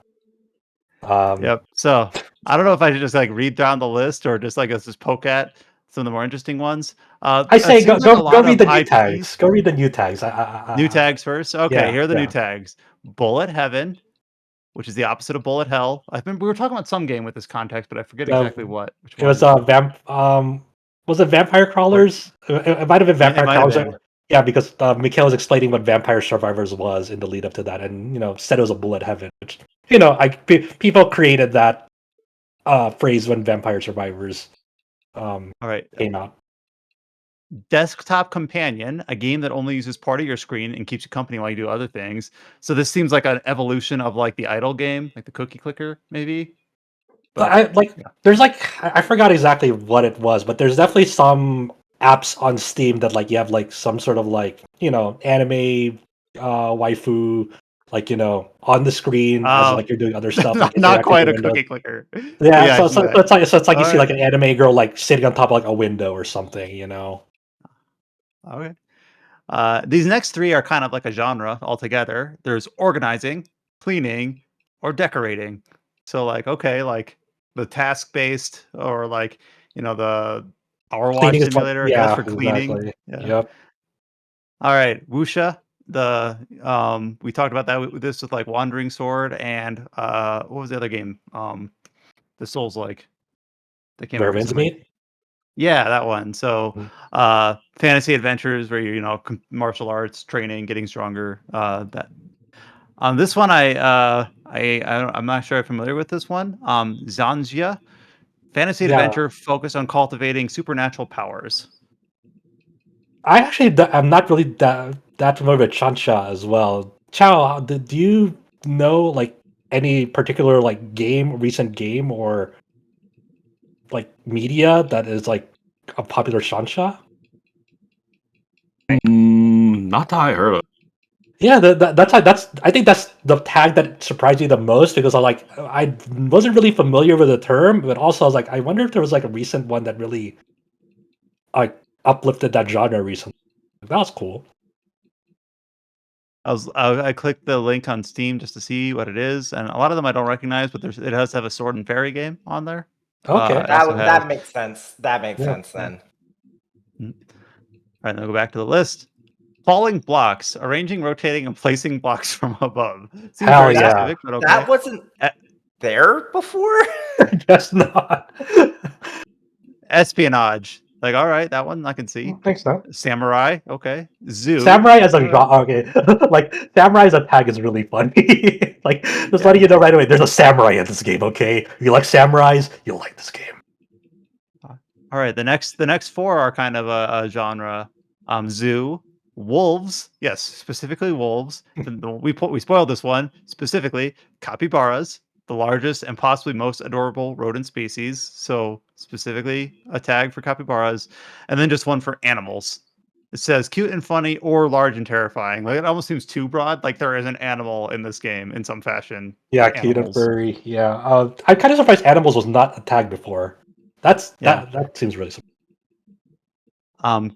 Speaker 1: Yep. So I don't know if I should just like read down the list or just like let's just poke at some of the more interesting ones.
Speaker 2: I say go read the new
Speaker 1: IPs.
Speaker 2: tags. Go read the new tags.
Speaker 1: New tags first. Okay,
Speaker 2: yeah,
Speaker 1: here are the new tags. Bullet Heaven, which is the opposite of Bullet Hell. We were talking about some game with this context, but I forget exactly what. Which
Speaker 2: it was was it Vampire Crawlers? It might have been Vampire Crawlers. Yeah, because Mikhail was explaining what Vampire Survivors was in the lead up to that, and said it was a Bullet Heaven, which people created that phrase when Vampire Survivors came out.
Speaker 1: Desktop Companion, a game that only uses part of your screen and keeps you company while you do other things. So this seems like an evolution of like the idle game, like the cookie clicker, maybe.
Speaker 2: But there's like I forgot exactly what it was, but there's definitely some apps on Steam that like you have like some sort of like anime waifu on the screen as like you're doing other stuff. Like
Speaker 1: not quite a cookie clicker.
Speaker 2: Yeah, so it's like you see like an anime girl like sitting on top of like a window or something.
Speaker 1: Okay. These next three are kind of like a genre altogether. There's organizing, cleaning, or decorating. So like like the task based or like the hour watch simulator, I guess, for cleaning.
Speaker 2: Exactly.
Speaker 1: Yeah.
Speaker 2: Yep.
Speaker 1: All right, Wuxia. We talked about that with this with like Wandering Sword and what was the other game? The Souls like that came out recently. Yeah, that one. So, fantasy adventures where you martial arts training, getting stronger. This one I'm not sure I'm familiar with this one. Zanjia, fantasy adventure focused on cultivating supernatural powers.
Speaker 2: I'm not really that familiar with Chansha as well. Chow, do you know like any particular like recent game or like media that is like a popular Chansha?
Speaker 6: Not that I heard of.
Speaker 2: Yeah, I think that's the tag that surprised me the most because I wasn't really familiar with the term, but also I was like, I wonder if there was like a recent one that really like uplifted that genre recently. That was cool.
Speaker 1: I clicked the link on Steam just to see what it is, and a lot of them I don't recognize, but it does have a sword and fairy game on there.
Speaker 2: Okay.
Speaker 1: It also has
Speaker 5: That makes sense. That makes
Speaker 2: Yeah.
Speaker 5: sense then.
Speaker 1: All right, then go back to the list. Falling blocks, arranging, rotating, and placing blocks from above. Seems
Speaker 2: Hell
Speaker 1: very
Speaker 2: yeah.
Speaker 1: specific, but okay.
Speaker 5: That wasn't
Speaker 1: E-
Speaker 5: there before?
Speaker 2: Just not.
Speaker 1: Espionage. Like, all right, that one I can see.
Speaker 2: Thanks, no.
Speaker 1: Samurai, okay. Zoo.
Speaker 2: Samurai as a genre, okay. Like samurai as a tag is really funny. Like just letting you know right away, there's a samurai in this game. Okay, if you like samurais, you'll like this game.
Speaker 1: All right, the next four are kind of a genre. Zoo, wolves, yes, specifically wolves. We spoiled this one specifically. Capybaras, the largest and possibly most adorable rodent species. So specifically a tag for capybaras, and then just one for animals. It says cute and funny or large and terrifying. Like it almost seems too broad. Like there is an animal in this game in some fashion.
Speaker 2: Yeah, cute and
Speaker 1: Animals.
Speaker 2: furry. Yeah, I'm kind of surprised animals was not a tag before.
Speaker 1: Yeah.
Speaker 2: That seems really.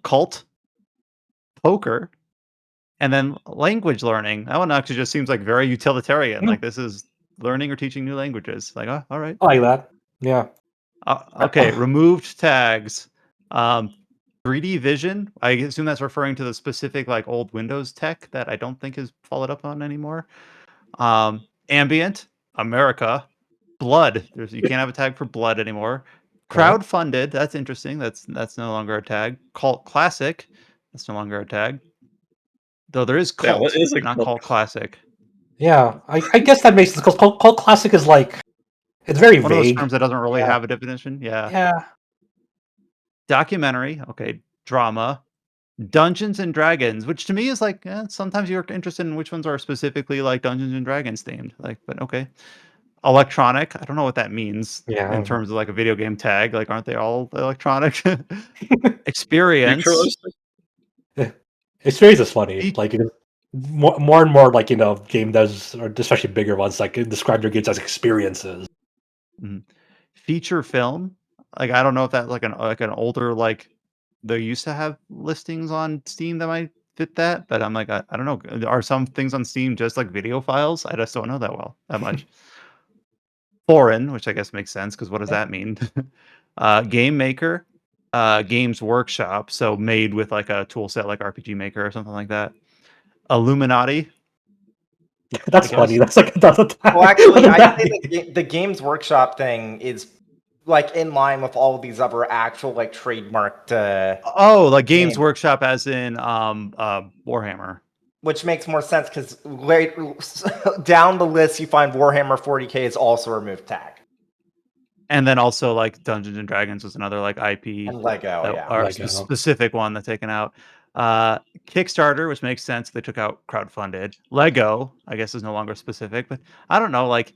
Speaker 1: Cult, poker, and then language learning. That one actually just seems like very utilitarian.
Speaker 2: Yeah.
Speaker 1: Like this is learning or teaching new languages. Like, oh, all right.
Speaker 2: I like that. Yeah.
Speaker 1: Okay, removed tags. 3D vision. I assume that's referring to the specific like old Windows tech that I don't think is followed up on anymore. Ambient, America, blood. You can't have a tag for blood anymore. Crowdfunded. That's interesting. That's no longer a tag. Cult classic. That's no longer a tag. Though there is
Speaker 6: Yeah,
Speaker 1: cult,
Speaker 6: what is a
Speaker 1: not
Speaker 6: cult?
Speaker 1: cult classic.
Speaker 2: Yeah, I guess that makes sense because cult classic is like it's very
Speaker 1: One of those
Speaker 2: vague.
Speaker 1: terms that doesn't really
Speaker 2: Yeah.
Speaker 1: have a definition. Yeah.
Speaker 2: Yeah.
Speaker 1: Documentary. Okay. Drama. Dungeons and Dragons, which to me is like sometimes you're interested in which ones are specifically like Dungeons and Dragons themed. Like, but okay. Electronic. I don't know what that means
Speaker 2: Yeah.
Speaker 1: in terms of like a video game tag. Like, aren't they all electronic? Experience.
Speaker 2: Experience is funny.
Speaker 1: Feat-
Speaker 2: Like more and more, like game does, or especially bigger ones, like describe their games as experiences.
Speaker 1: Feature film. Like, I don't know if that's like an older like they used to have listings on Steam that might fit that, but I'm like I don't know. Are some things on Steam just like video files? I just don't know that much. Foreign, which I guess makes sense because what does that mean? Game maker, games workshop, so made with like a tool set like RPG Maker or something like that. Illuminati.
Speaker 2: That's funny. That's like that's a tag.
Speaker 5: Well, actually,
Speaker 2: What does
Speaker 5: I'd
Speaker 2: that
Speaker 5: say
Speaker 2: mean?
Speaker 5: the Games Workshop thing is like in line with all of these other actual like trademarked,
Speaker 1: Oh, like Games
Speaker 5: Game.
Speaker 1: Workshop as in Warhammer.
Speaker 5: which makes more sense because down the list you find Warhammer 40K is also a removed tag.
Speaker 1: And then also like Dungeons and Dragons was another like IP
Speaker 5: And Lego,
Speaker 1: that
Speaker 5: yeah.
Speaker 1: are
Speaker 2: Lego.
Speaker 1: specific one that's taken out. Kickstarter, which makes sense. They took out crowdfunded. Lego, I guess, is no longer specific, but I don't know. Like,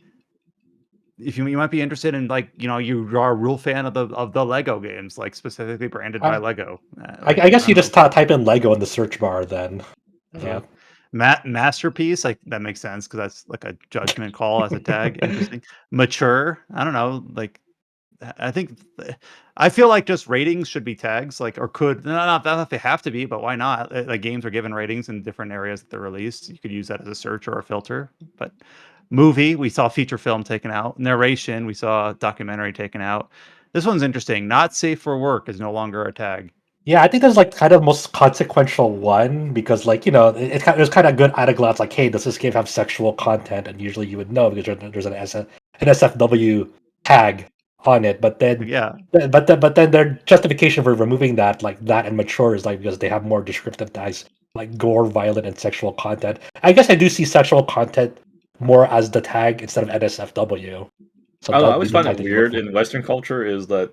Speaker 1: if you might be interested in like you are a real fan of the Lego games, like specifically branded by Lego. Like,
Speaker 2: I guess you
Speaker 1: don't
Speaker 2: just
Speaker 1: know.
Speaker 2: type in Lego in the search bar then. Yeah.
Speaker 1: Masterpiece, like that makes sense because that's like a judgment call as a tag. Interesting. Mature, I don't know. Like I think I feel like just ratings should be tags, like or could not that they have to be, but why not? Like games are given ratings in different areas that they're released. You could use that as a search or a filter. But movie, we saw feature film taken out. Narration, we saw documentary taken out. This one's interesting. Not safe for work is no longer a tag.
Speaker 2: Yeah, I think that's like kind of most consequential one because like it was kind of good at a glance like, hey, does this game have sexual content? And usually you would know because there's an SFW tag on it. But then
Speaker 1: Yeah.
Speaker 2: but then their justification for removing that like that and mature is like because they have more descriptive tags like gore, violent, and sexual content. I guess I do see sexual content more as the tag instead of NSFW. So
Speaker 6: I
Speaker 2: that'll
Speaker 6: always
Speaker 2: be the
Speaker 6: find
Speaker 2: tag
Speaker 6: it
Speaker 2: that you look
Speaker 6: weird
Speaker 2: for.
Speaker 6: in Western culture is that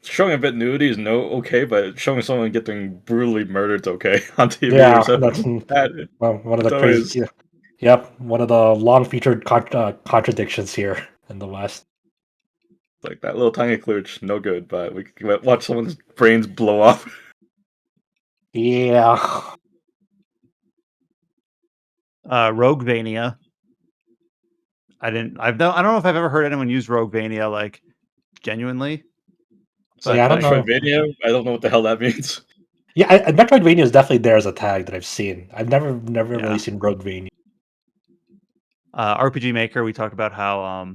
Speaker 6: showing a bit nudity is okay, but showing someone getting brutally murdered is okay on TV
Speaker 2: Yeah,
Speaker 6: or something.
Speaker 2: that's
Speaker 6: That
Speaker 2: one of the
Speaker 6: it's
Speaker 2: crazy.
Speaker 6: always
Speaker 2: Yeah. Yep, one of the long featured contradictions here in the West.
Speaker 6: like that little tiny klooch, no good, but we can watch someone's brains blow off.
Speaker 2: Yeah.
Speaker 1: Roguevania. I don't know if I've ever heard anyone use Roguevania like genuinely.
Speaker 6: So
Speaker 2: Yeah, I don't know.
Speaker 6: Metroidvania, I don't know what the hell that means.
Speaker 2: Yeah, Metroidvania is definitely there as a tag that I've seen. I've never
Speaker 1: Yeah.
Speaker 2: really seen Roguevania.
Speaker 1: RPG Maker, we talked about how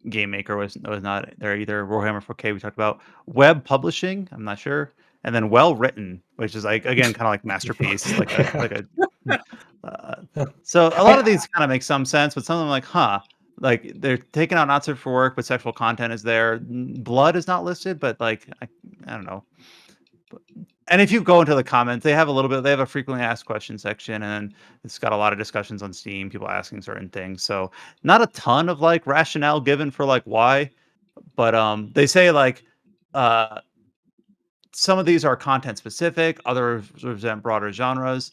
Speaker 1: Game Maker was not there either. Warhammer 4K, we talked about web publishing. I'm not sure, and then well written, which is like again kind of like masterpiece, like a. So a lot of these kind of make some sense, but some of them like, like they're taking out not safe for work, but sexual content is there. Blood is not listed, but like I don't know. And if you go into the comments, they have a frequently asked questions section, and it's got a lot of discussions on Steam, people asking certain things. So not a ton of like rationale given for like why, but they say like uh some of these are content specific, others represent broader genres.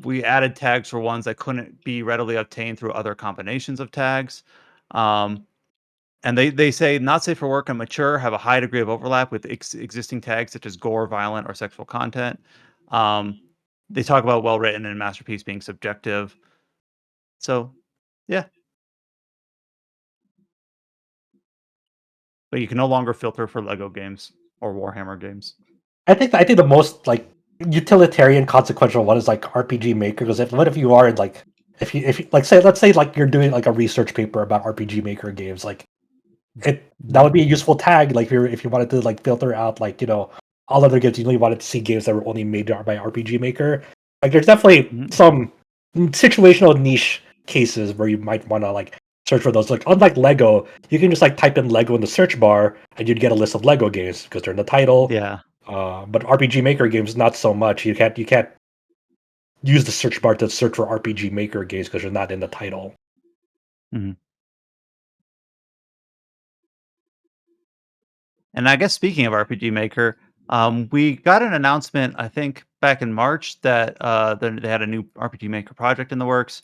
Speaker 1: We added tags for ones that couldn't be readily obtained through other combinations of tags. Um, and they say not safe for work and mature have a high degree of overlap with existing tags such as gore, violent, or sexual content. Um, they talk about well written and masterpiece being subjective. So, yeah. But you can no longer filter for Lego games or Warhammer games.
Speaker 2: I think the most like utilitarian consequential one is like RPG Maker, because what if you are like if you like let's say like you're doing like a research paper about RPG Maker games, like that would be a useful tag, like if you wanted to like filter out like all other games, you only wanted to see games that were only made by RPG Maker. Like there's definitely some situational niche cases where you might want to like search for those. Like unlike Lego, you can just like type in Lego in the search bar and you'd get a list of Lego games because they're in the title.
Speaker 1: Yeah.
Speaker 2: But RPG Maker games, not so much. You can't use the search bar to search for RPG Maker games because they're not in the title.
Speaker 1: Mhm. And I guess speaking of RPG Maker, we got an announcement, I think, back in March that they had a new RPG Maker project in the works.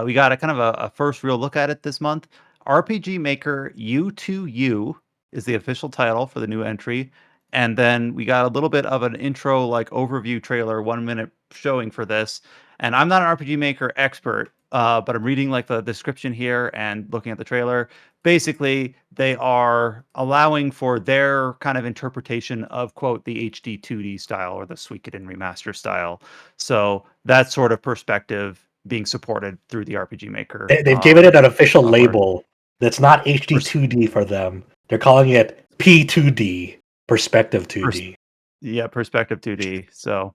Speaker 1: We got a kind of a first real look at it this month. RPG Maker U2U is the official title for the new entry. And then we got a little bit of an intro, like overview trailer, 1 minute showing for this. And I'm not an RPG Maker expert, but I'm reading like the description here and looking at the trailer. Basically, they are allowing for their kind of interpretation of quote the HD 2D style or the Suikoden remaster style. So that sort of perspective being supported through the RPG Maker.
Speaker 2: They've given it an official
Speaker 1: software.
Speaker 2: label that's not HD 2D for them. They're calling it P2D, Perspective 2D.
Speaker 1: Yeah, Perspective 2D. So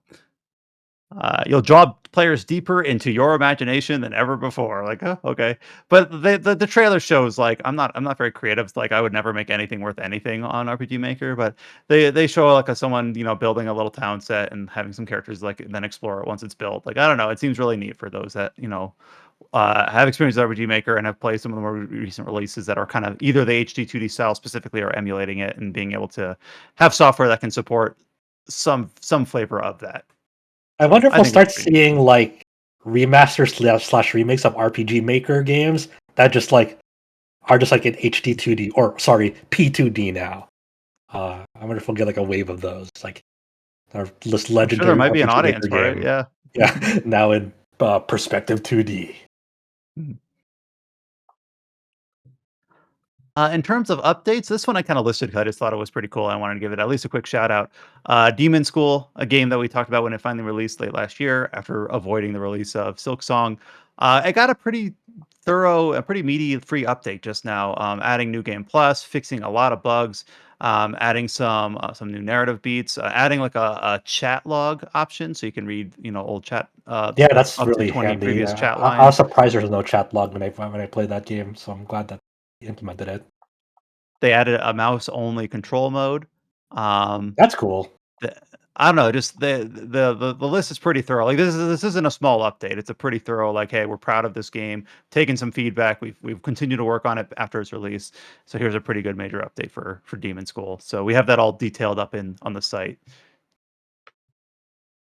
Speaker 1: you'll draw players deeper into your imagination than ever before. Like, oh, okay. But the trailer shows like I'm not very creative. Like I would never make anything worth anything on RPG Maker, but they show like someone building a little town set and having some characters like then explore it once it's built. Like I don't know. It seems really neat for those that have experience with RPG Maker and have played some of the more recent releases that are kind of either the HD 2D style specifically or emulating it and being able to have software that can support some flavor of that.
Speaker 2: I wonder if
Speaker 1: I
Speaker 2: we'll
Speaker 1: think
Speaker 2: start
Speaker 1: it's pretty
Speaker 2: seeing like remasters slash remakes of RPG Maker games that just like are just like in HD 2D or sorry P2D now. I wonder if we'll get like a wave of those, like our
Speaker 1: I'm sure
Speaker 2: legendary
Speaker 1: there might be an
Speaker 2: RPG
Speaker 1: audience
Speaker 2: Maker
Speaker 1: for it.
Speaker 2: game.
Speaker 1: Yeah.
Speaker 2: Yeah, now in Perspective 2D.
Speaker 1: In terms of updates, this one I kind of listed because I just thought it was pretty cool. I wanted to give it at least a quick shout out. Demonschool, a game that we talked about when it finally released late last year after avoiding the release of Silk Song. It got a pretty pretty meaty free update just now, adding New Game Plus, fixing a lot of bugs, adding some new narrative beats, adding like a chat log option so you can read old chat
Speaker 2: Yeah, that's
Speaker 1: up to
Speaker 2: really
Speaker 1: 20
Speaker 2: handy.
Speaker 1: previous chat
Speaker 2: I was
Speaker 1: lines.
Speaker 2: surprised there's no chat log when I played that game, so I'm glad that they implemented it.
Speaker 1: They added a mouse only control mode. Um,
Speaker 2: That's cool.
Speaker 1: the, I don't know, just the list is pretty thorough. Like this isn't a small update. It's a pretty thorough. Like, hey, we're proud of this game. Taking some feedback. We've continued to work on it after its release. So here's a pretty good major update for Demonschool. So we have that all detailed up on the site.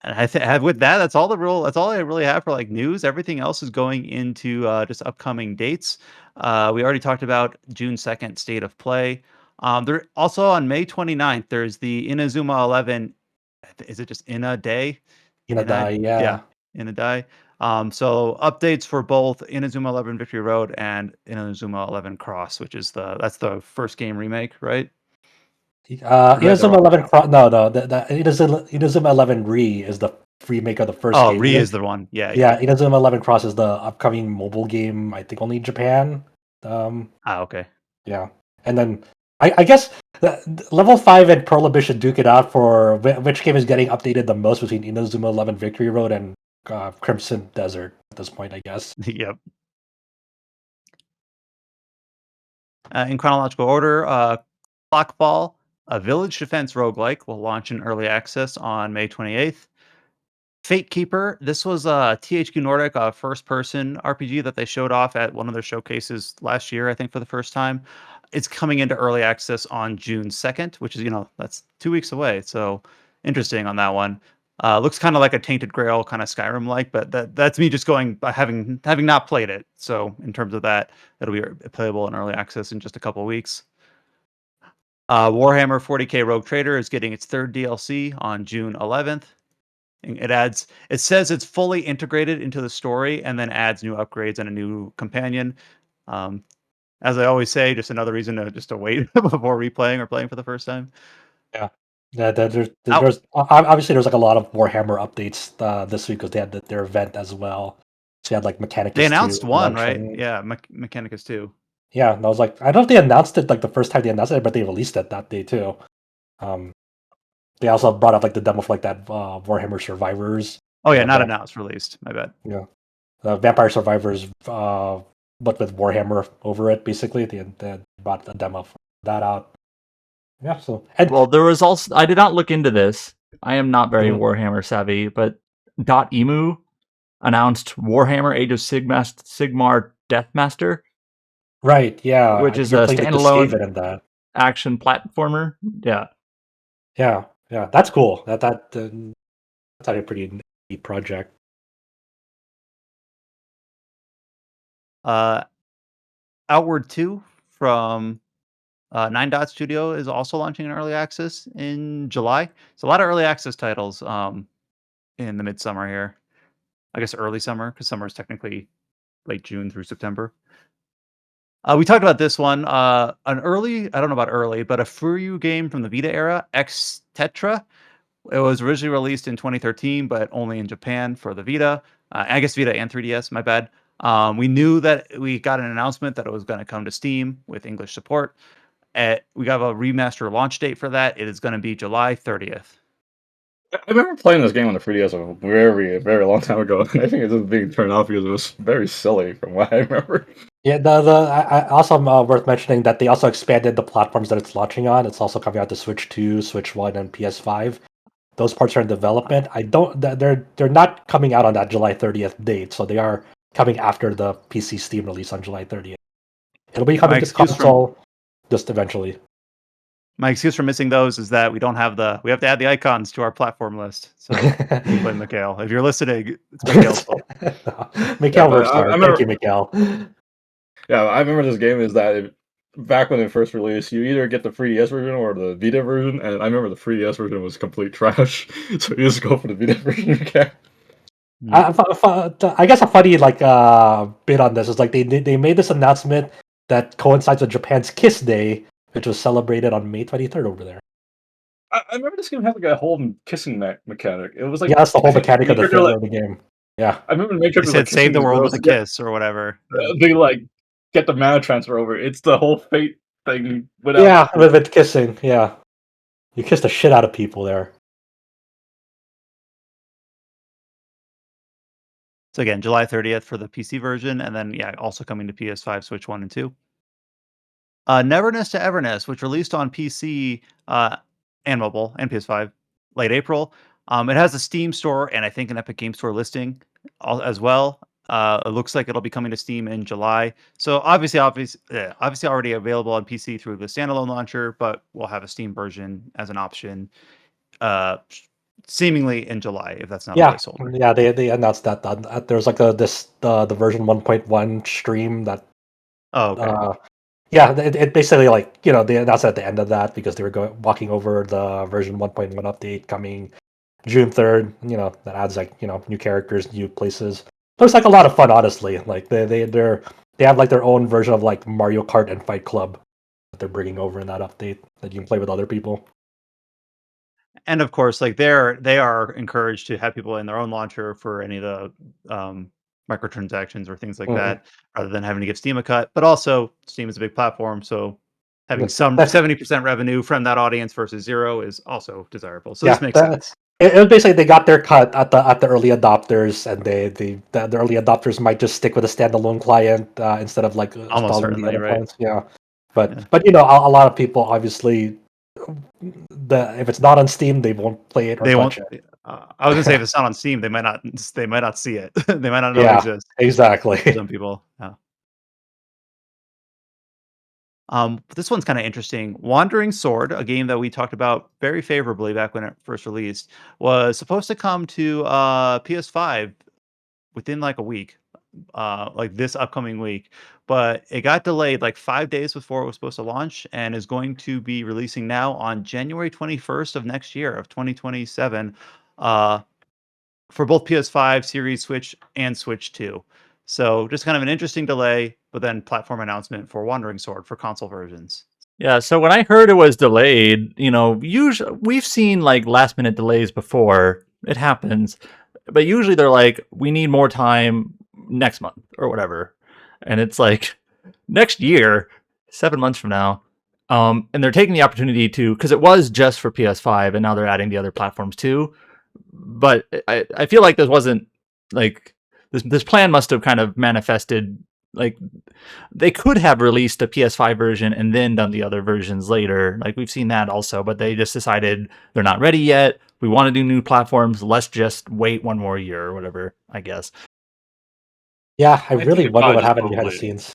Speaker 1: And have with that, that's all I really have for like news. Everything else is going into just upcoming dates. We already talked about June 2nd state of play. There also on May 29th, there's the Inazuma 11. Is it just Ina Day?
Speaker 2: Inadai,
Speaker 1: Yeah.
Speaker 2: yeah.
Speaker 1: Inadai. So updates for both Inazuma 11 Victory Road and Inazuma 11 Cross, which is that's the first game remake, right?
Speaker 2: Inazuma 11 no, the Inazuma 11 Re is the remake of the first
Speaker 1: Oh,
Speaker 2: game.
Speaker 1: Re is the one.
Speaker 2: Yeah, Inazuma 11 Cross is the upcoming mobile game, I think only in Japan.
Speaker 1: Okay.
Speaker 2: Yeah. And then I guess level 5 and Prologue should duke it out for which game is getting updated the most between Inazuma 11 Victory Road and Crimson Desert at this point, I guess.
Speaker 1: Yep. In chronological order, Clockfall, a village defense roguelike, will launch in early access on May 28th. Fatekeeper, this was a THQ Nordic first-person RPG that they showed off at one of their showcases last year, I think, for the first time. It's coming into early access on June 2nd, which is, that's 2 weeks away. So interesting on that one. Looks kind of like a Tainted Grail, kind of Skyrim-like, but that's me just going by having not played it. So in terms of that, it'll be playable in early access in just a couple weeks. Warhammer 40K Rogue Trader is getting its third DLC on June 11th. It says it's fully integrated into the story and then adds new upgrades and a new companion. As I always say, just another reason to wait before replaying or playing for the first time.
Speaker 2: Yeah. There's obviously there's like a lot of Warhammer updates this week because they had their event as well. So you had like Mechanicus.
Speaker 1: They announced
Speaker 2: 2
Speaker 1: one,
Speaker 2: launching.
Speaker 1: right? Yeah, Mechanicus 2.
Speaker 2: Yeah, and I was like, I don't know if they announced it like the first time they announced it, but they released it that day too. They also brought up like the demo for like that Warhammer Survivors.
Speaker 1: Oh yeah, not announced, released. My bad.
Speaker 2: Yeah, Vampire Survivors, but with Warhammer over it. Basically, they brought the demo for that out. Yeah. So
Speaker 3: well, there was also I did not look into this. I am not very
Speaker 2: Mhm.
Speaker 3: Warhammer savvy, but .emu announced Warhammer Age of Sigmar Deathmaster.
Speaker 2: Right. Yeah.
Speaker 3: Which is a standalone action platformer. Yeah.
Speaker 2: Yeah. Yeah. That's cool. That's a pretty neat project.
Speaker 1: Outward 2 from Nine Dot Studio is also launching in early access in July. So a lot of early access titles in the midsummer here. I guess early summer, because summer is technically late June through September. We talked about this one. I don't know about early, but a Furyu game from the Vita era, Exstetra. It was originally released in 2013, but only in Japan for the Vita. I guess Vita and 3DS, my bad. We knew that we got an announcement that it was going to come to Steam with English support. We got a remaster launch date for that. It is going to be July 30th.
Speaker 6: I remember playing this game on the 3DS a very, very long time ago. I think it's just being turned off because it was very silly from what I remember.
Speaker 2: Yeah, I also worth mentioning that they also expanded the platforms that it's launching on. It's also coming out to Switch 2, Switch 1, and PS5. Those parts are in development. They're not coming out on that July 30th date, so they are coming after the PC Steam release on July 30th. It'll be coming to console just eventually.
Speaker 1: My excuse for missing those is that we have to add the icons to our platform list. So you blame Mikhail. If you're listening, it's Mikhail's fault.
Speaker 2: Mikhail works hard. Thank you, Mikhail.
Speaker 6: Yeah, I remember this game is that back when it first released, you either get the 3DS version or the Vita version, and I remember the 3DS version was complete trash, so you just go for the Vita version again.
Speaker 2: I guess a funny bit on this is like they made this announcement that coincides with Japan's Kiss Day, which was celebrated on May 23rd over there.
Speaker 6: I remember this game had like a whole kissing mechanic. It was like
Speaker 2: that's the whole mechanic of the game. Yeah,
Speaker 6: I remember Maker
Speaker 1: was like save the world with a kiss or whatever.
Speaker 6: They like get the mana transfer over. It's the whole fate thing without.
Speaker 2: with kissing. Yeah, you kiss the shit out of people there.
Speaker 1: So again, July 30th for the PC version, and then also coming to PS5, Switch 1 and 2. Neverness to Everness, which released on PC and mobile and PS5 late April. It has a Steam store and I think an Epic Game Store listing as well. It looks like it'll be coming to Steam in July. So obviously already available on PC through the standalone launcher, but we'll have a Steam version as an option seemingly in July, if that's not a placeholder.
Speaker 2: Yeah, they announced that there's like the version 1.1 stream that.
Speaker 1: Oh, okay.
Speaker 2: Yeah, it basically they announced at the end of that because they were walking over the version 1.1 update coming June 3rd. That adds like new characters, new places. Looks like a lot of fun, honestly. Like they have like their own version of like Mario Kart and Fight Club that they're bringing over in that update that you can play with other people.
Speaker 1: And of course, like they are encouraged to have people in their own launcher for any of the microtransactions or things like
Speaker 2: Mhm.
Speaker 1: that, rather than having to give Steam a cut. But also, Steam is a big platform, so having
Speaker 2: Yeah.
Speaker 1: some
Speaker 2: That's-
Speaker 1: 70% revenue from that audience versus 0 is also desirable. So this makes
Speaker 2: that-
Speaker 1: sense.
Speaker 2: It was basically they got their cut at the early adopters, and the early adopters might just stick with a standalone client instead of like
Speaker 1: Almost
Speaker 2: installing the
Speaker 1: certainly,
Speaker 2: other
Speaker 1: right?
Speaker 2: clients. Yeah, but
Speaker 1: Yeah.
Speaker 2: but a lot of people obviously if it's not on Steam, they won't play it or
Speaker 1: They won't.
Speaker 2: touch it.
Speaker 1: I was gonna say if it's not on Steam, they might not. They might not see it. They might not know it
Speaker 2: Yeah,
Speaker 1: exists.
Speaker 2: exactly.
Speaker 1: For some people. Yeah. This one's kind of interesting. Wandering Sword, a game that we talked about very favorably back when it first released, was supposed to come to PS5 within like a week, like this upcoming week, but it got delayed like 5 days before it was supposed to launch, and is going to be releasing now on January 21st of next year of 2027. Uh, for both PS5, Series, Switch, and Switch 2. So just kind of an interesting delay, but then platform announcement for Wandering Sword for console versions.
Speaker 3: Yeah, so when I heard it was delayed, usually we've seen like last minute delays before. It happens. But usually they're like, we need more time next month or whatever. And it's like next year, 7 months from now. And they're taking the opportunity to, because it was just for PS5 and now they're adding the other platforms too. But I feel like this wasn't like this plan must have kind of manifested like they could have released a PS5 version and then done the other versions later. Like we've seen that also, but they just decided they're not ready yet. We want to do new platforms. Let's just wait one more year or whatever, I guess.
Speaker 2: Yeah, I
Speaker 6: think
Speaker 2: really
Speaker 6: they
Speaker 2: wonder
Speaker 6: probably
Speaker 2: what
Speaker 6: just
Speaker 2: happened behind the
Speaker 6: overlaid.
Speaker 2: scenes.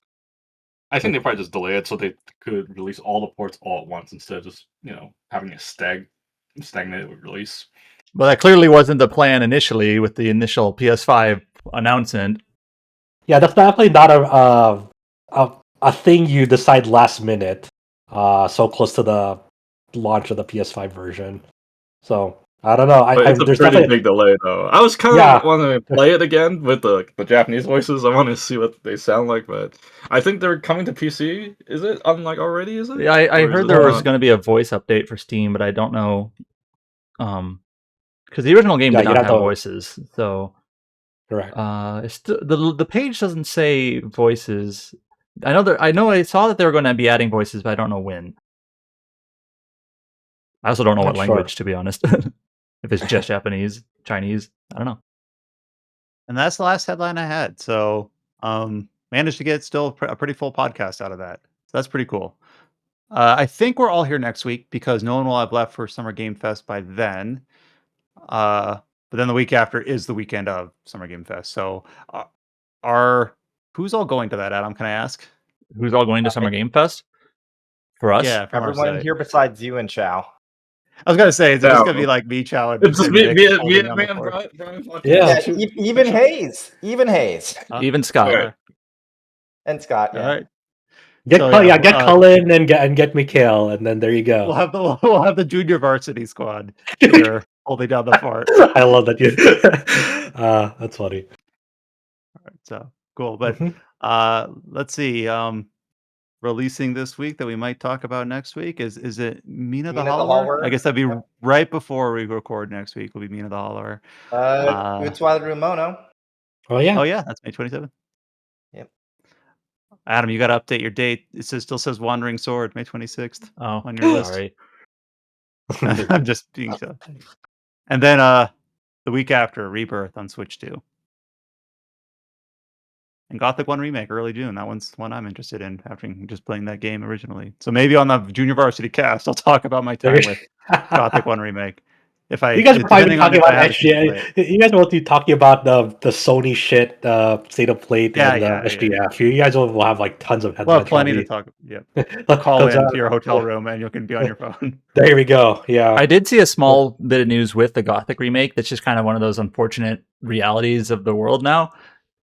Speaker 6: I think they probably just delay it so they could release all the ports all at once instead of just having a stagnated release.
Speaker 3: But that clearly wasn't the plan initially with the initial PS5 announcement.
Speaker 2: Yeah, that's definitely not a thing you decide last minute, so close to the launch of the PS5 version. So I don't know.
Speaker 6: But it's a
Speaker 2: There's
Speaker 6: pretty
Speaker 2: definitely
Speaker 6: big delay, though. I was kind of want to play it again with the Japanese voices. I want to see what they sound like, but I think they're coming to PC. Is it already? Is it?
Speaker 3: Yeah, I
Speaker 6: Or is
Speaker 3: heard
Speaker 6: it
Speaker 3: there was
Speaker 6: not?
Speaker 3: going to be a voice update for Steam, but I don't know. Because the original game did
Speaker 2: you'd
Speaker 3: not
Speaker 2: have
Speaker 3: have
Speaker 2: to
Speaker 3: voices, so
Speaker 2: correct.
Speaker 3: the page doesn't say voices. I know I saw that they were going to be adding voices, but I don't know when. I also don't know
Speaker 2: Not
Speaker 3: what
Speaker 2: sure.
Speaker 3: language, to be honest. If it's just Japanese, Chinese, I don't know.
Speaker 1: And that's the last headline I had. So managed to get still a pretty full podcast out of that. So that's pretty cool. I think we're all here next week because no one will have left for Summer Game Fest by then. But then the week after is the weekend of Summer Game Fest. So who's all going to that, Adam? Can I ask?
Speaker 3: Who's all going to Summer Game Fest? For us?
Speaker 1: Yeah, from our
Speaker 5: Everyone
Speaker 1: side.
Speaker 5: here besides you and Chow.
Speaker 1: I was gonna say, is it just
Speaker 6: Yeah.
Speaker 1: gonna be like me, Chow, and
Speaker 6: It's just
Speaker 1: Nick
Speaker 6: me
Speaker 1: holding
Speaker 6: and
Speaker 1: down the fort?
Speaker 6: Brian podcast.
Speaker 2: Yeah.
Speaker 5: Yeah, even Hayes. Even Hayes.
Speaker 3: Even Scott.
Speaker 6: Alright.
Speaker 5: And Scott,
Speaker 1: All
Speaker 5: yeah.
Speaker 1: right.
Speaker 2: Get
Speaker 1: So, yeah,
Speaker 2: get Cullen and get Mikhail, and then there you go.
Speaker 1: We'll have the junior varsity squad here holding down the fort.
Speaker 2: I love that you. That's funny.
Speaker 1: So cool. But
Speaker 2: Mhm.
Speaker 1: let's see. Releasing this week that we might talk about next week is it Mina the
Speaker 5: Mina the
Speaker 1: Hollower?
Speaker 5: Hollower?
Speaker 1: I guess that'd be right before we record next week. Will be Mina the Hollower.
Speaker 5: Utsuada Rumono.
Speaker 2: Oh yeah.
Speaker 1: Oh yeah, that's May 27th.
Speaker 5: Yep.
Speaker 1: Adam, you got to update your date. It still says Wandering Sword, May 26th
Speaker 3: Oh,
Speaker 1: on your list.
Speaker 3: sorry.
Speaker 1: I'm just being so. And then the week after, Rebirth on Switch 2. And Gothic 1 Remake, early June. That one's one I'm interested in, after just playing that game originally. So maybe on the Junior Varsity cast, I'll talk about my time with Gothic 1 Remake. If I,
Speaker 2: You guys are probably
Speaker 1: depending on
Speaker 2: talking
Speaker 1: if I
Speaker 2: about
Speaker 1: have a chance to play it.
Speaker 2: SGA. You guys will be talking about the Sony shit, State of Plate, and SGF. You guys will have like tons of
Speaker 1: We'll
Speaker 2: headlines.
Speaker 1: have plenty to talk. Yep. Call into your hotel room and you can be on your phone.
Speaker 2: There we go. Yeah.
Speaker 3: I did see a small bit of news with the Gothic remake. That's just kind of one of those unfortunate realities of the world now.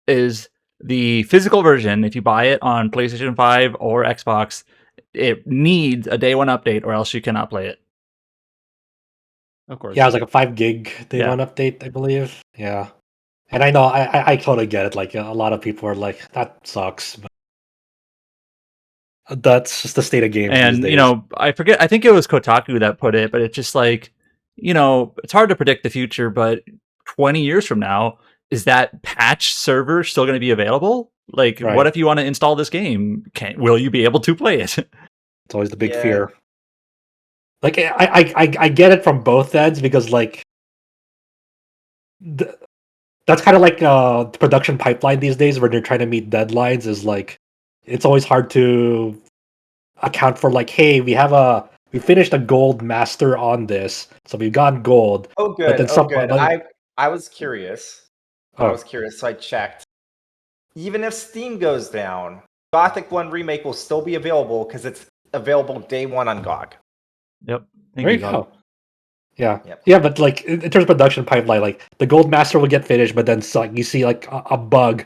Speaker 3: Is the physical version, if you buy it on PlayStation 5 or Xbox, it needs a day one update or else you cannot play it.
Speaker 1: Of course.
Speaker 2: Yeah, it was like a 5 gig day
Speaker 3: Yeah.
Speaker 2: one update, I believe. Yeah. And I know I totally get it. Like a lot of people are like, that sucks. But that's just the state of games these
Speaker 3: And,
Speaker 2: days.
Speaker 3: you know, I forget, I think it was Kotaku that put it, but it's just like, you know, it's hard to predict the future, but 20 years from now, is that patch server still going to be available? Like,
Speaker 2: Right.
Speaker 3: what if you want to install this game? Will you be able to play it?
Speaker 2: It's always the big
Speaker 5: Yeah.
Speaker 2: fear. Like I get it from both ends because like that's kind of like the production pipeline these days where they're trying to meet deadlines is like it's always hard to account for like, hey, we finished a gold master on this, so we've gotten gold.
Speaker 5: Oh,
Speaker 2: But
Speaker 5: good.
Speaker 2: then
Speaker 5: Oh,
Speaker 2: some
Speaker 5: good.
Speaker 2: but-
Speaker 5: I was curious.
Speaker 2: Oh.
Speaker 5: So I checked. Even if Steam goes down, Gothic 1 Remake will still be available because it's available day one on GOG.
Speaker 3: Yep. Thank
Speaker 2: There
Speaker 3: you,
Speaker 2: you
Speaker 3: God.
Speaker 2: go. Yeah.
Speaker 5: Yep.
Speaker 2: Yeah, but like in terms of production pipeline, like the gold master will get finished, but then like you see like a bug,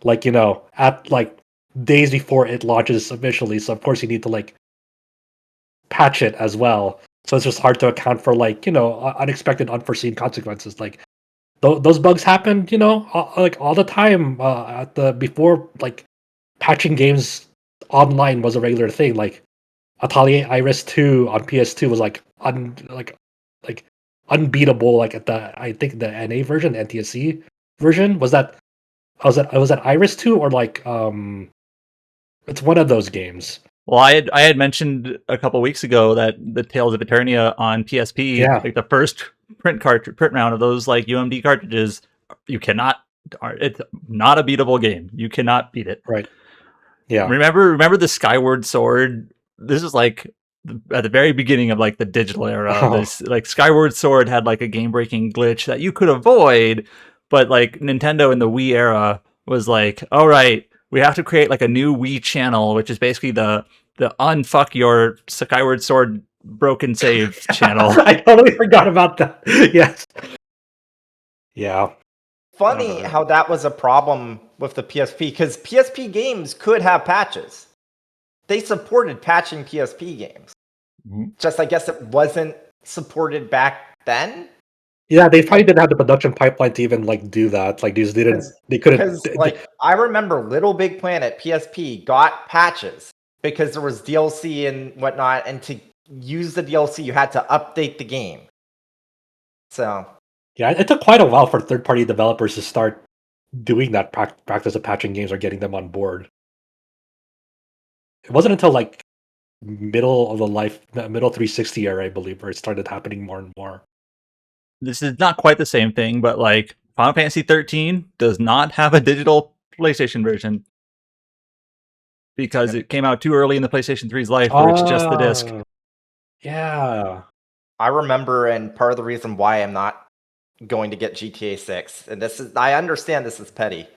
Speaker 2: like you know, at like days before it launches officially. So of course you need to like patch it as well. So it's just hard to account for like you know unexpected, unforeseen consequences. Like those bugs happen, you know, like all the time. At the before like patching games online was a regular thing. Like Atelier Iris 2 on PS2 was like like unbeatable. Like at the I think the NA version, the NTSC version was that Iris 2 or like it's one of those games.
Speaker 3: Well, I had mentioned a couple weeks ago that the Tales of Eternia on PSP,
Speaker 2: Yeah.
Speaker 3: like the first print round of those like UMD cartridges, you cannot. It's not a beatable game. You cannot beat it.
Speaker 2: Right. Yeah.
Speaker 3: Remember the Skyward Sword? This is like at the very beginning of like the digital era.
Speaker 2: Oh.
Speaker 3: This like Skyward Sword had like a game breaking glitch that you could avoid, but like Nintendo in the Wii era was like, all right, we have to create like a new Wii channel, which is basically the unfuck your Skyward Sword broken save channel.
Speaker 2: I totally forgot about that. Yes. Yeah.
Speaker 5: Funny how that was a problem with the PSP because PSP games could have patches. They supported patching PSP games.
Speaker 3: Mhm.
Speaker 5: Just I guess it wasn't supported back then.
Speaker 2: Yeah, they probably didn't have the production pipeline to even like do that. Like these didn't they couldn't
Speaker 5: Because like I remember Little Big Planet PSP got patches because there was DLC and whatnot, and to use the DLC you had to update the game. So
Speaker 2: yeah, it took quite a while for third-party developers to start doing that practice of patching games or getting them on board. It wasn't until like middle 360 era, I believe, where it started happening more and more.
Speaker 3: This is not quite the same thing, but like Final Fantasy 13 does not have a digital PlayStation version because it came out too early in the PlayStation 3's life, where it's just the disc.
Speaker 2: Yeah.
Speaker 5: I remember, and part of the reason why I'm not going to get GTA 6, and this is, I understand this is petty.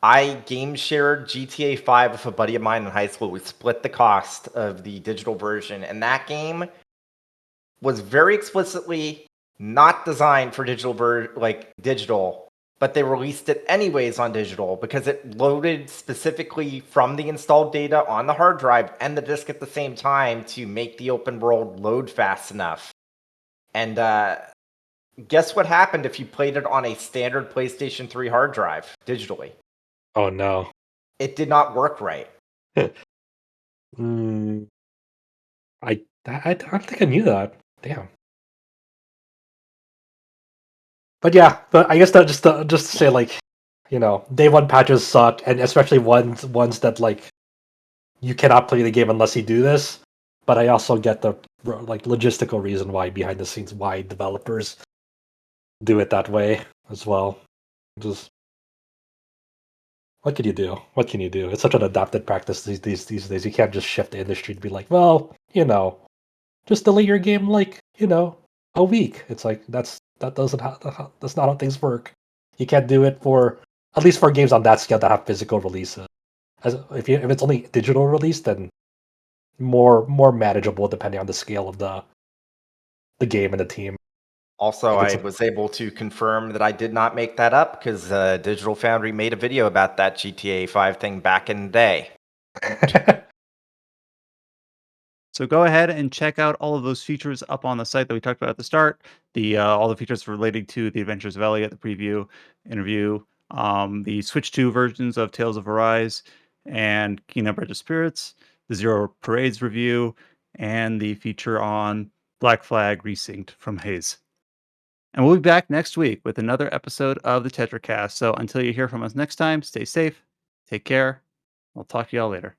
Speaker 5: I game shared GTA 5 with a buddy of mine in high school. We split the cost of the digital version, and that game was very explicitly not designed for digital, but they released it anyways on digital because it loaded specifically from the installed data on the hard drive and the disk at the same time to make the open world load fast enough. And guess what happened if you played it on a standard PlayStation 3 hard drive digitally?
Speaker 2: Oh no.
Speaker 5: It did not work right.
Speaker 2: I don't think I knew that. Damn. But yeah, but I guess that just to say like, you know, day one patches suck, and especially ones that like you cannot play the game unless you do this. But I also get the like logistical reason why behind the scenes why developers do it that way as well. Just what can you do? What can you do? It's such an adopted practice these days. You can't just shift the industry to be like, well, you know, just delay your game like you know a week. It's like that's not how things work. You can't do it for at least for games on that scale that have physical releases. If it's only digital release, then more manageable depending on the scale of the game and the team.
Speaker 5: Also,
Speaker 2: If
Speaker 5: I
Speaker 2: it's
Speaker 5: was able to confirm that I did not make that up because Digital Foundry made a video about that GTA 5 thing back in the day.
Speaker 1: So go ahead and check out all of those features up on the site that we talked about at the start. The all the features relating to the Adventures of Elliot, the preview, interview, the Switch 2 versions of Tales of Arise and Kingdom Bridge of Spirits, the Zero Parades review, and the feature on Black Flag Resynced from Haze. And we'll be back next week with another episode of the Tetracast. So until you hear from us next time, stay safe, take care. We'll talk to y'all later.